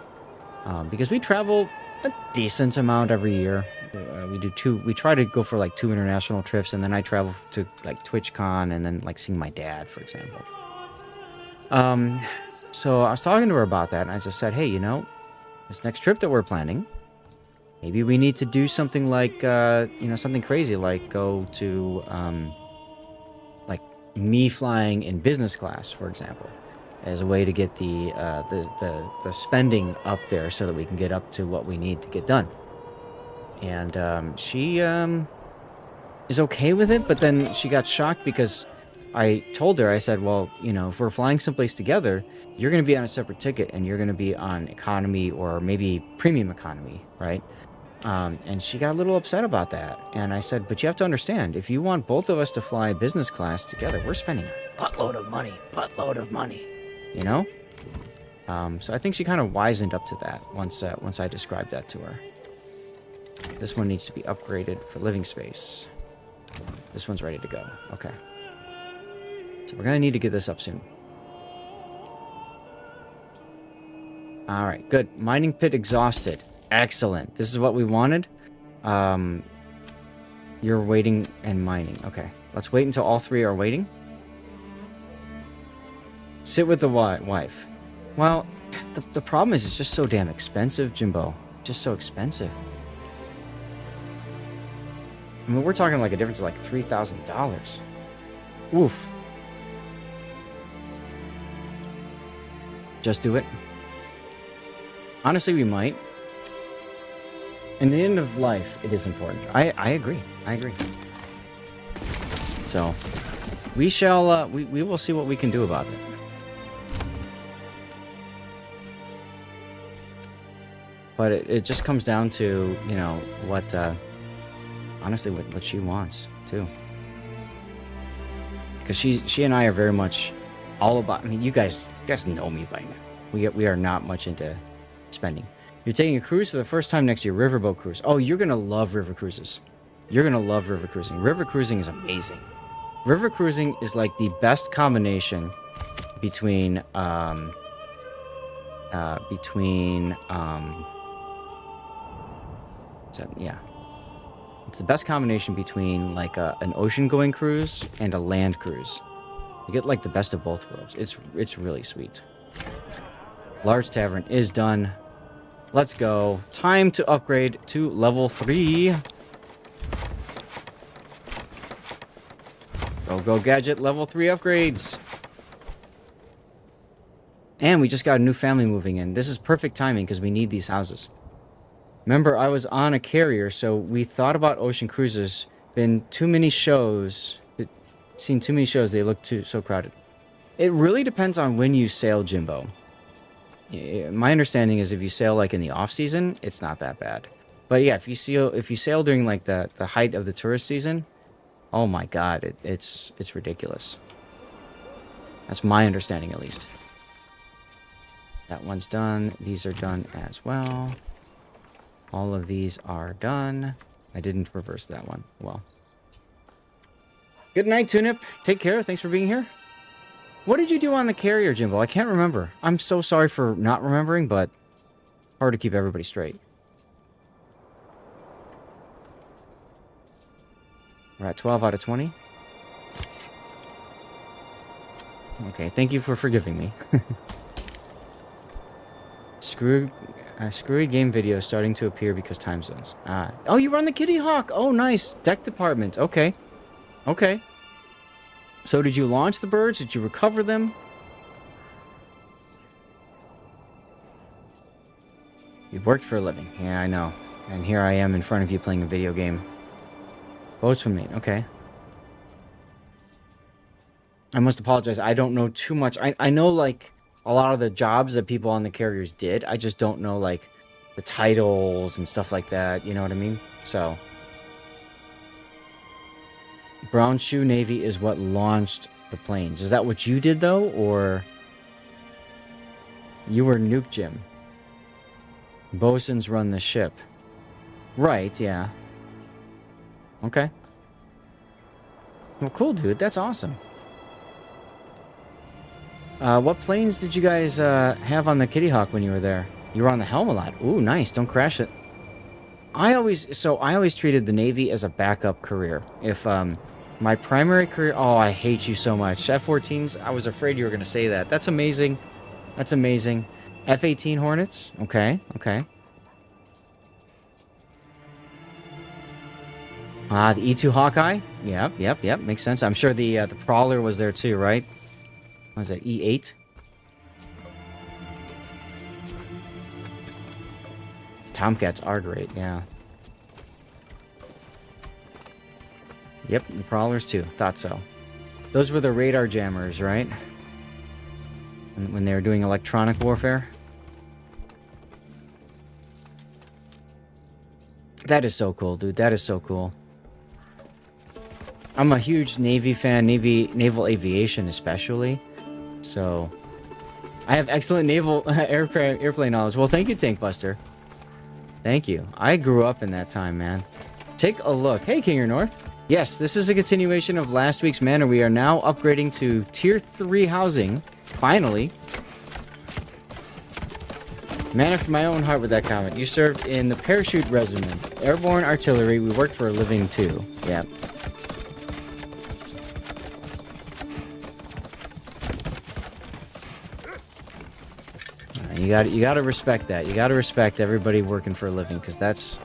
because we travel a decent amount every year. We try to go for like 2 international trips, and then I travel to like TwitchCon and then like seeing my dad, for example. So I was talking to her about that, and I just said, hey, you know, this next trip that we're planning, maybe we need to do something like, you know, something crazy, like go to, like me flying in business class, for example, as a way to get the spending up there so that we can get up to what we need to get done. And she is okay with it, but then she got shocked because I told her, I said, well, you know, if we're flying someplace together, you're going to be on a separate ticket and you're going to be on economy or maybe premium economy, right? And she got a little upset about that. And I said, but you have to understand, if you want both of us to fly business class together, we're spending a buttload of money, you know? So I think she kind of wisened up to that once I described that to her. This one needs to be upgraded for living space. This one's ready to go. Okay. So we're going to need to get this up soon. Alright, good. Mining pit exhausted. Excellent. This is what we wanted. You're waiting and mining. Okay. Let's wait until all three are waiting. Sit with the wife. Well, the problem is it's just so damn expensive, Jimbo. Just so expensive. I mean, we're talking like a difference of like $3,000. Oof. Just do it. Honestly, we might. In the end of life, it is important. I agree. I agree. So, we shall, we will see what we can do about it. But it just comes down to, you know, what, honestly, what she wants, too. Because she and I are very much all about, I mean, you guys know me by now. We are not much into spending. You're taking a cruise for the first time next year, riverboat cruise. Oh, you're going to love river cruises. You're going to love river cruising. River cruising is amazing. River cruising is like the best combination between, yeah. It's the best combination between like an ocean-going cruise and a land cruise. You get like the best of both worlds. It's really sweet. Large tavern is done. Let's go. Time to upgrade to level 3. Go gadget level 3 upgrades. And we just got a new family moving in. This is perfect timing because we need these houses. Remember, I was on a carrier, so we thought about ocean cruises. Been too many shows. Seen too many shows. They look so crowded. It really depends on when you sail, Jimbo. My understanding is if you sail like in the off season, it's not that bad. But yeah, if you sail during like the height of the tourist season, oh my god, it's ridiculous. That's my understanding at least. That one's done. These are done as well. All of these are done. I didn't reverse that one. Well. Good night, Tunip. Take care. Thanks for being here. What did you do on the carrier, Jimbo? I can't remember. I'm so sorry for not remembering, but hard to keep everybody straight. We're at 12 out of 20. Okay, thank you for forgiving me. Screwy game video starting to appear because time zones. Oh, you run the Kitty Hawk. Oh, nice. Deck department. Okay. Okay. So did you launch the birds? Did you recover them? You worked for a living. Yeah, I know. And here I am in front of you playing a video game. Boatswain. Okay. I must apologize. I don't know too much. I know, like, a lot of the jobs that people on the carriers did. I just don't know, like, the titles and stuff like that. You know what I mean? So... Brown Shoe Navy is what launched the planes. Is that what you did, though? Or... You were Nuke Jim. Bosuns run the ship. Right, yeah. Okay. Well, cool, dude. That's awesome. What planes did you guys have on the Kitty Hawk when you were there? You were on the helm a lot. Ooh, nice. Don't crash it. I always treated the Navy as a backup career. If my primary career, oh, I hate you so much. F-14s, I was afraid you were gonna say that. That's amazing. That's amazing. F-18 Hornets, okay, okay. The E-2 Hawkeye, yep, makes sense. I'm sure the Prowler was there too, right? What was that, E-8? Tomcats are great, yeah. Yep, the Prowlers too. Thought so. Those were the radar jammers, right? When they were doing electronic warfare. That is so cool, dude. That is so cool. I'm a huge Navy fan, naval aviation especially. So, I have excellent naval airplane knowledge. Well, thank you, Tank Buster. Thank you. I grew up in that time, man. Take a look. Hey, Kinger North. Yes, this is a continuation of last week's Manor. We are now upgrading to Tier 3 housing. Finally. Man after my own heart with that comment. You served in the Parachute Regiment. Airborne Artillery. We worked for a living, too. Yeah. You gotta respect that. You gotta respect everybody working for a living, because that's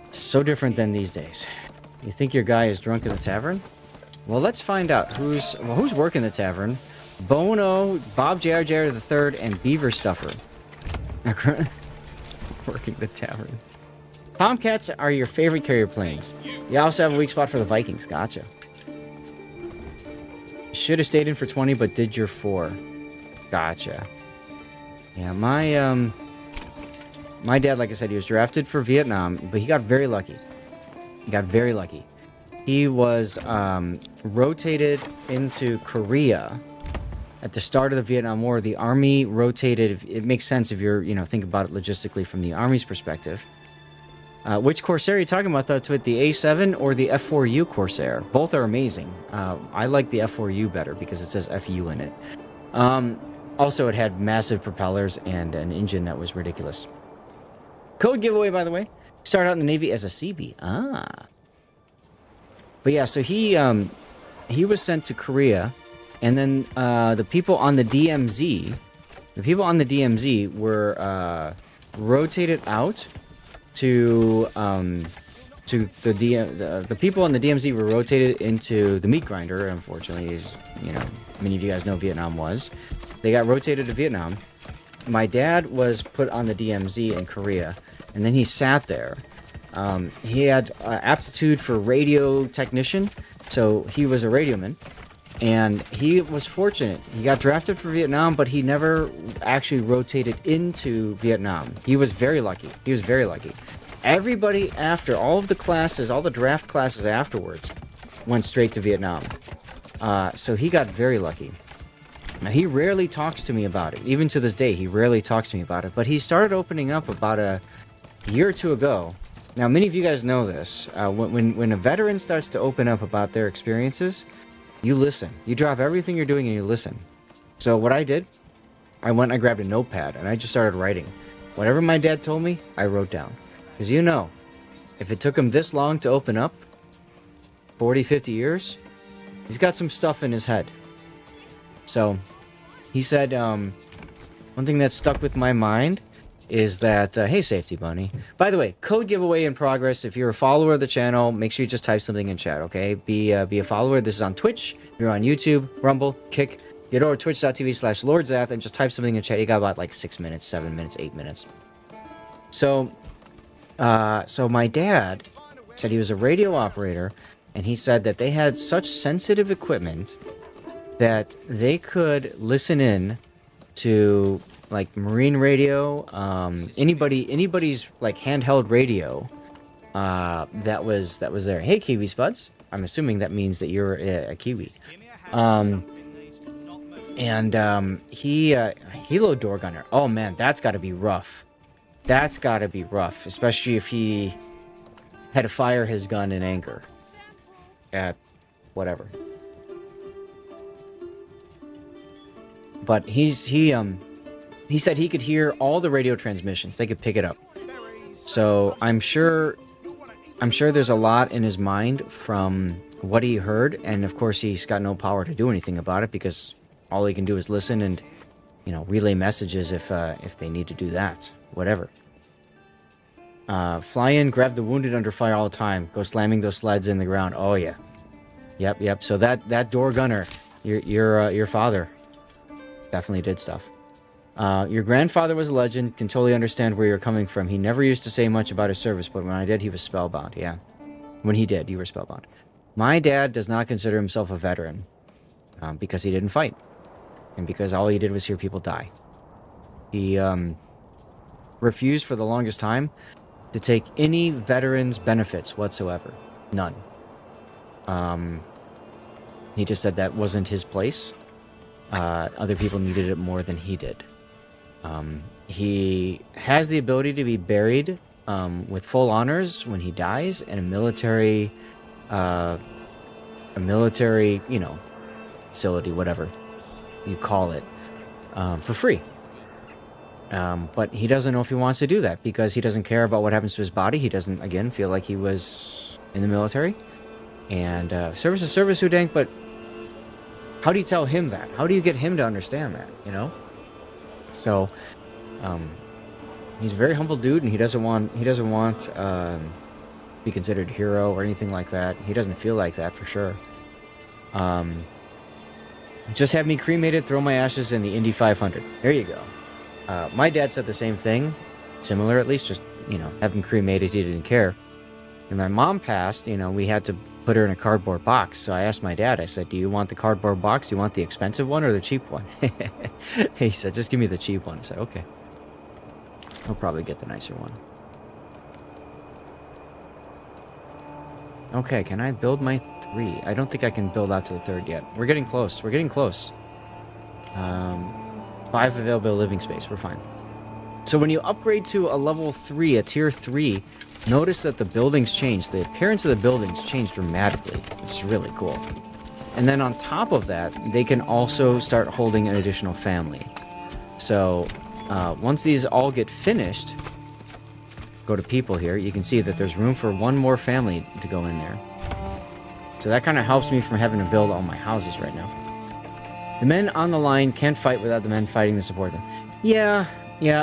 so different than these days. You think your guy is drunk in the tavern? Well, let's find out who's working the tavern. Bono, Bob JR the Third, and Beaver Stuffer. Working the tavern. Tomcats are your favorite carrier planes. You also have a weak spot for the Vikings. Gotcha. Should have stayed in for 20, but did your 4. Gotcha. Yeah, my dad, like I said, he was drafted for Vietnam, but he got very lucky. He was rotated into Korea at the start of the Vietnam War. The Army rotated. It makes sense if you're, think about it logistically from the Army's perspective. Which Corsair are you talking about, though? With the A7 or the F4U Corsair? Both are amazing. I like the F4U better because it says FU in it. Also, it had massive propellers and an engine that was ridiculous. Code giveaway, by the way. Started out in the Navy as a CB. But yeah, so he was sent to Korea, and then the people on the DMZ were rotated out to the people on the DMZ were rotated into the meat grinder. Unfortunately, as many of you guys know, Vietnam was. They got rotated to Vietnam. My dad was put on the DMZ in Korea, and then he sat there. He had aptitude for radio technician, so he was a radioman, and he was fortunate. He got drafted for Vietnam, but he never actually rotated into Vietnam. He was very lucky. Everybody after, all of the classes, all the draft classes afterwards, went straight to Vietnam. So he got very lucky. Now, he rarely talks to me about it. Even to this day, he rarely talks to me about it. But he started opening up about a year or two ago. Now, many of you guys know this. When a veteran starts to open up about their experiences, you listen. You drop everything you're doing and you listen. So what I did, I went and I grabbed a notepad and I just started writing. Whatever my dad told me, I wrote down. Because if it took him this long to open up, 40, 50 years, he's got some stuff in his head. So, he said, one thing that stuck with my mind is that, hey, Safety Bunny. By the way, code giveaway in progress. If you're a follower of the channel, make sure you just type something in chat, okay? Be a follower. This is on Twitch. You're on YouTube, Rumble, Kick. Get over to twitch.tv/LordZath and just type something in chat. You got about like 6 minutes, 7 minutes, 8 minutes. So my dad said he was a radio operator, and he said that they had such sensitive equipment that they could listen in to like marine radio, anybody's like handheld radio that was there. Hey, Kiwi Spuds. I'm assuming that means that you're a Kiwi. Helo door gunner. Oh man, that's got to be rough. Especially if he had to fire his gun in anger at whatever. But he said he could hear all the radio transmissions. They could pick it up. So I'm sure there's a lot in his mind from what he heard, and of course he's got no power to do anything about it because all he can do is listen and, you know, relay messages if they need to do that. Whatever. Fly in, grab the wounded under fire all the time. Go slamming those sleds in the ground. Oh yeah. Yep. So that door gunner, your father, definitely did stuff. Your grandfather was a legend. Can totally understand where you're coming from. He never used to say much about his service, but when I did, he was spellbound. Yeah. When he did, you were spellbound. My dad does not consider himself a veteran because he didn't fight. And because all he did was hear people die. He refused for the longest time to take any veterans' benefits whatsoever. None. He just said that wasn't his place. Other people needed it more than he did. He has the ability to be buried with full honors when he dies in a military, you know, facility, whatever you call it, for free. But he doesn't know if he wants to do that because he doesn't care about what happens to his body. He doesn't, again, feel like he was in the military. And service is service, Udank, but how do you tell him that? How do you get him to understand that, you know? So, he's a very humble dude, and he doesn't want to be considered a hero or anything like that. He doesn't feel like that for sure. Just have me cremated, throw my ashes in the Indy 500. There you go. My dad said the same thing, similar at least, just, you know, have him cremated, he didn't care. And my mom passed, you know, we had to put her in a cardboard box. So I asked my dad, I said, do you want the cardboard box? Do you want the expensive one or the cheap one? He said, just give me the cheap one. I said, okay. I'll probably get the nicer one. Okay, can I build my 3? I don't think I can build out to the 3rd yet. We're getting close. We're getting close. 5 available living space. We're fine. So when you upgrade to a level 3, a tier 3, notice that the buildings change. The appearance of the buildings change dramatically. It's really cool. And then on top of that, they can also start holding an additional family. So once these all get finished, go to people here, you can see that there's room for one more family to go in there. So that kind of helps me from having to build all my houses right now. The men on the line can't fight without the men fighting to support them. Yeah,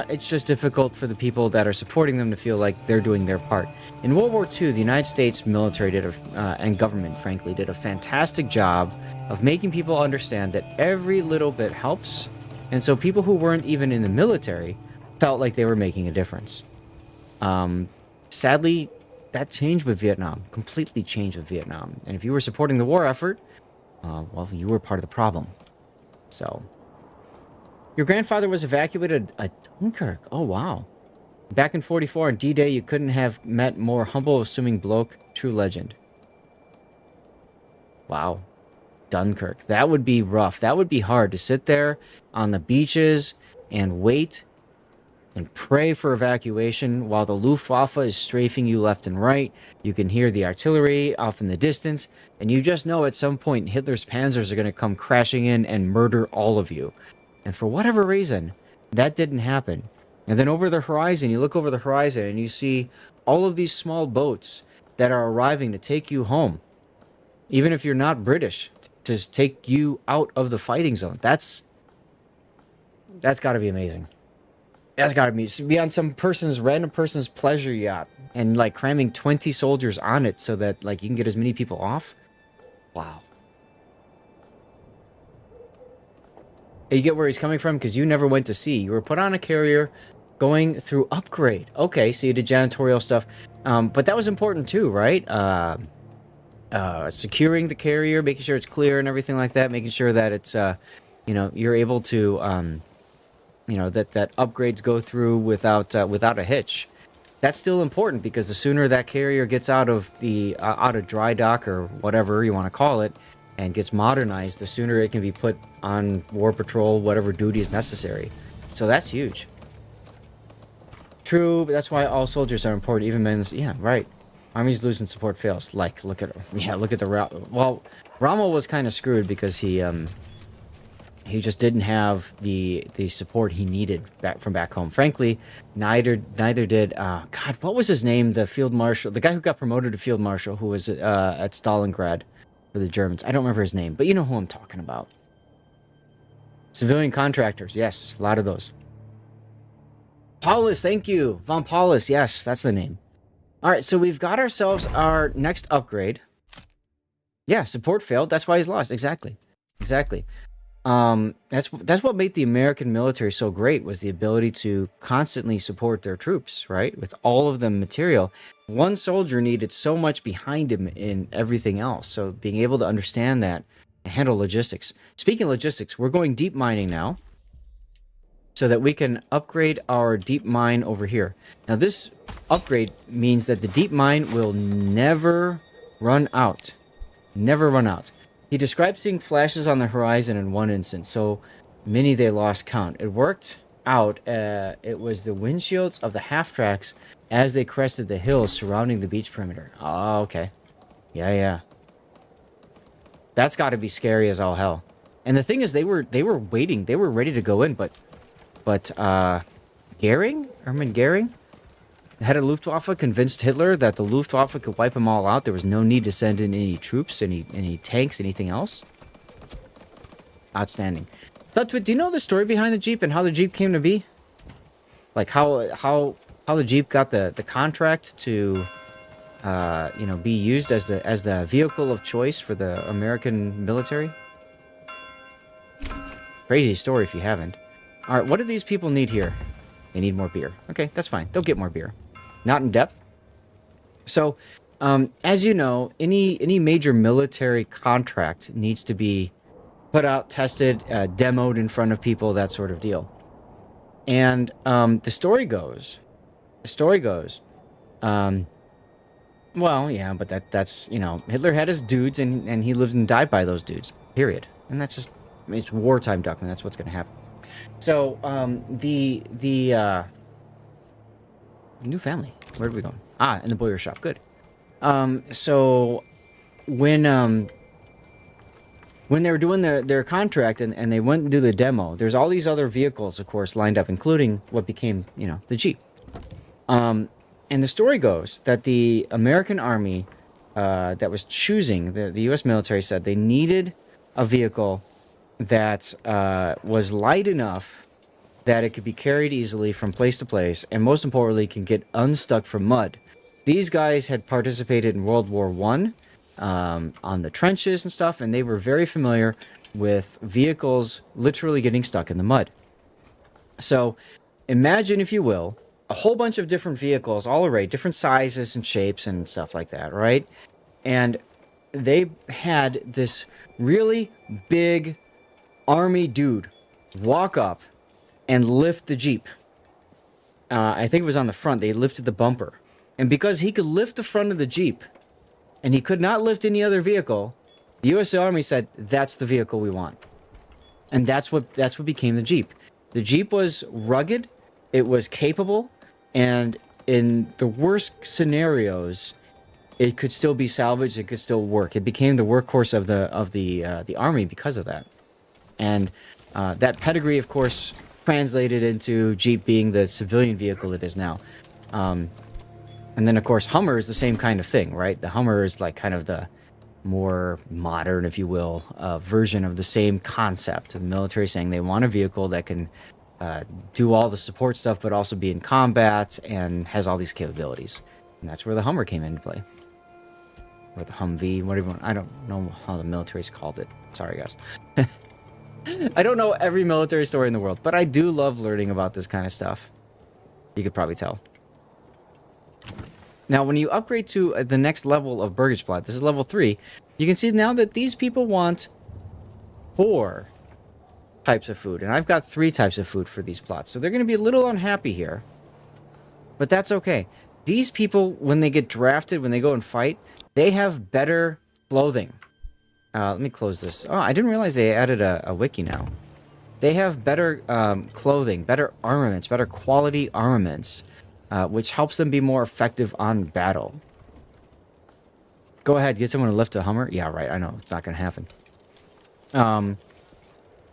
it's just difficult for the people that are supporting them to feel like they're doing their part. In World War II, the United States military and government, frankly, did a fantastic job of making people understand that every little bit helps. And so people who weren't even in the military felt like they were making a difference. Sadly, that changed with Vietnam, completely changed with Vietnam. And if you were supporting the war effort, well, you were part of the problem. So, your grandfather was evacuated at Dunkirk. Oh, wow. Back in 44 on D-Day, you couldn't have met more humble, assuming bloke. True legend. Wow. Dunkirk. That would be rough. That would be hard to sit there on the beaches and wait and pray for evacuation while the Luftwaffe is strafing you left and right. You can hear the artillery off in the distance, and you just know at some point Hitler's panzers are going to come crashing in and murder all of you. And for whatever reason, that didn't happen. And then over the horizon, you look over the horizon and you see all of these small boats that are arriving to take you home. Even if you're not British, to take you out of the fighting zone. That's got to be amazing. That's got to be on some random person's pleasure yacht and like cramming 20 soldiers on it so that like you can get as many people off. Wow. You get where he's coming from because you never went to sea. You were put on a carrier going through upgrade. Okay, so you did janitorial stuff. But that was important too, right? Securing the carrier, making sure it's clear and everything like that, making sure that it's, you're able to, that upgrades go through without a hitch. That's still important because the sooner that carrier gets out of dry dock or whatever you want to call it, and gets modernized, the sooner it can be put on war patrol, whatever duty is necessary. So that's huge. True, but that's why all soldiers are important, even men's. Yeah, right. Armies lose when support fails. Like, look at the... Well, Rommel was kind of screwed because he He just didn't have the support he needed from back home. Frankly, neither did God. What was his name? The field marshal, the guy who got promoted to field marshal, who was at Stalingrad for the Germans. I don't remember his name, but you know who I'm talking about. Civilian contractors, yes, a lot of those. Paulus, thank you, von Paulus. Yes, that's the name. All right, so we've got ourselves our next upgrade. Yeah, support failed. That's why he's lost. Exactly. That's what made the American military so great, was the ability to constantly support their troops, right? With all of the material. One soldier needed so much behind him in everything else. So being able to understand that and handle logistics. Speaking of logistics, we're going deep mining now so that we can upgrade our deep mine over here. Now this upgrade means that the deep mine will never run out. Never run out. He described seeing flashes on the horizon in one instance, so many they lost count. It worked out. It was the windshields of the half-tracks as they crested the hills surrounding the beach perimeter. Oh, okay. Yeah. That's got to be scary as all hell. And the thing is, they were waiting. They were ready to go in, but Hermann Goering, the head of Luftwaffe, convinced Hitler that the Luftwaffe could wipe them all out. There was no need to send in any troops, any tanks, anything else. Outstanding. Tutwit, do you know the story behind the Jeep and how the Jeep came to be? Like how the Jeep got the contract to be used as the vehicle of choice for the American military? Crazy story if you haven't. All right, what do these people need here? They need more beer. Okay, that's fine. They'll get more beer. Not in depth. So, as you know, any major military contract needs to be put out, tested, demoed in front of people, that sort of deal. And the story goes, well, yeah, but that's Hitler had his dudes, and he lived and died by those dudes. Period. And that's just, it's wartime, Duckman. That's what's gonna happen. So, the new family. Where are we going? Ah, in the boiler shop. Good. So when they were doing their contract and they went and do the demo, there's all these other vehicles, of course, lined up, including what became, the Jeep. And the story goes that the American Army that was choosing, the U.S. military said they needed a vehicle that was light enough that it could be carried easily from place to place, and most importantly, can get unstuck from mud. These guys had participated in World War I on the trenches and stuff, and they were very familiar with vehicles literally getting stuck in the mud. So imagine, if you will, a whole bunch of different vehicles, all arrayed, different sizes and shapes and stuff like that, right? And they had this really big army dude walk up and lift the Jeep. I think it was on the front. They lifted the bumper. And because he could lift the front of the Jeep, and he could not lift any other vehicle, the U.S. Army said, that's the vehicle we want. And that's what became the Jeep. The Jeep was rugged, it was capable, and in the worst scenarios, it could still be salvaged, it could still work. It became the workhorse of the Army because of that. And that pedigree, of course, translated into Jeep being the civilian vehicle it is now. And then, of course, Hummer is the same kind of thing, right? The Hummer is like kind of the more modern, if you will, version of the same concept. The military saying they want a vehicle that can do all the support stuff, but also be in combat and has all these capabilities. And that's where the Hummer came into play. Or the Humvee, whatever. I don't know how the military's called it. Sorry, guys. I don't know every military story in the world, but I do love learning about this kind of stuff. You could probably tell. Now, when you upgrade to the next level of Burgage this is level 3, you can see now that these people want 4 types of food, and I've got 3 types of food for these plots, so they're going to be a little unhappy here, but that's okay. These people, when they get drafted, when they go and fight, they have better clothing. Let me close this. Oh, I didn't realize they added a wiki now. They have better clothing, better armaments, better quality armaments, which helps them be more effective on battle. Go ahead, get someone to lift a Hummer. Yeah, right, I know, it's not going to happen.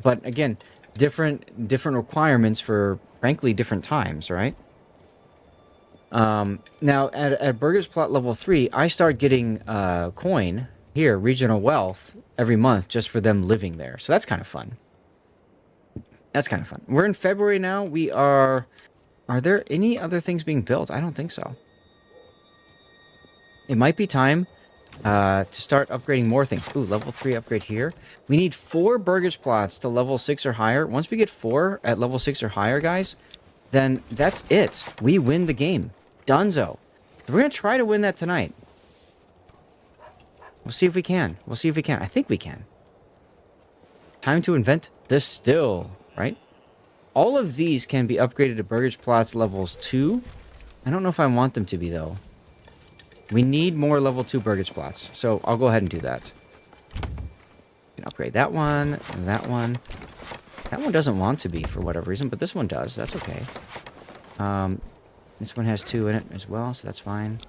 But again, different requirements for, frankly, different times, right? Now, at Burger's Plot level 3, I start getting coin here, regional wealth, every month just for them living there. So that's kind of fun. That's kind of fun. We're in February now. We are... Are there any other things being built? I don't think so. It might be time to start upgrading more things. Ooh, level 3 upgrade here. We need 4 Burger's Plots to level 6 or higher. Once we get 4 at level 6 or higher, guys, then that's it. We win the game. Dunzo. We're going to try to win that tonight. We'll see if we can. We'll see if we can. I think we can. Time to invent the still, right? All of these can be upgraded to Burger's Plots levels 2. I don't know if I want them to be, though. We need more level 2 Burger's Plots, so I'll go ahead and do that. You can upgrade that one, and that one. That one doesn't want to be for whatever reason, but this one does. That's okay. This one has 2 in it as well, so that's fine.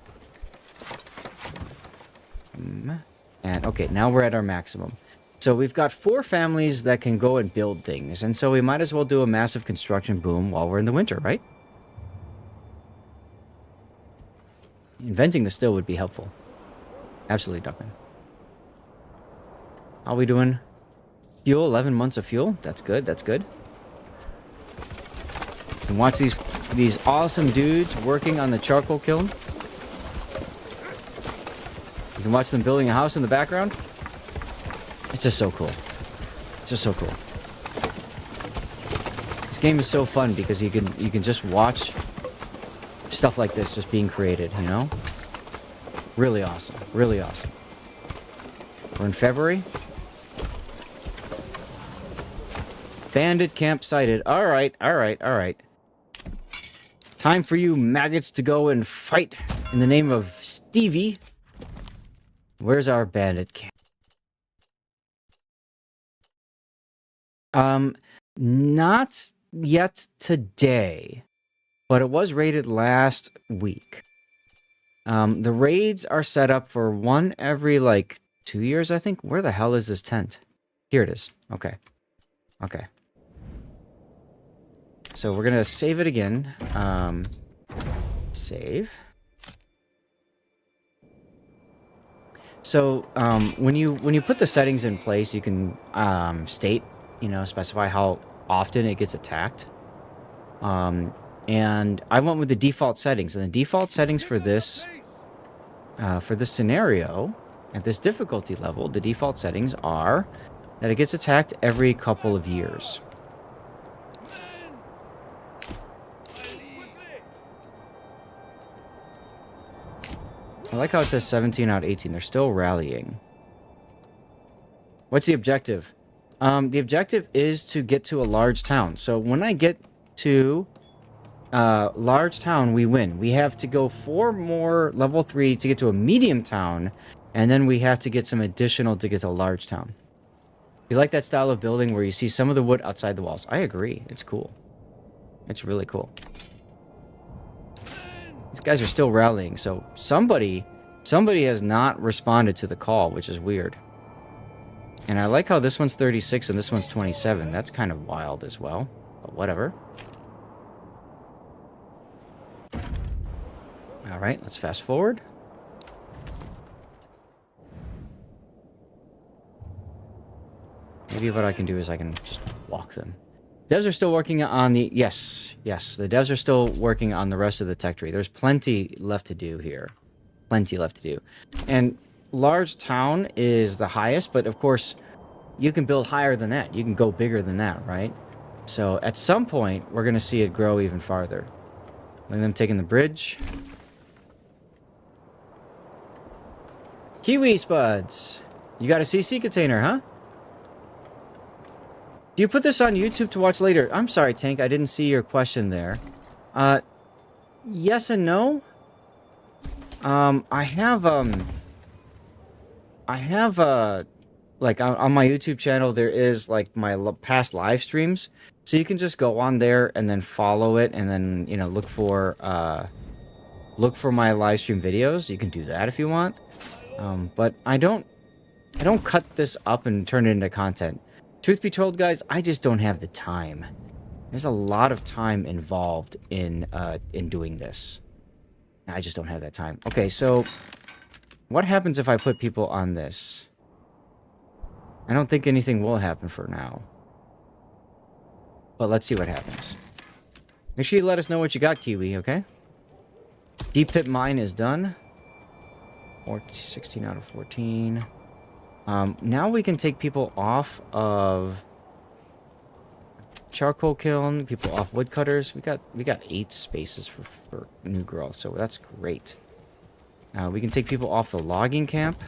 And okay, now we're at our maximum. So we've got 4 families that can go and build things, and so we might as well do a massive construction boom while we're in the winter, right? Inventing the still would be helpful. Absolutely, Duckman. How are we doing? Fuel, 11 months of fuel. That's good, that's good. And watch these awesome dudes working on the charcoal kiln. You can watch them building a house in the background. It's just so cool. It's just so cool. This game is so fun because you can just watch stuff like this just being created, you know? Really awesome. Really awesome. We're in February. Bandit camp sighted. Alright, alright, alright. Time for you maggots to go and fight in the name of Stevie. Where's our bandit camp? Not yet today. But it was raided last week. The raids are set up for one every, like, 2 years, I think. Where the hell is this tent? Here it is. Okay. Okay. So we're gonna save it again. Save. So, when you put the settings in place, you can, state, you know, specify how often it gets attacked. And I went with the default settings, and the default settings for this scenario, at this difficulty level, the default settings are that it gets attacked every couple of years. I like how it says 17 out of 18. They're still rallying. What's the objective? The objective is to get to a large town. So when I get to large town, we win. We have to go 4 more level 3 to get to a medium town, and then we have to get some additional to get to a large town. You like that style of building where you see some of the wood outside the walls? I agree. It's cool. It's really cool. These guys are still rallying, so somebody has not responded to the call, which is weird. And I like how this one's 36 and this one's 27. That's kind of wild as well, but whatever. All right, let's fast forward. Maybe what I can do is I can just walk them. Devs are still working on the... Yes, the devs are still working on the rest of the tech tree. There's plenty left to do here. Plenty left to do. And large town is the highest, but of course, you can build higher than that. You can go bigger than that, right? So at some point, we're going to see it grow even farther. Look at them taking the bridge. Kiwi Spuds! You got a CC container, huh? Do you put this on YouTube to watch later? I'm sorry, Tank, I didn't see your question there. Yes and no. I have, like, on my YouTube channel, there is, like, my past live streams. So you can just go on there and then follow it and then, you know, look for my live stream videos. You can do that if you want. But I don't cut this up and turn it into content. Truth be told, guys, I just don't have the time. There's a lot of time involved in doing this. I just don't have that time. Okay, so what happens if I put people on this? I don't think anything will happen for now. But let's see what happens. Make sure you let us know what you got, Kiwi, okay? Deep pit mine is done. 16 out of 14. Now we can take people off of charcoal kiln, people off woodcutters. We got 8 spaces for new growth, so that's great. We can take people off the logging camp.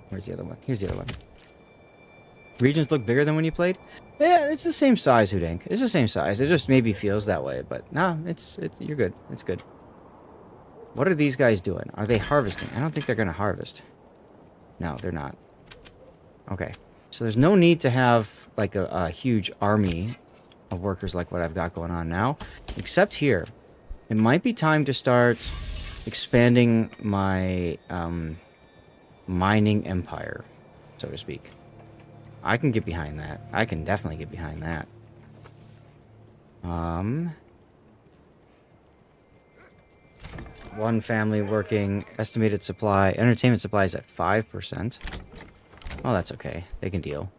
Where's the other one? Here's the other one. Regions look bigger than when you played? Yeah, it's the same size, Hoodank. It's the same size. It just maybe feels that way, but no, you're good. It's good. What are these guys doing? Are they harvesting? I don't think they're going to harvest. No, they're not. Okay. So there's no need to have like a huge army of workers like what I've got going on now. Except here. It might be time to start expanding my mining empire, so to speak. I can get behind that. I can definitely get behind that. One family working, estimated supply, entertainment supplies at 5%. Oh, that's okay. They can deal.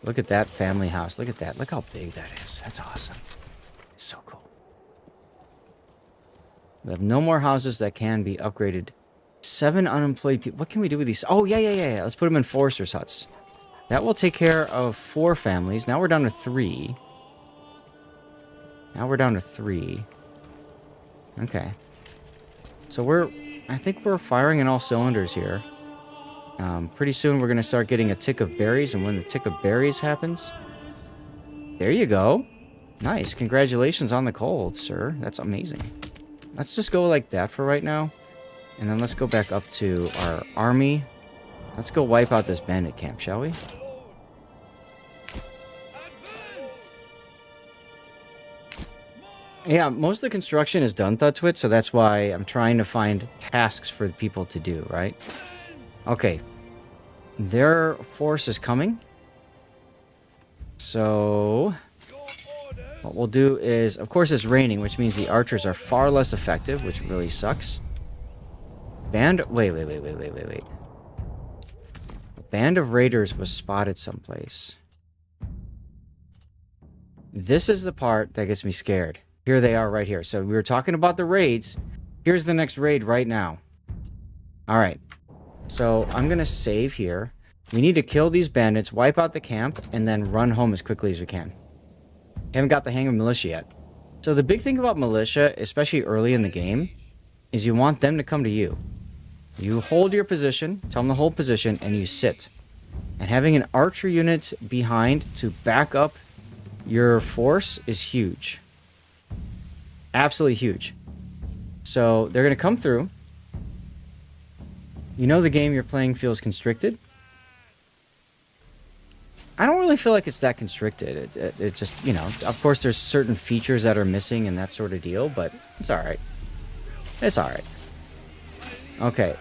Look at that family house. Look at that. Look how big that is. That's awesome. It's so cool. We have no more houses that can be upgraded. 7 unemployed people. What can we do with these? Oh, yeah. Let's put them in foresters' huts. That will take care of 4 families. Now we're down to 3. Okay. So I think we're firing in all cylinders here. Pretty soon we're going to start getting a tick of berries, and when the tick of berries happens... There you go. Nice. Congratulations on the cold, sir. That's amazing. Let's just go like that for right now. And then let's go back up to our army. Let's go wipe out this bandit camp, shall we? Yeah, most of the construction is done, Thutwit, so that's why I'm trying to find tasks for people to do, right? Okay. Their force is coming. So... what we'll do is... Of course, it's raining, which means the archers are far less effective, which really sucks. Band... Wait. A band of raiders was spotted someplace. This is the part that gets me scared. Here they are right here. So we were talking about the raids. Here's the next raid right now. Alright. So I'm going to save here. We need to kill these bandits, wipe out the camp, and then run home as quickly as we can. Haven't got the hang of militia yet. So the big thing about militia, especially early in the game, is you want them to come to you. You hold your position, tell them to hold position, and you sit. And having an archer unit behind to back up your force is huge. Absolutely huge. So they're going to come through. You know the game you're playing feels constricted. I don't really feel like it's that constricted. It just, you know, of course there's certain features that are missing and that sort of deal, but it's alright. It's alright. Okay.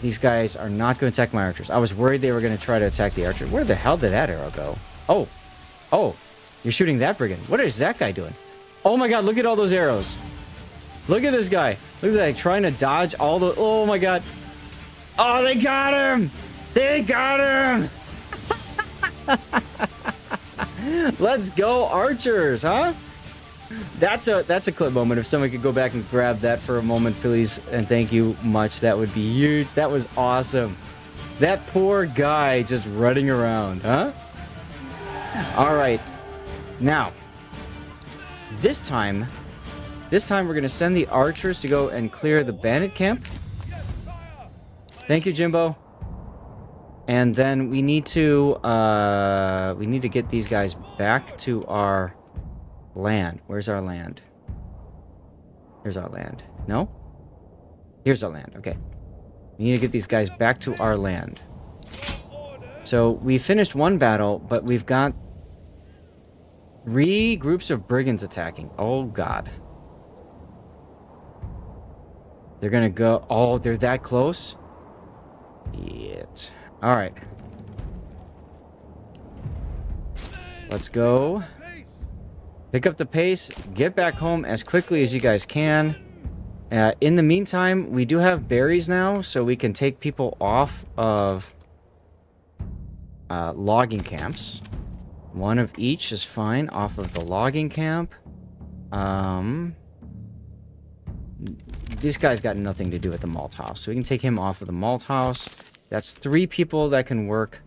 These guys are not going to attack my archers. I was worried they were going to try to attack the archer. Where the hell did that arrow go? Oh. Oh. You're shooting that brigand. What is that guy doing? Oh my god, look at all those arrows. Look at this guy. Look at that, trying to dodge all the... Oh my god. Oh, they got him! They got him! Let's go, archers, huh? That's a clip moment. If someone could go back and grab that for a moment, please, and thank you much. That would be huge. That was awesome. That poor guy just running around, huh? All right. Now, this time we're going to send the archers to go and clear the bandit camp. Thank you, Jimbo. And then we need to get these guys back to our land. Where's our land? Here's our land. No? Here's our land. Okay. We need to get these guys back to our land. So we finished one battle, but we've got 3 groups of brigands attacking. Oh, God. They're gonna go... Oh, they're that close? Shit. Alright. Let's go. Pick up the pace. Get back home as quickly as you guys can. In the meantime, we do have berries now, so we can take people off of logging camps. One of each is fine off of the logging camp. This guy's got nothing to do with the malt house, so we can take him off of the malt house. That's 3 people that can work.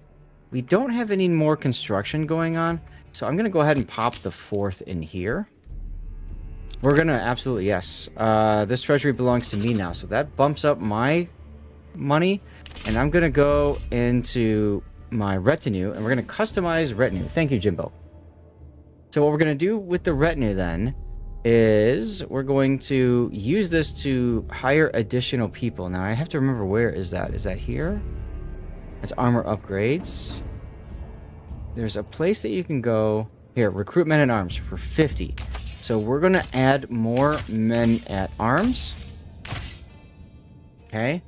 We don't have any more construction going on, so I'm going to go ahead and pop the 4th in here. We're going to absolutely, yes. This treasury belongs to me now, so that bumps up my money. And I'm going to go into my retinue, and we're going to customize retinue. Thank you, Jimbo. So what we're going to do with the retinue then is we're going to use this to hire additional people. Now, I have to remember, where is that? Is that here? That's armor upgrades. There's a place that you can go. Here, recruit men at arms for 50. So we're going to add more men at arms. Okay.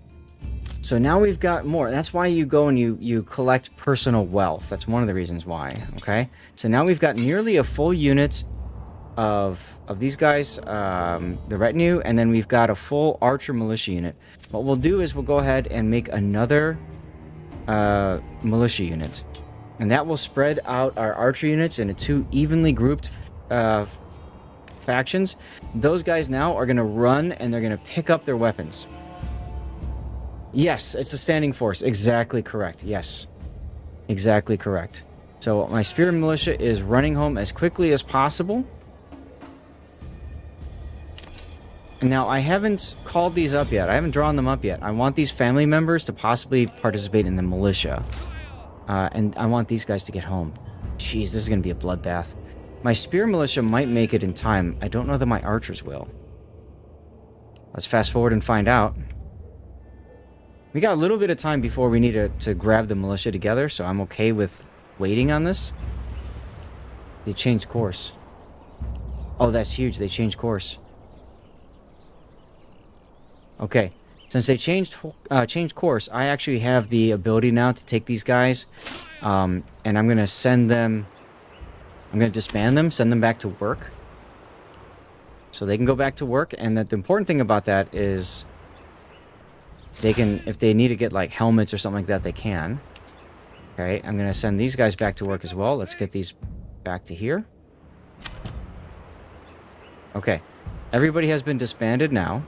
So now we've got more. That's why you go and you collect personal wealth. That's one of the reasons why. Okay. So now we've got nearly a full unit of these guys, the retinue, and then we've got a full archer militia unit. What we'll do is we'll go ahead and make another militia unit. And that will spread out our archer units into 2 evenly grouped factions. Those guys now are going to run and they're going to pick up their weapons. Yes, it's a standing force. Exactly correct. Yes. Exactly correct. So my spear militia is running home as quickly as possible. And now I haven't called these up yet. I haven't drawn them up yet. I want these family members to possibly participate in the militia. And I want these guys to get home. Jeez, this is going to be a bloodbath. My spear militia might make it in time. I don't know that my archers will. Let's fast forward and find out. We got a little bit of time before we need to grab the militia together, so I'm okay with waiting on this. They changed course. Oh, that's huge. They changed course. Okay. Since they changed course, I actually have the ability now to take these guys, and I'm going to send them... I'm going to disband them, send them back to work. So they can go back to work, and the important thing about that is they can, if they need to get like helmets or something like that, they can. Okay, I'm going to send these guys back to work as well. Let's get these back to here. Okay, everybody has been disbanded now.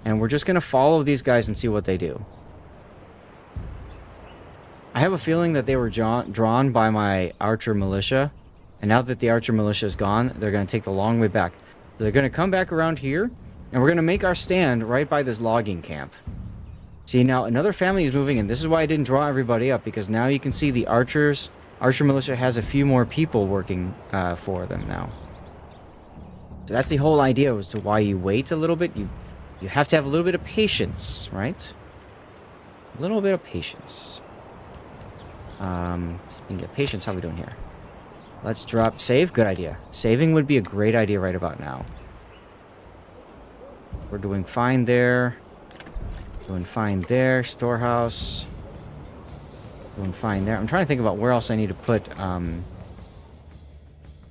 And we're just going to follow these guys and see what they do. I have a feeling that they were drawn by my archer militia. And now that the archer militia is gone, they're going to take the long way back. So they're going to come back around here. And we're going to make our stand right by this logging camp. See, now another family is moving in. This is why I didn't draw everybody up. Because now you can see the archer militia has a few more people working for them now. So that's the whole idea as to why you wait a little bit. You have to have a little bit of patience, right? A little bit of patience. Speaking of patience, how are we doing here? Let's drop save. Good idea. Saving would be a great idea right about now. We're doing fine there. Doing fine there. Storehouse. Doing fine there. I'm trying to think about where else I need to put a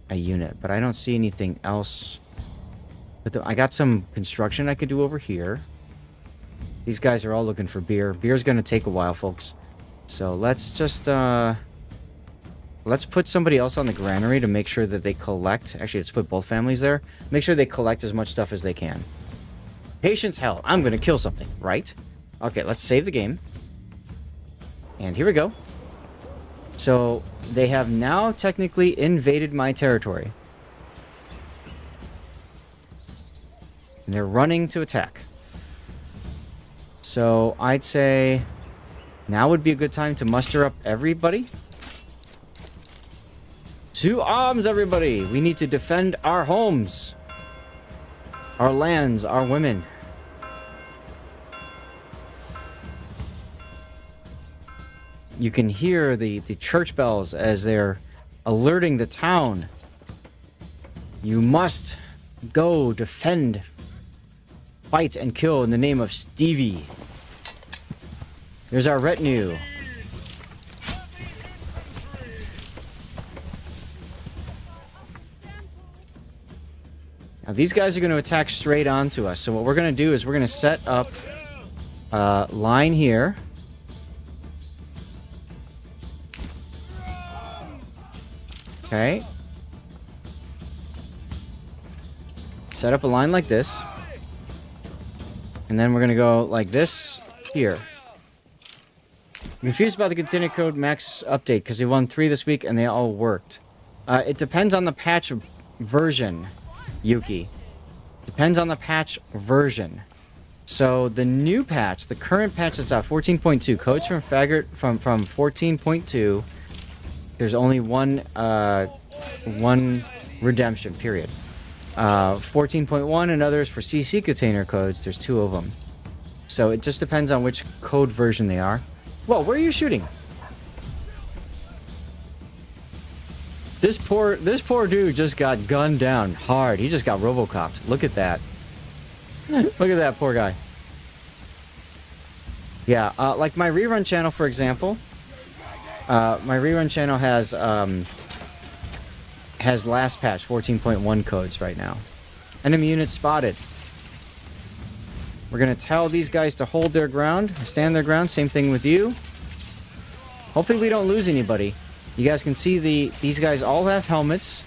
unit, but I don't see anything else. But I got some construction I could do over here. These guys are all looking for beer. Beer's going to take a while, folks. So let's just, let's put somebody else on the granary to make sure that they collect. Actually, let's put both families there. Make sure they collect as much stuff as they can. Patience, hell. I'm going to kill something, right? Okay, let's save the game. And here we go. So they have now technically invaded my territory. And they're running to attack. So I'd say now would be a good time to muster up everybody. To arms, everybody! We need to defend our homes, our lands, our women. You can hear the church bells as they're alerting the town. You must go defend, fight, and kill in the name of Stevie. There's our retinue. Now these guys are going to attack straight onto us. So what we're going to do is we're going to set up a line here. Okay. Set up a line like this. And then we're going to go like this here. I'm confused about the container code max update because they won 3 this week and they all worked. It depends on the patch version, Yuki. Depends on the patch version. So the new patch, the current patch that's out, 14.2, codes from Faggot from 14.2. There's only one redemption, period. 14.1 and others for CC container codes, there's 2 of them. So it just depends on which code version they are. Whoa, where are you shooting? This poor dude just got gunned down hard. He just got robocopped. Look at that. Look at that poor guy. Yeah, like my rerun channel, for example. My rerun channel has last patch 14.1 codes right now. Enemy unit spotted. We're gonna tell these guys to hold their ground, stand their ground. Same thing with you. Hopefully we don't lose anybody. You guys can see these guys all have helmets.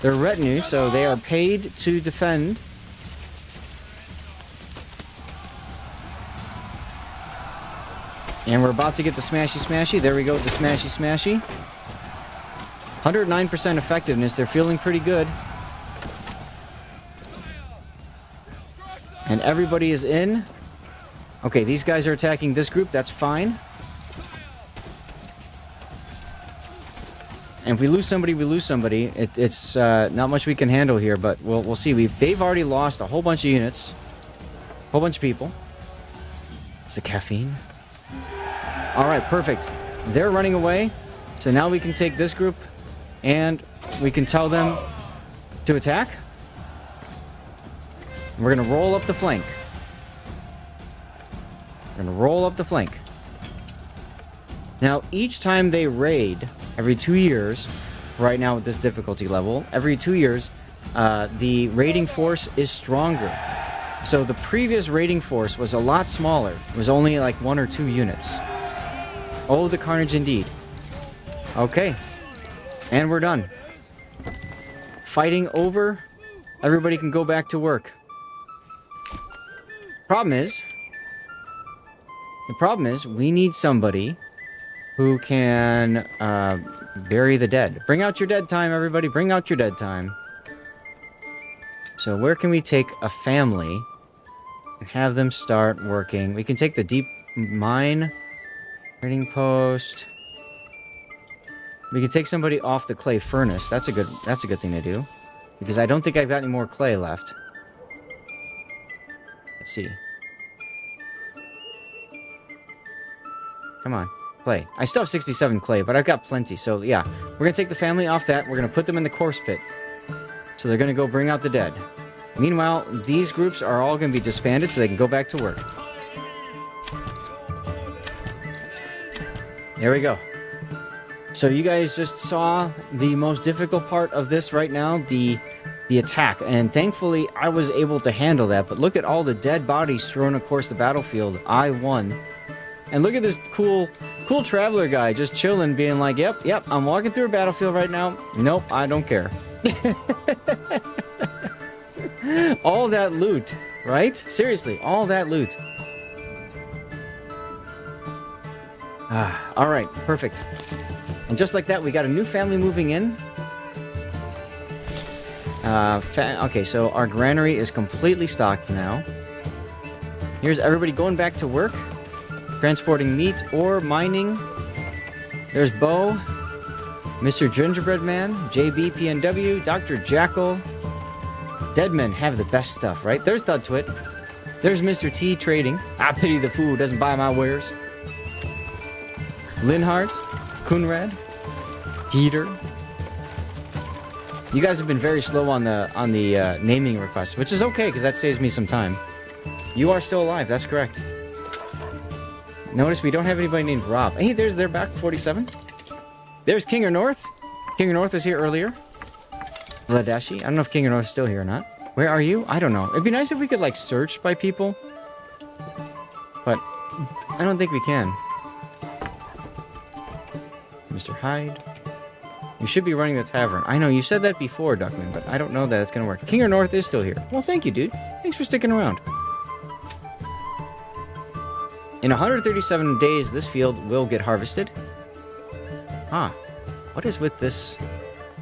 They're retinue, so they are paid to defend. And we're about to get the smashy smashy. There we go with the smashy smashy. 109% effectiveness. They're feeling pretty good. And everybody is in. Okay, these guys are attacking this group. That's fine. And if we lose somebody, we lose somebody. It's not much we can handle here, but we'll see. They've already lost a whole bunch of units. A whole bunch of people. It's the caffeine. Alright, perfect. They're running away. So now we can take this group and we can tell them to attack. We're going to roll up the flank. We're going to roll up the flank. Now, each time they raid, every 2 years, right now with this difficulty level, every 2 years, the raiding force is stronger. So the previous raiding force was a lot smaller. It was only like 1 or 2 units. Oh, the carnage indeed. Okay. And we're done. Fighting over. Everybody can go back to work. The problem is, we need somebody who can bury the dead. Bring out your dead time, everybody. Bring out your dead time. So where can we take a family and have them start working? We can take the deep mine, trading post. We can take somebody off the clay furnace. That's a good thing to do, because I don't think I've got any more clay left. Let's see. Come on, clay. I still have 67 clay, but I've got plenty. So yeah, we're gonna take the family off that. We're gonna put them in the corpse pit. So they're gonna go bring out the dead. Meanwhile, these groups are all gonna be disbanded so they can go back to work. There we go. So you guys just saw the most difficult part of this right now, the attack. And thankfully, I was able to handle that. But look at all the dead bodies thrown across the battlefield. I won. And look at this cool traveler guy just chilling, being like, yep, I'm walking through a battlefield right now. Nope, I don't care. All that loot, right? Seriously, all that loot. All right, perfect. And just like that, we got a new family moving in. Okay, so our granary is completely stocked now. Here's everybody going back to work. Transporting meat or mining. There's Bo, Mr. Gingerbread Man, JB PNW, Dr. Jackal. Dead men have the best stuff, right? There's Thudtwit. There's Mr. T Trading. I pity the fool who doesn't buy my wares. Linhart, Kunrad, Peter. You guys have been very slow on the naming request, which is okay because that saves me some time. You are still alive. That's correct. Notice we don't have anybody named Rob. Hey, there's their back 47. There's Kinger North. Kinger North was here earlier. Ladashi. I don't know if Kinger North is still here or not. Where are you? I don't know. It'd be nice if we could, like, search by people. But I don't think we can. Mr. Hyde. You should be running the tavern. I know, you said that before, Duckman, but I don't know that it's gonna work. King or North is still here. Well, thank you, dude. Thanks for sticking around. In 137 days, this field will get harvested. Ah, what is with this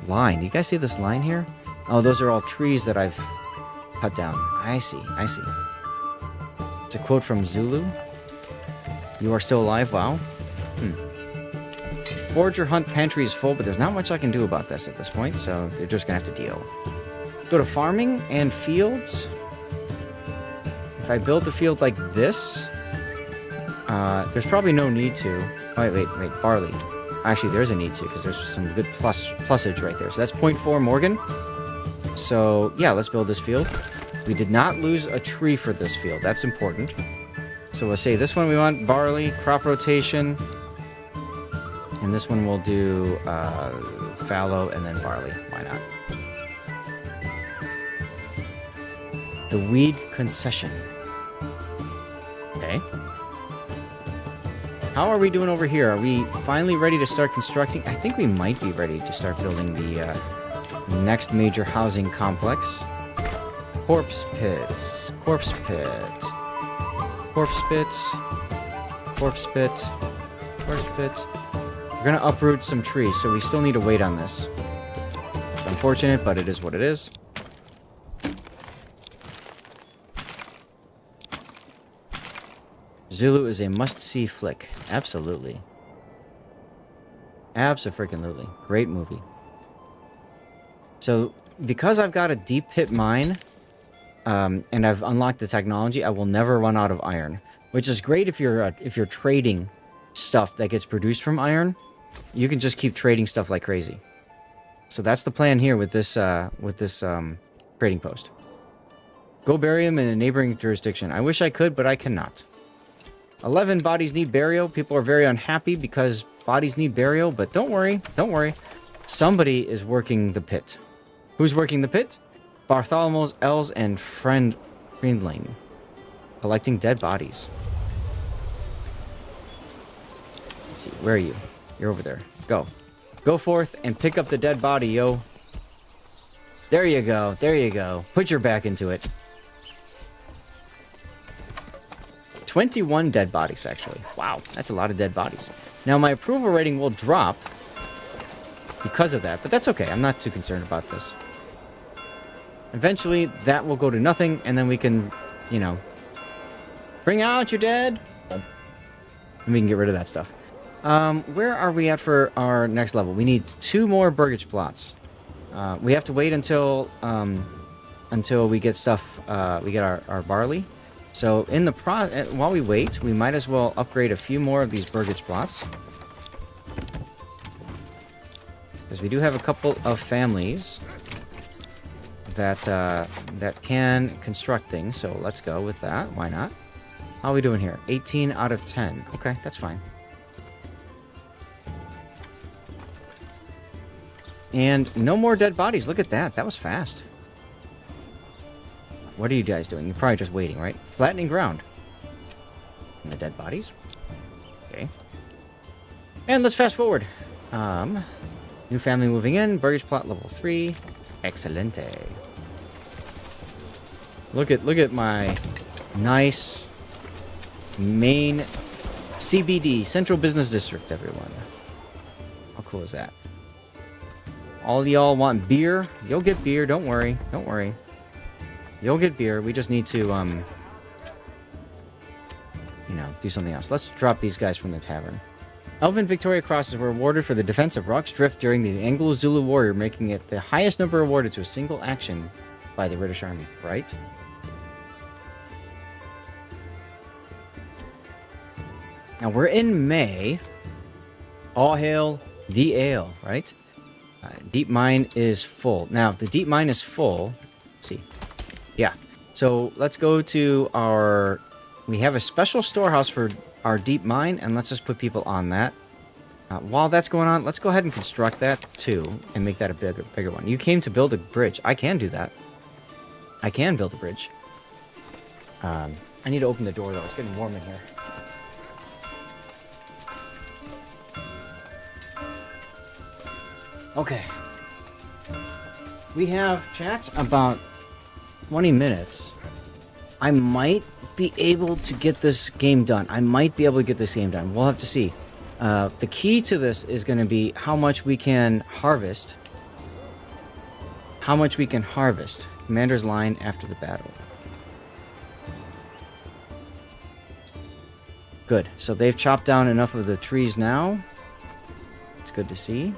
line? Do you guys see this line here? Oh, those are all trees that I've cut down. I see, I see. It's a quote from Zulu. You are still alive? Wow. Forager hunt pantry is full, but there's not much I can do about this at this point, so they're just gonna have to deal. Go to farming and fields. If I build a field like this, there's probably no need to. Oh, wait, barley. Actually, there's a need to, because there's some good plusage right there. So that's 0.4 Morgan. So, yeah, let's build this field. We did not lose a tree for this field. That's important. So we'll say this one we want barley, crop rotation. And this one we'll do fallow and then barley. Why not? The weed concession. Okay. How are we doing over here? Are we finally ready to start constructing? I think we might be ready to start building the next major housing complex. Corpse pits. Corpse pit. Corpse pit. Corpse pit. Corpse pit. We're gonna uproot some trees, so we still need to wait on this. It's unfortunate, but it is what it is. Zulu is a must-see flick. Absolutely. Abso-freaking-lutely. Great movie. So, because I've got a deep pit mine, and I've unlocked the technology, I will never run out of iron. Which is great if you're trading stuff that gets produced from iron. You can just keep trading stuff like crazy. So that's the plan here with this trading post. Go bury him in a neighboring jurisdiction. I wish I could, but I cannot. 11 bodies need burial. People are very unhappy because bodies need burial, but don't worry, don't worry. Somebody is working the pit. Who's working the pit? Bartholomew's, Els, and Friendling. Collecting dead bodies. Let's see, where are you? You're over there. Go. Go forth and pick up the dead body, yo. There you go, there you go. Put your back into it. 21 dead bodies, actually. Wow, that's a lot of dead bodies. Now, my approval rating will drop because of that, but that's okay. I'm not too concerned about this. Eventually, that will go to nothing, and then we can, you know, bring out your dead. And we can get rid of that stuff. Where are we at for our next level? We need 2 more burgage plots. We have to wait until we get stuff, we get our barley. So in the while we wait, we might as well upgrade a few more of these burgage plots. Because we do have a couple of families that that can construct things, so let's go with that. Why not? How are we doing here? 18 out of 10. Okay, that's fine. And no more dead bodies. Look at that. That was fast. What are you guys doing? You're probably just waiting, right? Flattening ground. And the dead bodies. Okay. And let's fast forward. New family moving in. Burgage plot level 3. Excelente. Look at my nice main CBD, Central Business District, everyone. How cool is that? All y'all want beer? You'll get beer. Don't worry. Don't worry. You'll get beer. We just need to, you know, do something else. Let's drop these guys from the tavern. Elven Victoria Crosses were awarded for the defense of Rock's Drift during the Anglo-Zulu Warrior, making it the highest number awarded to a single action by the British Army, right? Now, we're in May. All hail the ale, right? Deep mine is full. Now, if the deep mine is full, let's see. Yeah. So let's go to our... We have a special storehouse for our deep mine, and let's just put people on that. While that's going on, let's go ahead and construct that too, and make that a bigger one. You came to build a bridge. I can do that. I can build a bridge. I need to open the door, though. It's getting warm in here. Okay. We have chats about 20 minutes. I might be able to get this game done. We'll have to see. The key to this is going to be how much we can harvest. Commander's line after the battle. Good. So they've chopped down enough of the trees now. It's good to see.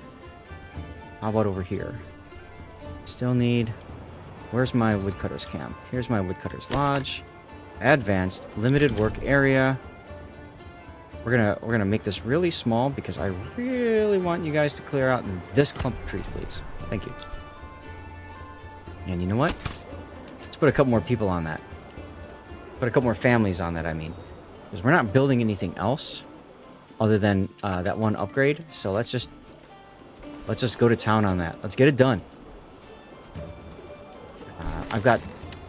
How about over here? Still need... Where's my woodcutter's camp? Here's my woodcutter's lodge. Advanced, limited work area. We're gonna make this really small because I really want you guys to clear out this clump of trees, please. Thank you. And you know what? Let's put a couple more people on that. Put a couple more families on that, I mean. Because we're not building anything else other than that one upgrade. So let's just go to town on that. Let's get it done. I've got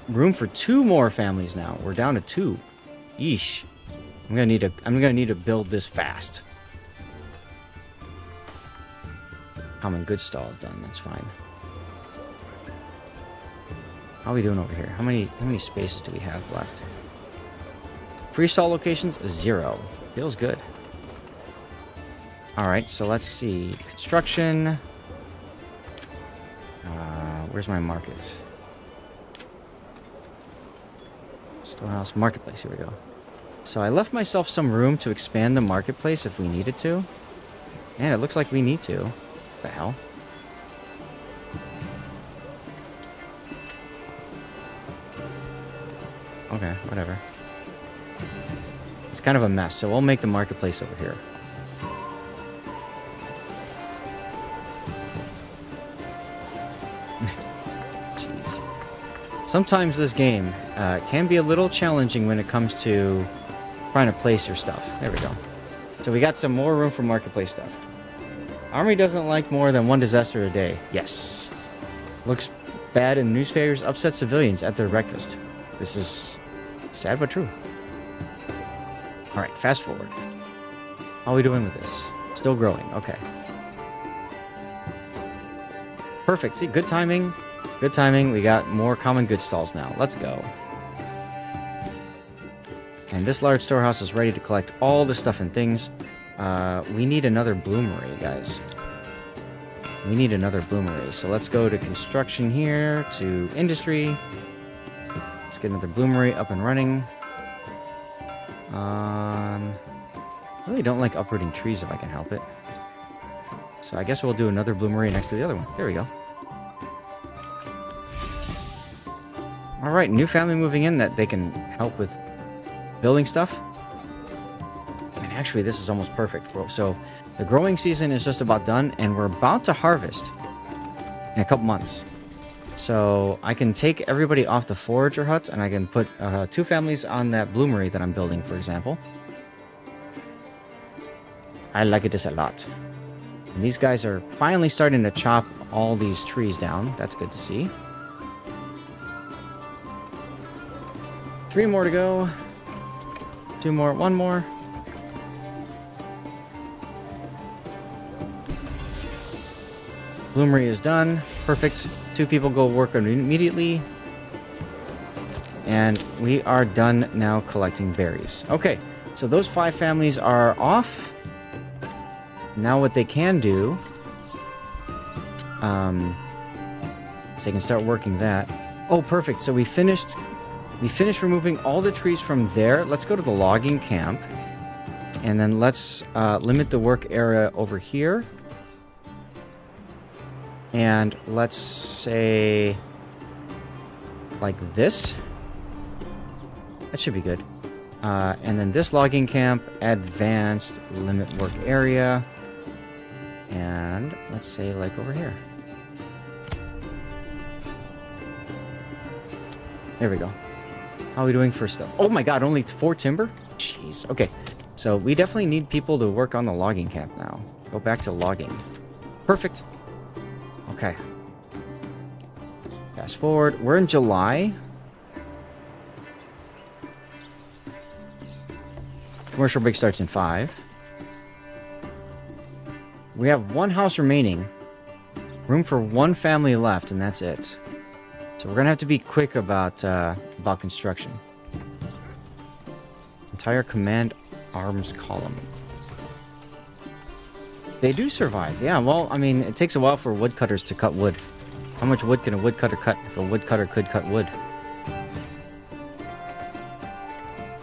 room for 2 more families now. We're down to 2. Yeesh. I'm gonna need to build this fast. Common goods stall is done. That's fine. How are we doing over here? How many spaces do we have left? Free-stall locations, 0. Feels good. Alright, so let's see. Construction. Where's my market? Storehouse, marketplace, here we go. So I left myself some room to expand the marketplace if we needed to. And it looks like we need to. What the hell? Okay, whatever. It's kind of a mess, so we'll make the marketplace over here. Jeez. Sometimes this game can be a little challenging when it comes to trying to place your stuff. There we go. So we got some more room for marketplace stuff. Army doesn't like more than 1 disaster a day. Yes. Looks bad in newspapers, upset civilians at their breakfast. This is sad but true. Alright, fast forward. How are we doing with this? Still growing. Okay. Perfect. See, good timing. Good timing. We got more common goods stalls now. Let's go. And this large storehouse is ready to collect all the stuff and things. We need another bloomery, guys. We need another bloomery. So let's go to construction here, to industry. Let's get another bloomery up and running. I really don't like uprooting trees if I can help it. So I guess we'll do another bloomery next to the other one. There we go. Alright, new family moving in that they can help with building stuff. And actually, this is almost perfect. So the growing season is just about done, and we're about to harvest in a couple months. So I can take everybody off the forager hut, and I can put 2 families on that bloomery that I'm building, for example. I like this a lot. And these guys are finally starting to chop all these trees down. That's good to see. 3 more to go. 2 more, 1 more. Bloomery is done. Perfect. 2 people go work on it immediately. And we are done now collecting berries. Okay, so those 5 families are off. Now what they can do is they can start working that. Oh, perfect. So we finished removing all the trees from there. Let's go to the logging camp. And then let's limit the work area over here. And let's say like this. That should be good. And then this logging camp, advanced, limit work area. And let's say like over here. There we go. How are we doing for stuff? Oh my god, only 4 timber? Jeez. Okay. So we definitely need people to work on the logging camp now. Go back to logging. Perfect. Okay. Fast forward. We're in July. Commercial break starts in 5. We have 1 house remaining. Room for 1 family left, and that's it. So we're gonna have to be quick about construction. Entire command arms column. They do survive. Yeah, well, I mean, it takes a while for woodcutters to cut wood. How much wood can a woodcutter cut if a woodcutter could cut wood?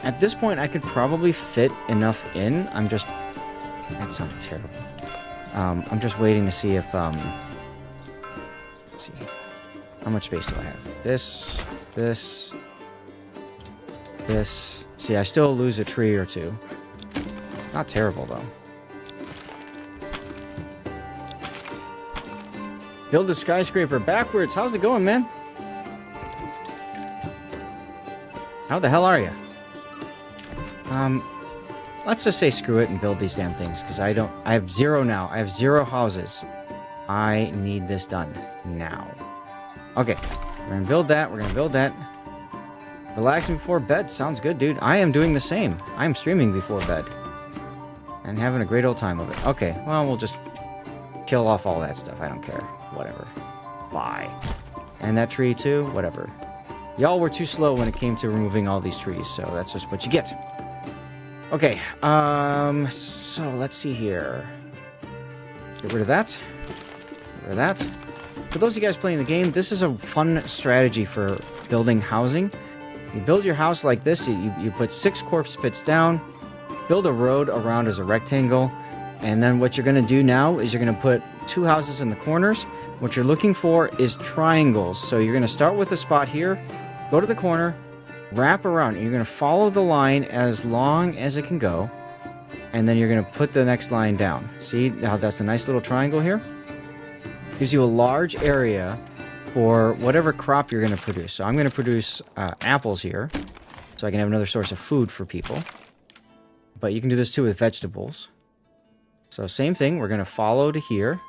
At this point, I could probably fit enough in. That sounded terrible. I'm just waiting to see if, let's see. How much space do I have? This. See, I still lose a tree or 2. Not terrible, though. Build a skyscraper backwards. How's it going, man? How the hell are you? Let's just say screw it and build these damn things, because I have 0 now. I have 0 houses. I need this done now. Okay, we're gonna build that. We're gonna build that. Relaxing before bed. Sounds good, dude. I am doing the same. I am streaming before bed. And having a great old time of it. Okay, well, we'll just kill off all that stuff. I don't care. Whatever. Bye. And that tree, too? Whatever. Y'all were too slow when it came to removing all these trees, so that's just what you get. Okay, so let's see here. Get rid of that. Get rid of that. For those of you guys playing the game, this is a fun strategy for building housing. You build your house like this, you put 6 corpse pits down, build a road around as a rectangle, and then what you're going to do now is you're going to put 2 houses in the corners. What you're looking for is triangles. So you're going to start with a spot here, go to the corner, wrap around, and you're going to follow the line as long as it can go, and then you're going to put the next line down. See how that's a nice little triangle here? Gives you a large area for whatever crop you're going to produce. So I'm going to produce apples here, so I can have another source of food for people. But you can do this too with vegetables. So same thing, we're going to follow to here,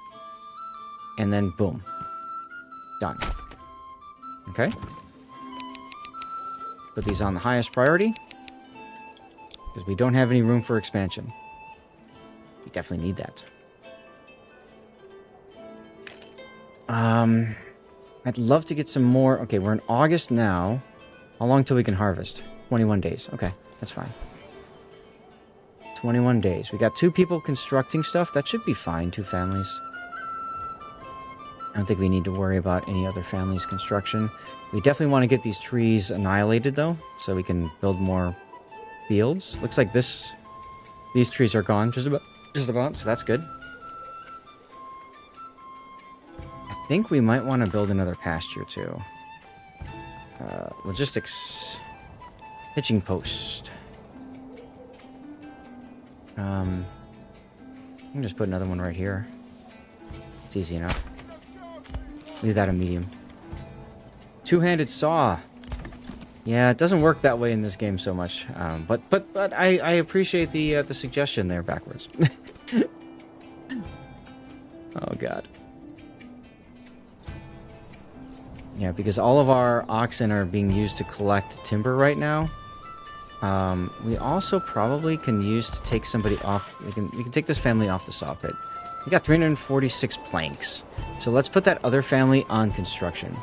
and then boom. Done. Okay? Put these on the highest priority, because we don't have any room for expansion. We definitely need that. I'd love to get some more. Okay, we're in August now. How long till we can harvest? 21 days. Okay, that's fine. 21 days. We got 2 people constructing stuff. That should be fine. 2 families. I don't think we need to worry about any other families' construction. We definitely want to get these trees annihilated, though, so we can build more fields. Looks like these trees are gone just about, so that's good. I think we might want to build another pasture, too. Logistics. Hitching post. I can just put another one right here. It's easy enough. Leave that a medium. 2-handed saw. Yeah, it doesn't work that way in this game so much. But I appreciate the suggestion there backwards. Oh god. Yeah, because all of our oxen are being used to collect timber right now. We also probably can use to take somebody off. We can take this family off the saw pit. We got 346 planks. So let's put that other family on construction.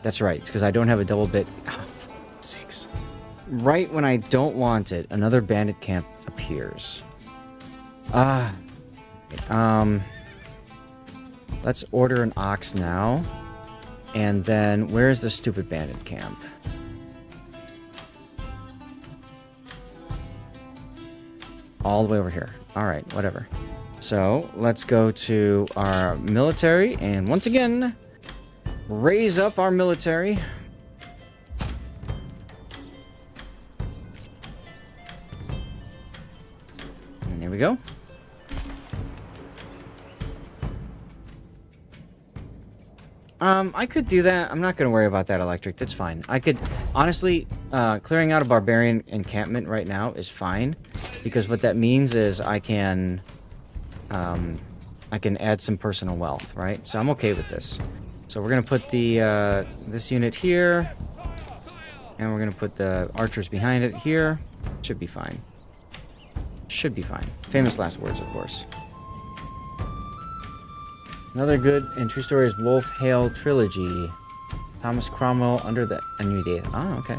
That's right, because I don't have a double bit. Oh, sakes. Right when I don't want it, another bandit camp appears. Let's order an ox now. And then, where's the stupid bandit camp? All the way over here. Alright, whatever. So, let's go to our military, and once again, raise up our military. And there we go. I could do that. I'm not going to worry about that electric. That's fine. I could, honestly, clearing out a barbarian encampment right now is fine. Because what that means is I can add some personal wealth, right? So I'm okay with this. So we're gonna put the this unit here, and we're gonna put the archers behind it here. Should be fine. Should be fine. Famous last words, of course. Another good and true story is Wolf Hale Trilogy. Thomas Cromwell under the enemy day. Oh, okay.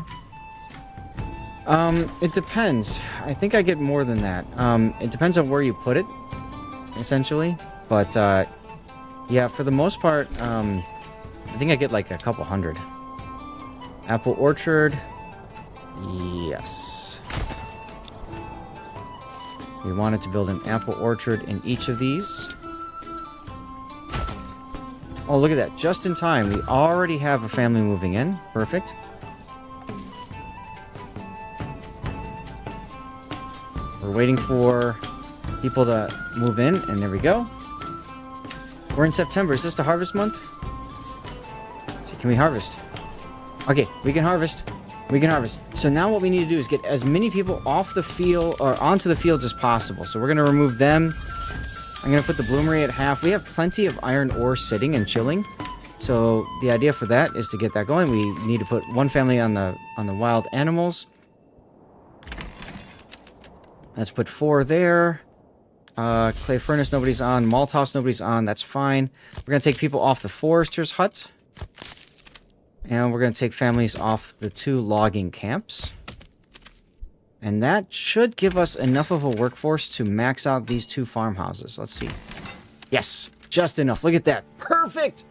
It depends. I think I get more than that. It depends on where you put it, essentially. But, yeah, for the most part, I think I get like a couple hundred. Apple Orchard. Yes. We wanted to build an apple orchard in each of these. Oh, look at that. Just in time. We already have a family moving in. Perfect. We're waiting for people to move in, and there we go. We're in September. Is this the harvest month? So can we harvest? Okay, we can harvest. We can harvest. So now what we need to do is get as many people off the field or onto the fields as possible. So we're going to remove them. I'm going to put the bloomery at half. We have plenty of iron ore sitting and chilling. So the idea for that is to get that going. We need to put one family on the wild animals. Let's put 4 there. Clay furnace, nobody's on. Malt house, nobody's on. That's fine. We're going to take people off the forester's hut. And we're going to take families off the 2 logging camps. And that should give us enough of a workforce to max out these 2 farmhouses. Let's see. Yes, just enough. Look at that. Perfect.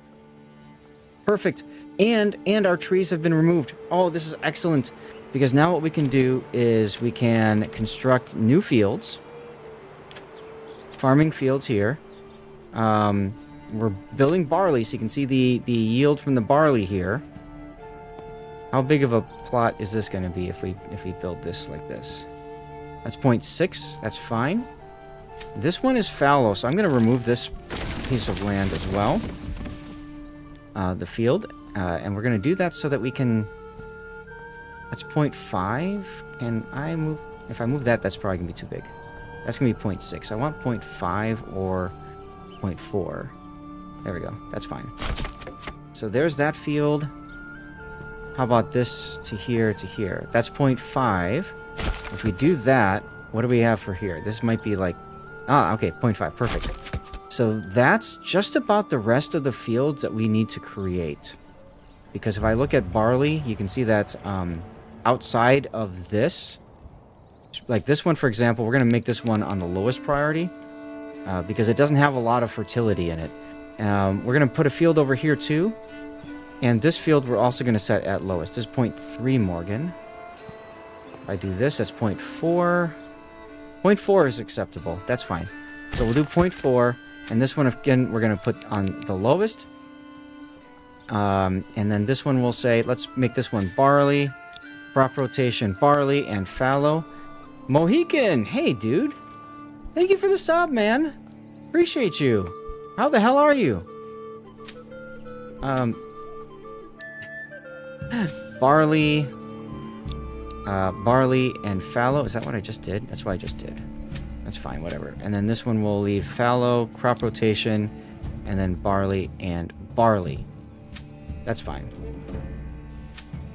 Perfect. And our trees have been removed. Oh, this is excellent. Because now what we can do is we can construct new fields. Farming fields here. We're building barley, so you can see the yield from the barley here. How big of a plot is this going to be if we build this like this? That's 0.6. That's fine. This one is fallow, so I'm going to remove this piece of land as well. The field. And we're going to do that so that we can... That's 0.5. And I move... If I move that, that's probably going to be too big. That's going to be 0.6. I want 0.5 or 0.4. There we go. That's fine. So there's that field. How about this to here to here? That's 0.5. If we do that, what do we have for here? This might be like... Ah, okay, 0.5. Perfect. So that's just about the rest of the fields that we need to create. Because if I look at barley, you can see that outside of this... Like this one, for example, we're going to make this one on the lowest priority. Because it doesn't have a lot of fertility in it. We're going to put a field over here too. And this field we're also going to set at lowest. This is 0.3 Morgan. If I do this, that's 0.4. 0.4 is acceptable. That's fine. So we'll do 0.4. And this one, again, we're going to put on the lowest. And then this one we'll say, let's make this one barley. Crop rotation, barley, and fallow. Mohican! Hey, dude. Thank you for the sub, man. Appreciate you. How the hell are you? Barley, barley and fallow. Is that what I just did? That's what I just did. That's fine, whatever. And then this one will leave fallow, crop rotation, and then barley and barley. That's fine.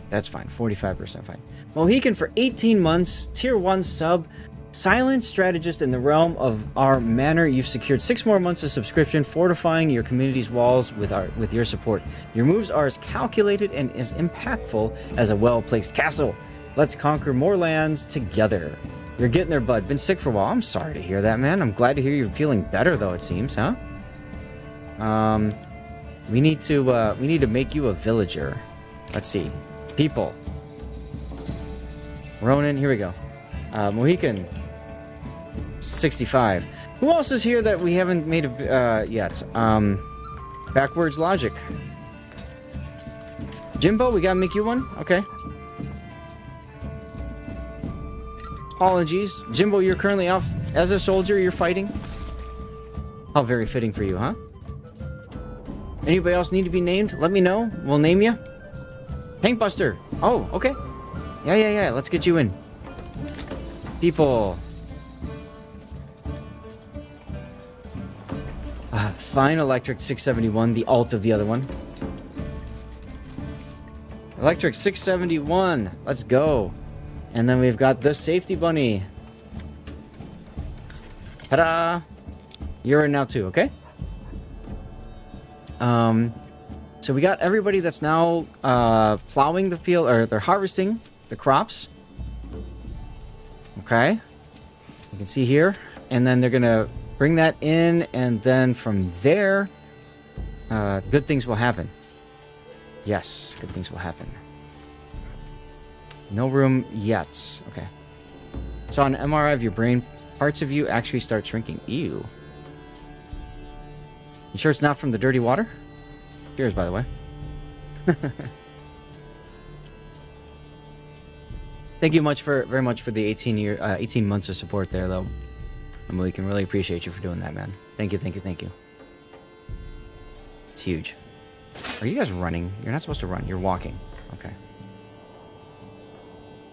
That's fine. 45% fine. Mohican for 18 months, tier 1 sub. Silent strategist in the realm of our manor. You've secured 6 more months of subscription, fortifying your community's walls with your support. Your moves are as calculated and as impactful as a well-placed castle. Let's conquer more lands together. You're getting there, bud. Been sick for a while. I'm sorry to hear that, man. I'm glad to hear you're feeling better, though, it seems, huh? We need to make you a villager. Let's see. People. Ronan, here we go. Mohican. 65. Who else is here that we haven't made yet? Backwards logic. Jimbo, we gotta make you one? Okay. Apologies. Jimbo, you're currently off as a soldier, you're fighting. How very fitting for you, huh? Anybody else need to be named? Let me know. We'll name you. Tank Buster. Oh, okay. Yeah. Let's get you in. People. Fine Electric 671, the alt of the other one. Electric 671. Let's go. And then we've got the safety bunny. Ta-da! You're in now too, okay? So we got everybody that's now plowing the field, or they're harvesting the crops. Okay. You can see here. And then they're gonna bring that in, and then from there, good things will happen. Yes, good things will happen. No room yet. Okay. So on MRI of your brain, parts of you actually start shrinking. Ew. You sure it's not from the dirty water? Cheers, by the way. Thank you very much for the 18 months of support there, though. And we can really appreciate you for doing that, man. Thank you, thank you, thank you. It's huge. Are you guys running? You're not supposed to run. You're walking. Okay.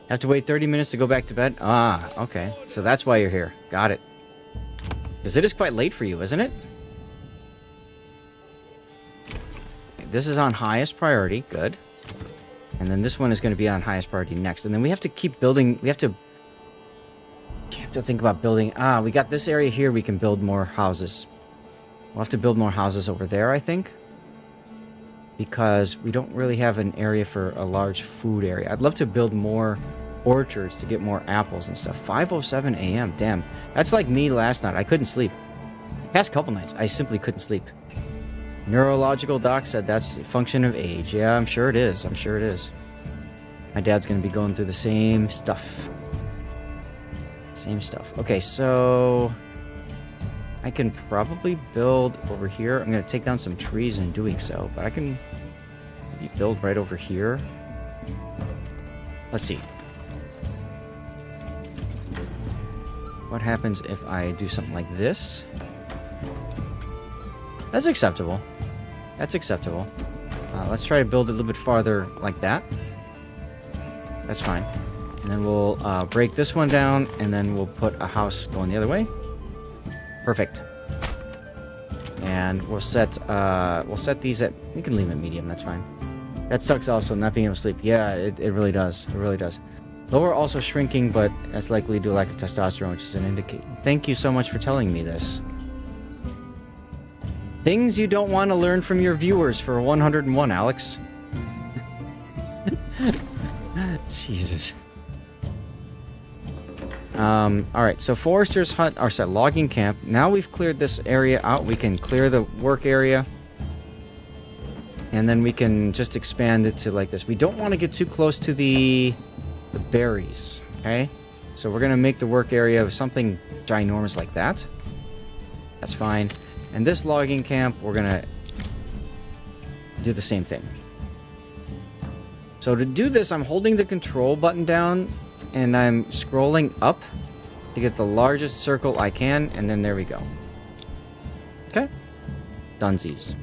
Have to wait 30 minutes to go back to bed? Ah, okay. So that's why you're here. Got it. Because it is quite late for you, isn't it? Okay, this is on highest priority. Good. And then this one is going to be on highest priority next. And then we have to keep building. We have to think about building. Ah, we got this area here. We can build more houses. We'll have to build more houses over there, I think. Because we don't really have an area for a large food area. I'd love to build more orchards to get more apples and stuff. 5:07 a.m. Damn. That's like me last night. I couldn't sleep. Past couple nights, I simply couldn't sleep. Neurological doc said that's a function of age. Yeah, I'm sure it is. I'm sure it is. My dad's going to be going through the same stuff. Same stuff. Okay, so I can probably build over here. I'm going to take down some trees in doing so, but I can maybe build right over here. Let's see. What happens if I do something like this? That's acceptable. That's acceptable. Let's try to build it a little bit farther like that. That's fine. And then we'll break this one down, and then we'll put a house going the other way. Perfect. And we'll set these at... We can leave it medium, that's fine. That sucks also, not being able to sleep. Yeah, it really does. It really does. Lower also shrinking, but that's likely due to lack of testosterone, which is an indicator. Thank you so much for telling me this. Things you don't want to learn from your viewers for 101, Alex. Jesus. Alright, so Forester's Hut, or sorry, logging camp. Now we've cleared this area out. We can clear the work area. And then we can just expand it to like this. We don't want to get too close to the berries, okay? So we're going to make the work area something ginormous like that. That's fine. And this logging camp, we're going to do the same thing. So to do this, I'm holding the control button down, and I'm scrolling up to get the largest circle I can, and then there we go. Okay? Dunsies.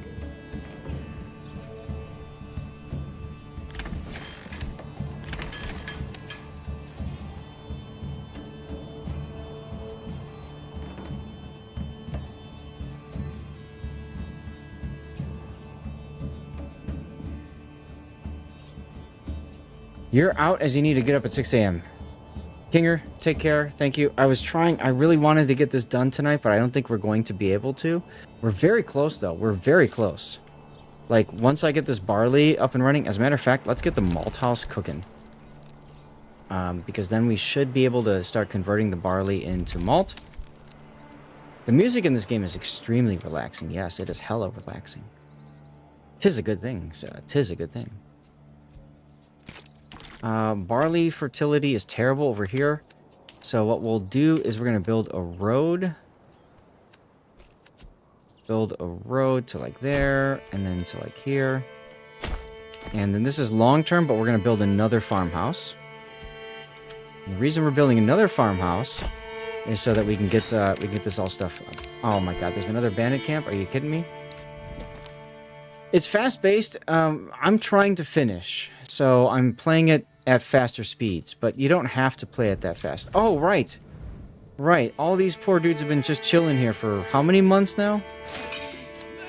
You're out as you need to get up at 6 a.m. Kinger, take care. Thank you. I really wanted to get this done tonight, but I don't think we're going to be able to. We're very close, though. We're very close. Like, once I get this barley up and running, as a matter of fact, let's get the malt house cooking. Because then we should be able to start converting the barley into malt. The music in this game is extremely relaxing. Yes, it is hella relaxing. 'Tis a good thing, so 'tis a good thing. Barley fertility is terrible over here. So what we'll do is we're going to build a road. Build a road to like there, and then to like here. And then this is long term, but we're going to build another farmhouse. And the reason we're building another farmhouse is so that we can get this all stuff up. Oh my god, there's another bandit camp? Are you kidding me? It's fast-paced. I'm trying to finish, so I'm playing it at faster speeds, but you don't have to play it that fast. Oh, right. Right. All these poor dudes have been just chilling here for how many months now?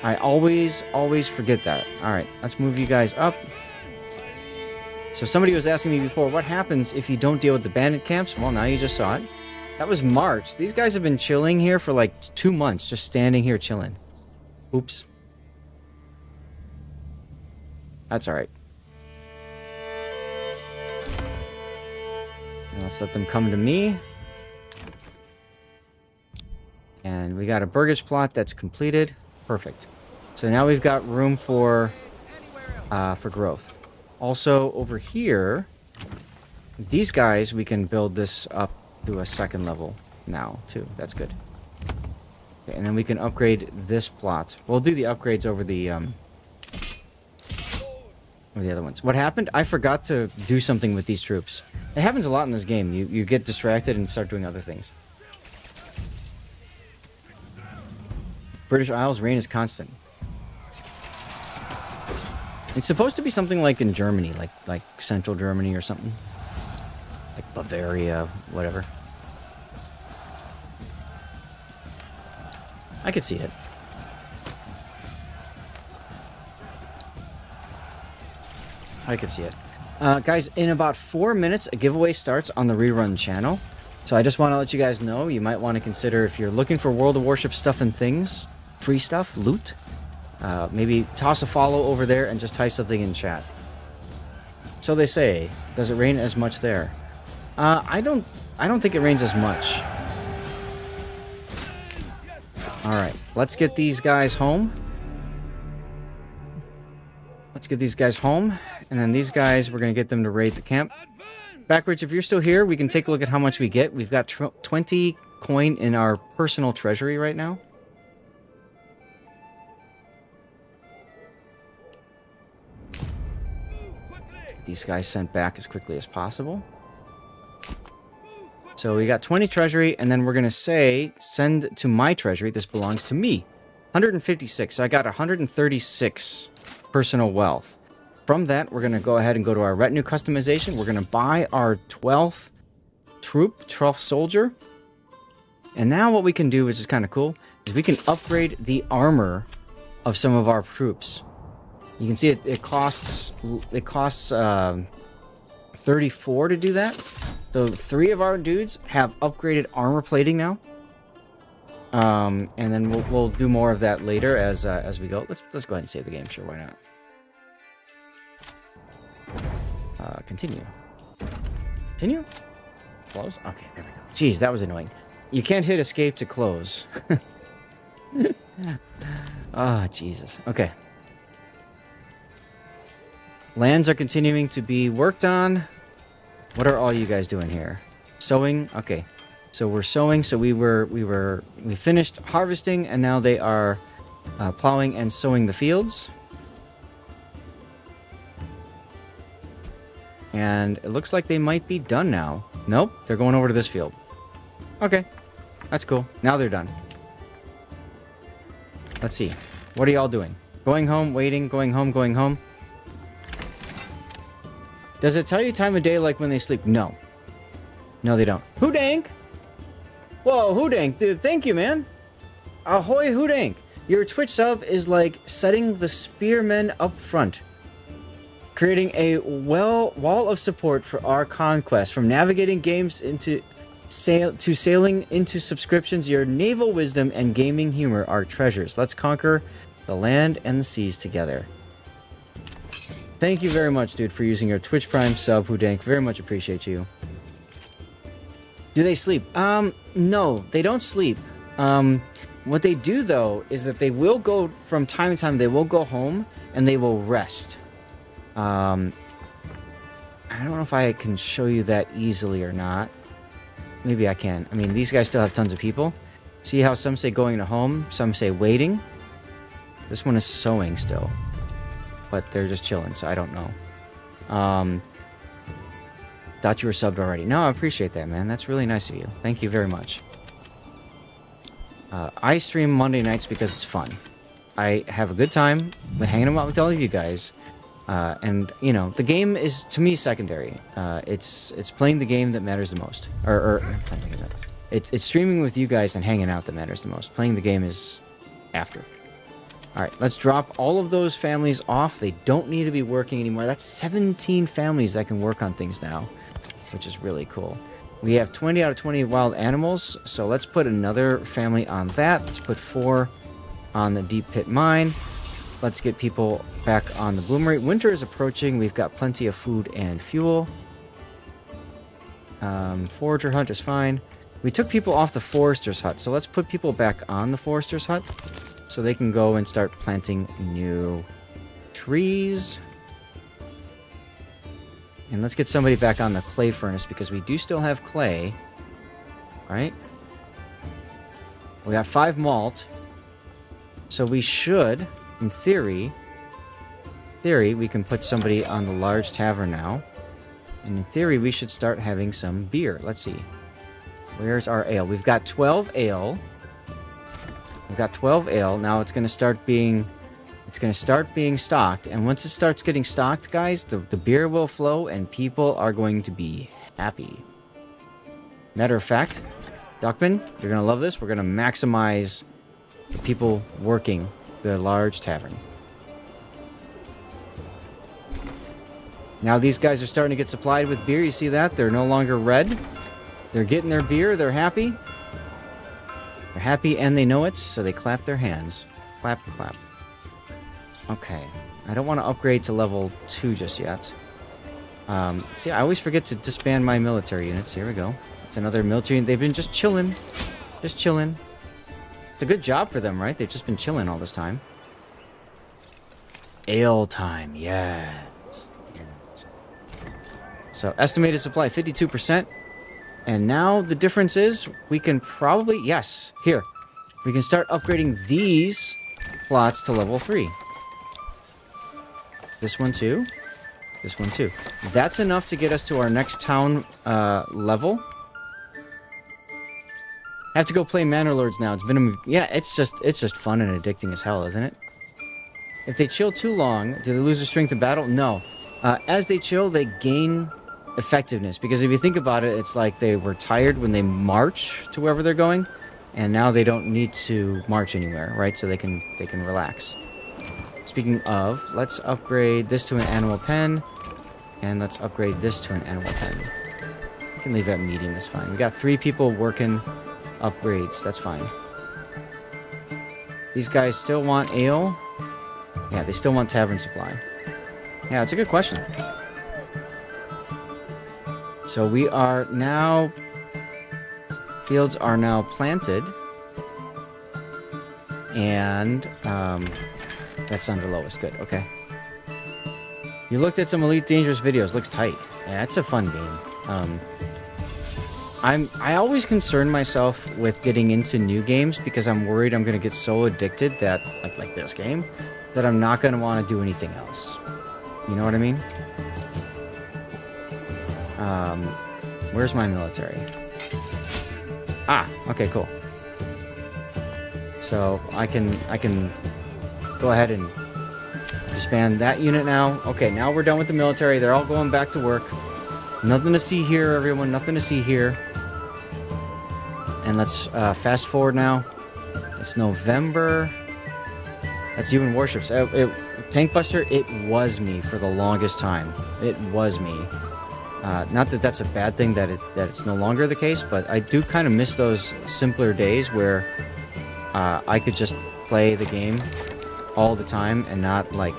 I always forget that. All right, let's move you guys up. So somebody was asking me before, what happens if you don't deal with the bandit camps? Well, now you just saw it. That was March. These guys have been chilling here for like 2 months, just standing here chilling. Oops. That's alright. Let's let them come to me. And we got a burgage plot that's completed. Perfect. So now we've got room for growth. Also, over here, these guys, we can build this up to a 2nd level now, too. That's good. Okay, and then we can upgrade this plot. We'll do the upgrades over the other ones. What happened? I forgot to do something with these troops. It happens a lot in this game. You get distracted and start doing other things. British Isles, rain is constant. It's supposed to be something like in Germany, like central Germany or something. Like Bavaria, whatever. I could see it. I could see it. Guys, in about 4 minutes, a giveaway starts on the Rerun channel. So I just want to let you guys know, you might want to consider if you're looking for World of Warship stuff and things, free stuff, loot, maybe toss a follow over there and just type something in chat. So they say, does it rain as much there? I don't think it rains as much. Alright, let's get these guys home. Let's get these guys home. And then these guys, we're going to get them to raid the camp. Backwards, if you're still here, we can take a look at how much we get. We've got 20 coin in our personal treasury right now. Get these guys sent back as quickly as possible. So we got 20 treasury, and then we're going to say, send to my treasury. This belongs to me. 156. So I got 136 personal wealth. From that, we're going to go ahead and go to our retinue customization. We're going to buy our 12th troop, 12th soldier. And now what we can do, which is kind of cool, is we can upgrade the armor of some of our troops. You can see it costs 34 to do that. So 3 of our dudes have upgraded armor plating now. And then we'll do more of that later as we go. Let's go ahead and save the game. Sure, why not? Continue. Continue? Close? Okay, there we go. Jeez, that was annoying. You can't hit escape to close. Ah, Jesus. Okay. Lands are continuing to be worked on. What are all you guys doing here? Sowing? Okay. So we're sowing. So we finished harvesting, and now they are plowing and sowing the fields. And it looks like they might be done now. Nope, they're going over to this field. Okay, that's cool. Now they're done. Let's see. What are y'all doing? Going home, waiting, going home, going home. Does it tell you time of day like when they sleep? No. No, they don't. Hoodank! Whoa, Hoodank, dude, thank you, man. Ahoy, Hoodank. Your Twitch sub is like setting the spearmen up front. Creating a wall of support for our conquest. From navigating games to sailing into subscriptions, your naval wisdom and gaming humor are treasures. Let's conquer the land and the seas together. Thank you very much, dude, for using your Twitch Prime sub, Hoodank. Very much appreciate you. Do they sleep? No, they don't sleep. What they do, though, is that they will go, from time to time, they will go home and they will rest. I don't know if I can show you that easily or not. Maybe I can. I mean, these guys still have tons of people. See how some say going to home, some say waiting? This one is sewing still. But they're just chilling, so I don't know. Thought you were subbed already. No, I appreciate that, man. That's really nice of you. Thank you very much. I stream Monday nights because it's fun. I have a good time hanging out with all of you guys. And, you know, the game is, to me, secondary. It's playing the game that matters the most. It's streaming with you guys and hanging out that matters the most. Playing the game is after. All right, let's drop all of those families off. They don't need to be working anymore. That's 17 families that can work on things now, which is really cool. We have 20 out of 20 wild animals, so let's put another family on that. Let's put 4 on the deep pit mine. Let's get people back on the bloomery. Winter is approaching. We've got plenty of food and fuel. Forager hunt is fine. We took people off the forester's hut, so let's put people back on the forester's hut so they can go and start planting new trees. And let's get somebody back on the clay furnace because we do still have clay. Right? We got 5 malt. So we should, in theory, we can put somebody on the large tavern now. And in theory, we should start having some beer. Let's see. Where's our ale? We've got 12 ale. We've got 12 ale. Now it's going to start being stocked. And once it starts getting stocked, guys, the beer will flow and people are going to be happy. Matter of fact, Duckman, you're going to love this. We're going to maximize the people working the large tavern. Now these guys are starting to get supplied with beer. You see that? They're no longer red. They're getting their beer. They're happy. They're happy and they know it, so they clap their hands. Clap, clap. Okay. I don't want to upgrade to level 2 just yet. See, I always forget to disband my military units. Here we go. It's another military. They've been just chilling. Just chilling. It's a good job for them, right? They've just been chilling all this time. Ale time. Yes. Yes. So, estimated supply, 52%. And now the difference is we can probably... Yes. Here. We can start upgrading these plots to level 3. This one too. This one too. That's enough to get us to our next town level. I have to go play Manor Lords now. It's been a... Yeah, it's just fun and addicting as hell, isn't it? If they chill too long, do they lose their strength in battle? No. As they chill, they gain effectiveness. Because if you think about it, it's like they were tired when they march to wherever they're going. And now they don't need to march anywhere, right? So they can relax. Speaking of, let's upgrade this to an animal pen. And let's upgrade this to an animal pen. We can leave that medium, that's fine. We got 3 people working upgrades, that's fine. These guys still want ale? Yeah, they still want tavern supply. Yeah, it's a good question. So we are now... Fields are now planted. And, that's under lowest. Good, okay. You looked at some Elite Dangerous videos. Looks tight. Yeah, it's a fun game. I always concern myself with getting into new games because I'm worried I'm going to get so addicted that, like this game, that I'm not going to want to do anything else. You know what I mean? Where's my military? Ah, okay, cool. So I can go ahead and disband that unit now. Okay, now we're done with the military. They're all going back to work. Nothing to see here, everyone. Nothing to see here. And let's fast forward now. It's November. That's you and Warships. Tankbuster, it was me for the longest time. It was me. Not that that's a bad thing that it's no longer the case, but I do kind of miss those simpler days where I could just play the game all the time and not, like,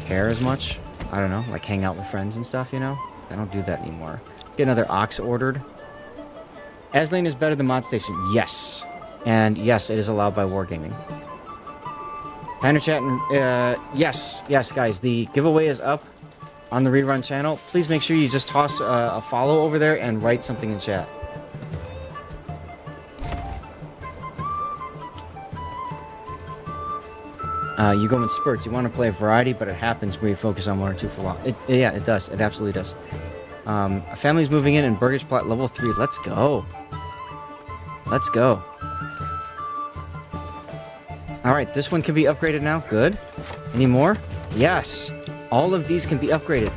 care as much. I don't know, like hang out with friends and stuff, you know? I don't do that anymore. Get another ox ordered. Aslane is better than Mod Station. Yes. And yes, it is allowed by Wargaming. Diner chat and yes, guys, the giveaway is up on the Read Run channel. Please make sure you just toss a follow over there and write something in chat. You go in spurts. You want to play a variety, but it happens where you focus on 1 or 2 for a while. Yeah, it does. It absolutely does. A family's moving in Burgage Plot level 3. Let's go. Let's go. Alright, this one can be upgraded now. Good. Any more? Yes. All of these can be upgraded.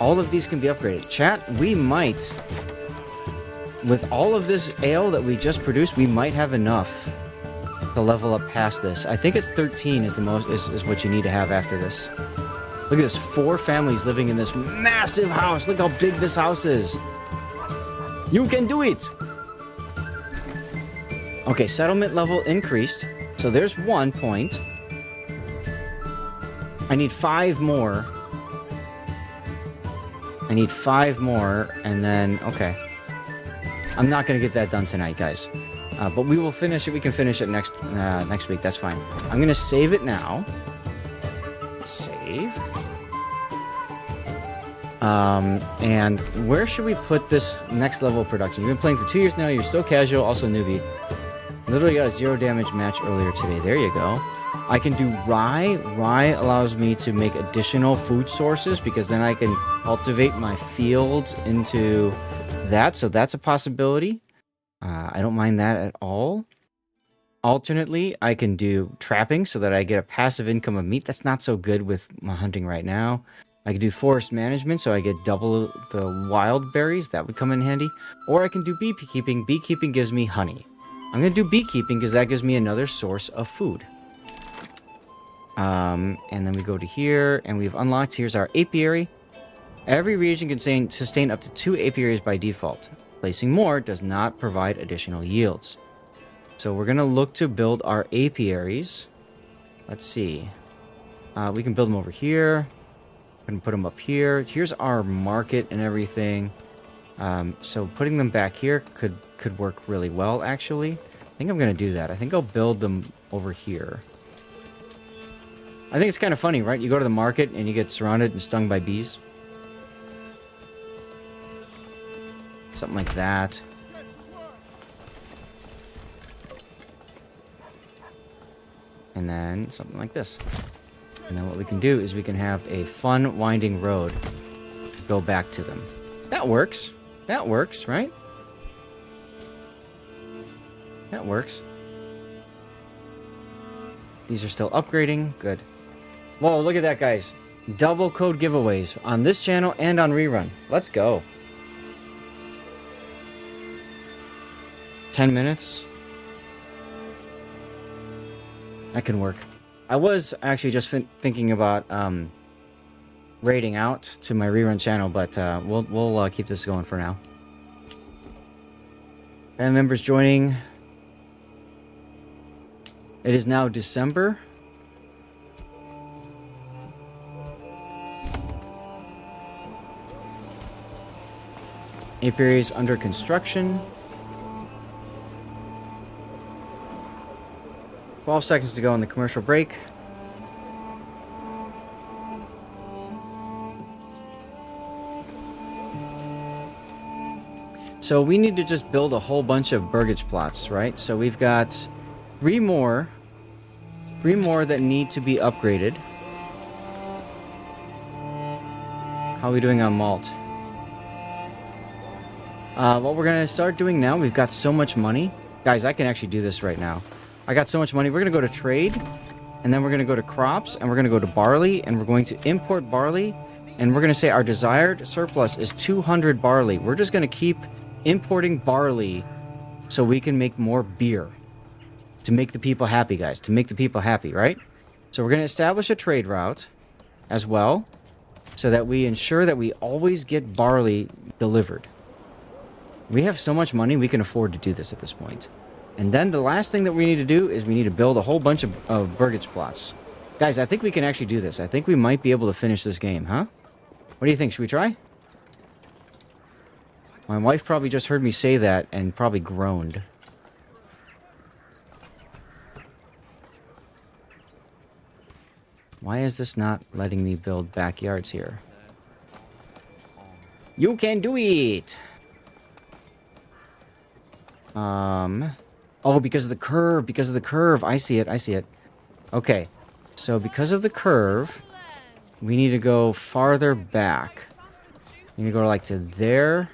All of these can be upgraded. Chat, we might... With all of this ale that we just produced, we might have enough to level up past this. I think it's 13 is the most is what you need to have after this. Look at this, 4 families living in this massive house. Look how big this house is. You can do it. Okay, settlement level increased. So there's 1 point. I need 5 more. I need 5 more, and then, okay. I'm not going to get that done tonight, guys. But we will finish it. We can finish it next week. That's fine. I'm going to save it now. Save. And where should we put this next level of production? You've been playing for 2 years now. You're still casual, also newbie. Literally got a 0 damage match earlier today. There you go. I can do rye. Rye allows me to make additional food sources because then I can cultivate my fields into that. So that's a possibility. I don't mind that at all. Alternately, I can do trapping so that I get a passive income of meat. That's not so good with my hunting right now. I can do forest management so I get double the wild berries. That would come in handy. Or I can do beekeeping. Beekeeping gives me honey. I'm going to do beekeeping because that gives me another source of food. And then we go to here, and we've unlocked, here's our apiary. Every region can sustain up to 2 apiaries by default. Placing more does not provide additional yields. So we're going to look to build our apiaries. Let's see. We can build them over here. We can put them up here. Here's our market and everything. So putting them back here could work really well, actually. I think I'm going to do that. I think I'll build them over here. I think it's kind of funny, right? You go to the market and you get surrounded and stung by bees. Something like that. And then something like this. And then what we can do is we can have a fun winding road to go back to them. That works. That works, right? That works. These are still upgrading. Good. Whoa, look at that, guys. Double code giveaways on this channel and on Rerun. Let's go. 10 minutes. That can work. I was actually just thinking about raiding out to my Rerun channel, but we'll keep this going for now. And members joining. It is now December. Apiary is under construction. 12 seconds to go on the commercial break. So we need to just build a whole bunch of burgage plots, right? So we've got 3 more that need to be upgraded. How are we doing on malt? What we're gonna start doing now, we've got so much money. Guys, I can actually do this right now. I got so much money. We're gonna go to trade, and then we're gonna go to crops, and we're gonna go to barley, and we're going to import barley, and we're gonna say our desired surplus is 200 barley. We're just gonna keep importing barley so we can make more beer. To make the people happy, guys. To make the people happy, right? So we're gonna establish a trade route as well, so that we ensure that we always get barley delivered. We have so much money, we can afford to do this at this point. And then the last thing that we need to do is we need to build a whole bunch of burgage plots. Guys, I think we can actually do this. I think we might be able to finish this game, huh? What do you think? Should we try? My wife probably just heard me say that and probably groaned. Why is this not letting me build backyards here? You can do it! Oh, because of the curve. Because of the curve. I see it. I see it. Okay. So because of the curve, we need to go farther back. We need to go like to there.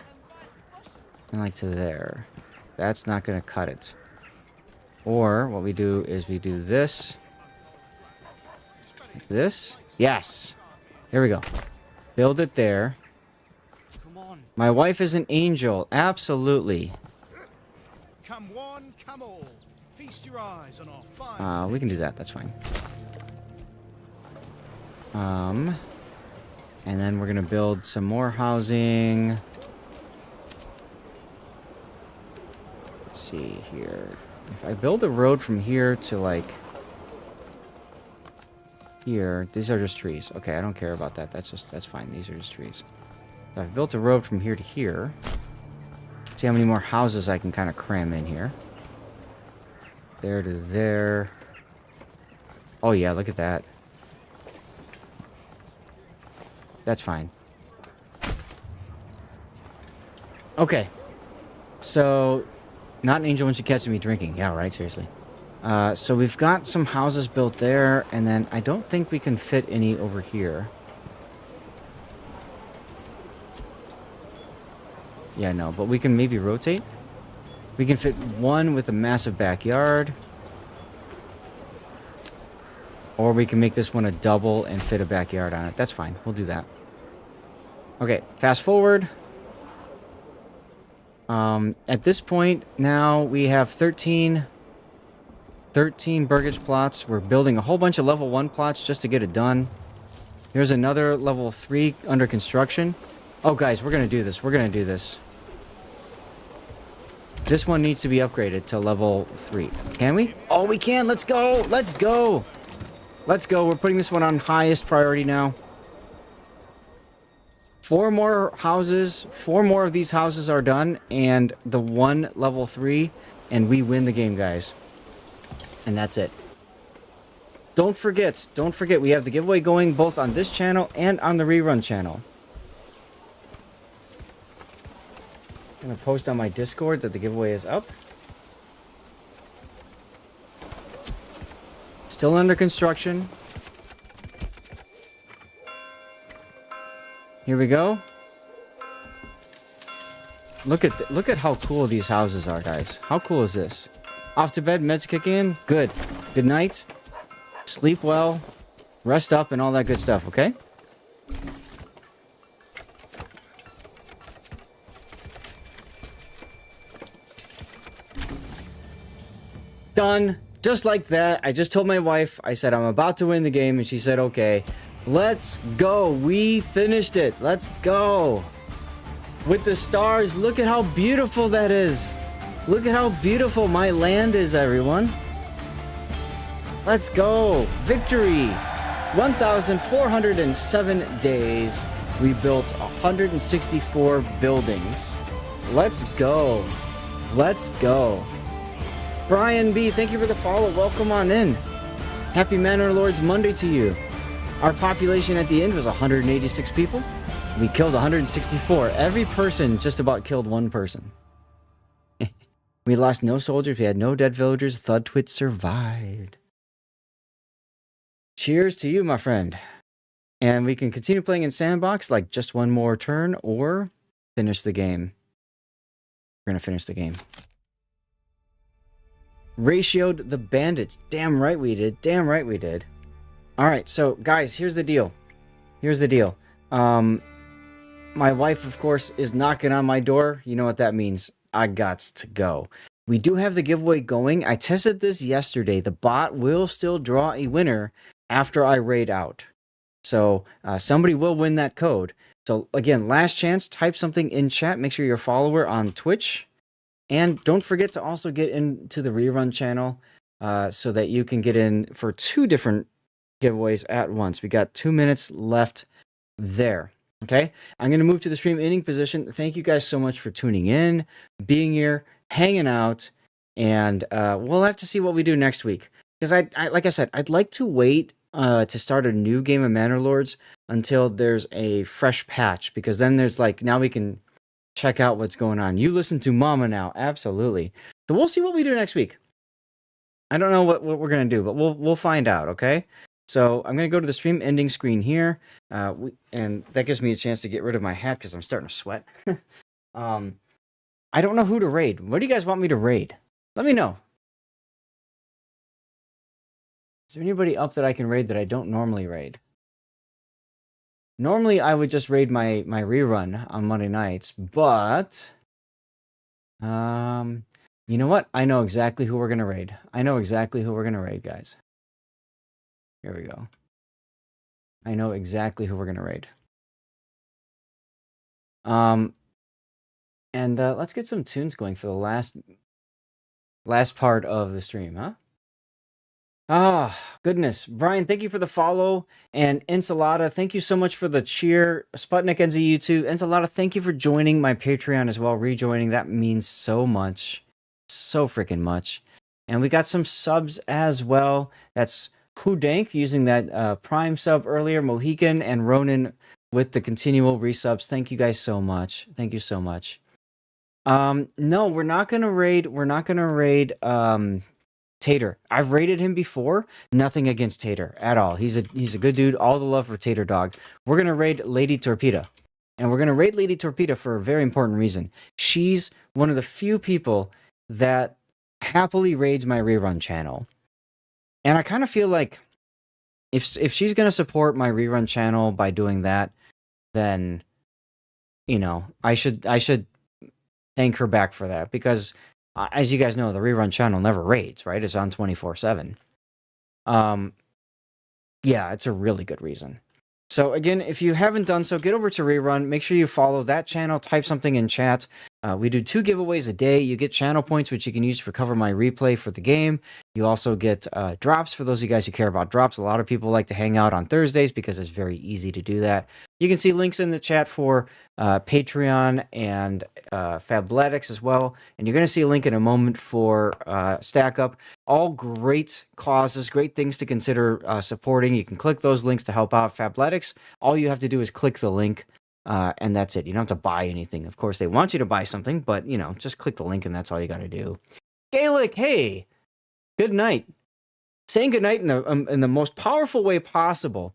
And like to there. That's not going to cut it. Or what we do is we do this. Like this. Yes. There we go. Build it there. My wife is an angel. Absolutely. Come one, come all. Feast your eyes on our fine We can do that. That's fine. And then we're gonna build some more housing. Let's see here. If I build a road from here to like here, these are just trees. Okay, I don't care about that. That's fine. These are just trees. So I've built a road from here to here. See how many more houses I can kind of cram in here. There to there. Oh yeah, look at that. That's fine. Okay. So, not an angel when she catches me drinking. Yeah, right, seriously. So we've got some houses built there, and then I don't think we can fit any over here. Yeah, no, but we can maybe rotate. We can fit one with a massive backyard. Or we can make this one a double and fit a backyard on it. That's fine. We'll do that. Okay, fast forward. At this point, now we have 13 burgage plots. We're building a whole bunch of level 1 plots just to get it done. Here's another level 3 under construction. Oh, guys, we're going to do this. We're going to do this. This one needs to be upgraded to level 3. Can we? Oh, we can. Let's go. Let's go. Let's go. We're putting this one on highest priority now. 4 more houses. 4 more of these houses are done. And the one level 3. And we win the game, guys. And that's it. Don't forget. Don't forget. We have the giveaway going both on this channel and on the rerun channel. I'm going to post on my Discord that the giveaway is up. Still under construction. Here we go. Look at how cool these houses are, guys. How cool is this? Off to bed, meds kick in. Good. Good night. Sleep well. Rest up and all that good stuff, okay? Done. Just like that. I just told my wife, I said, I'm about to win the game, and she said, okay. Let's go. We finished it. Let's go. With the stars, look at how beautiful that is. Look at how beautiful my land is, everyone. Let's go. Victory. 1,407 days. We built 164 buildings. Let's go. Let's go. Brian B, thank you for the follow. Welcome on in. Happy Manor Lords Monday to you. Our population at the end was 186 people. We killed 164. Every person just about killed one person. We lost no soldiers. We had no dead villagers. Thudtwit survived. Cheers to you, my friend. And we can continue playing in Sandbox, like just one more turn, or finish the game. We're going to finish the game. Ratioed the bandits. Damn right we did. Damn right we did. Alright, so guys, here's the deal. Here's the deal. My wife, of course, is knocking on my door. You know what that means. I gots to go. We do have the giveaway going. I tested this yesterday. The bot will still draw a winner after I raid out. So somebody will win that code. So again, last chance, type something in chat. Make sure you're a follower on Twitch. And don't forget to also get into the rerun channel so that you can get in for 2 different giveaways at once. We got 2 minutes left there. Okay, I'm going to move to the stream ending position. Thank you guys so much for tuning in, being here, hanging out, and we'll have to see what we do next week. Because I like I said, I'd like to wait to start a new game of Manor Lords until there's a fresh patch. Because then there's like, now we can check out what's going on. You listen to Mama now, absolutely. So we'll see what we do next week. I don't know what we're going to do, but we'll find out, okay? So I'm going to go to the stream ending screen here, and that gives me a chance to get rid of my hat because I'm starting to sweat. I don't know who to raid. What do you guys want me to raid? Let me know. Is there anybody up that I can raid that I don't normally raid? Normally, I would just raid my rerun on Monday nights, but You know what? I know exactly who we're going to raid. I know exactly who we're going to raid, guys. Here we go. I know exactly who we're going to raid. And let's get some tunes going for the last part of the stream, huh? Ah, goodness. Brian, thank you for the follow. And Ensalada, thank you so much for the cheer. Sputnik NZU2. Ensalada, thank you for joining my Patreon as well, rejoining. That means so much. So freaking much. And we got some subs as well. That's Hudank using that Prime sub earlier, Mohican, and Ronan with the continual resubs. Thank you guys so much. Thank you so much. No, we're not gonna raid. We're not gonna raid Tater. I've raided him before. Nothing against Tater at all. He's a good dude. All the love for Tater Dog. We're gonna raid Lady Torpedo, and we're gonna raid Lady Torpedo for a very important reason. She's one of the few people that happily raids my rerun channel, and I kind of feel like if she's gonna support my rerun channel by doing that, then I should thank her back for that, because as you guys know, the rerun channel never raids, right? It's on 24/7. Yeah, it's a really good reason. So again, if you haven't done so, get over to Rerun. Make sure you follow that channel. Type something in chat. We do 2 giveaways a day. You get channel points, which you can use for Cover My Replay for the game. You also get drops for those of you guys who care about drops. A lot of people like to hang out on Thursdays because it's very easy to do that. You can see links in the chat for Patreon and Fabletics as well. And you're going to see a link in a moment for Stack Up. All great causes, great things to consider supporting. You can click those links to help out Fabletics. All you have to do is click the link, and that's it. You don't have to buy anything. Of course, they want you to buy something, but, just click the link, and that's all you got to do. Gaelic, hey, good night. Saying good night in the most powerful way possible.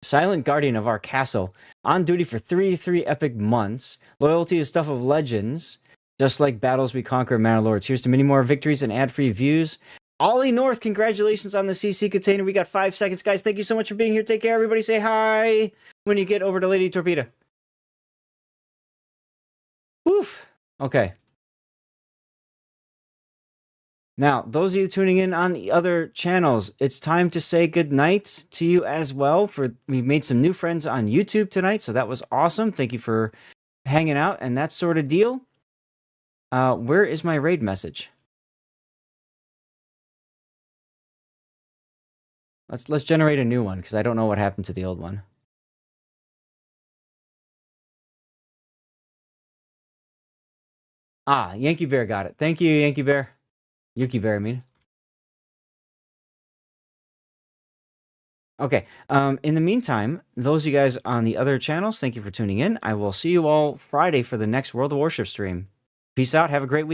Silent guardian of our castle, on duty for 33 epic months. Loyalty is stuff of legends. Just like battles we conquer, Manor Lords. Here's to many more victories and ad-free views. Ollie North, congratulations on the CC container. We got 5 seconds, guys. Thank you so much for being here. Take care, everybody. Say hi when you get over to Lady Torpedo. Woof. Okay. Now, those of you tuning in on the other channels, it's time to say goodnight to you as well. We made some new friends on YouTube tonight, so that was awesome. Thank you for hanging out and that sort of deal. Where is my raid message? Let's generate a new one, because I don't know what happened to the old one. Ah, Yankee Bear got it. Thank you, Yankee Bear. Yuki Bear, I mean. Okay. In the meantime, those of you guys on the other channels, thank you for tuning in. I will see you all Friday for the next World of Warship stream. Peace out. Have a great week.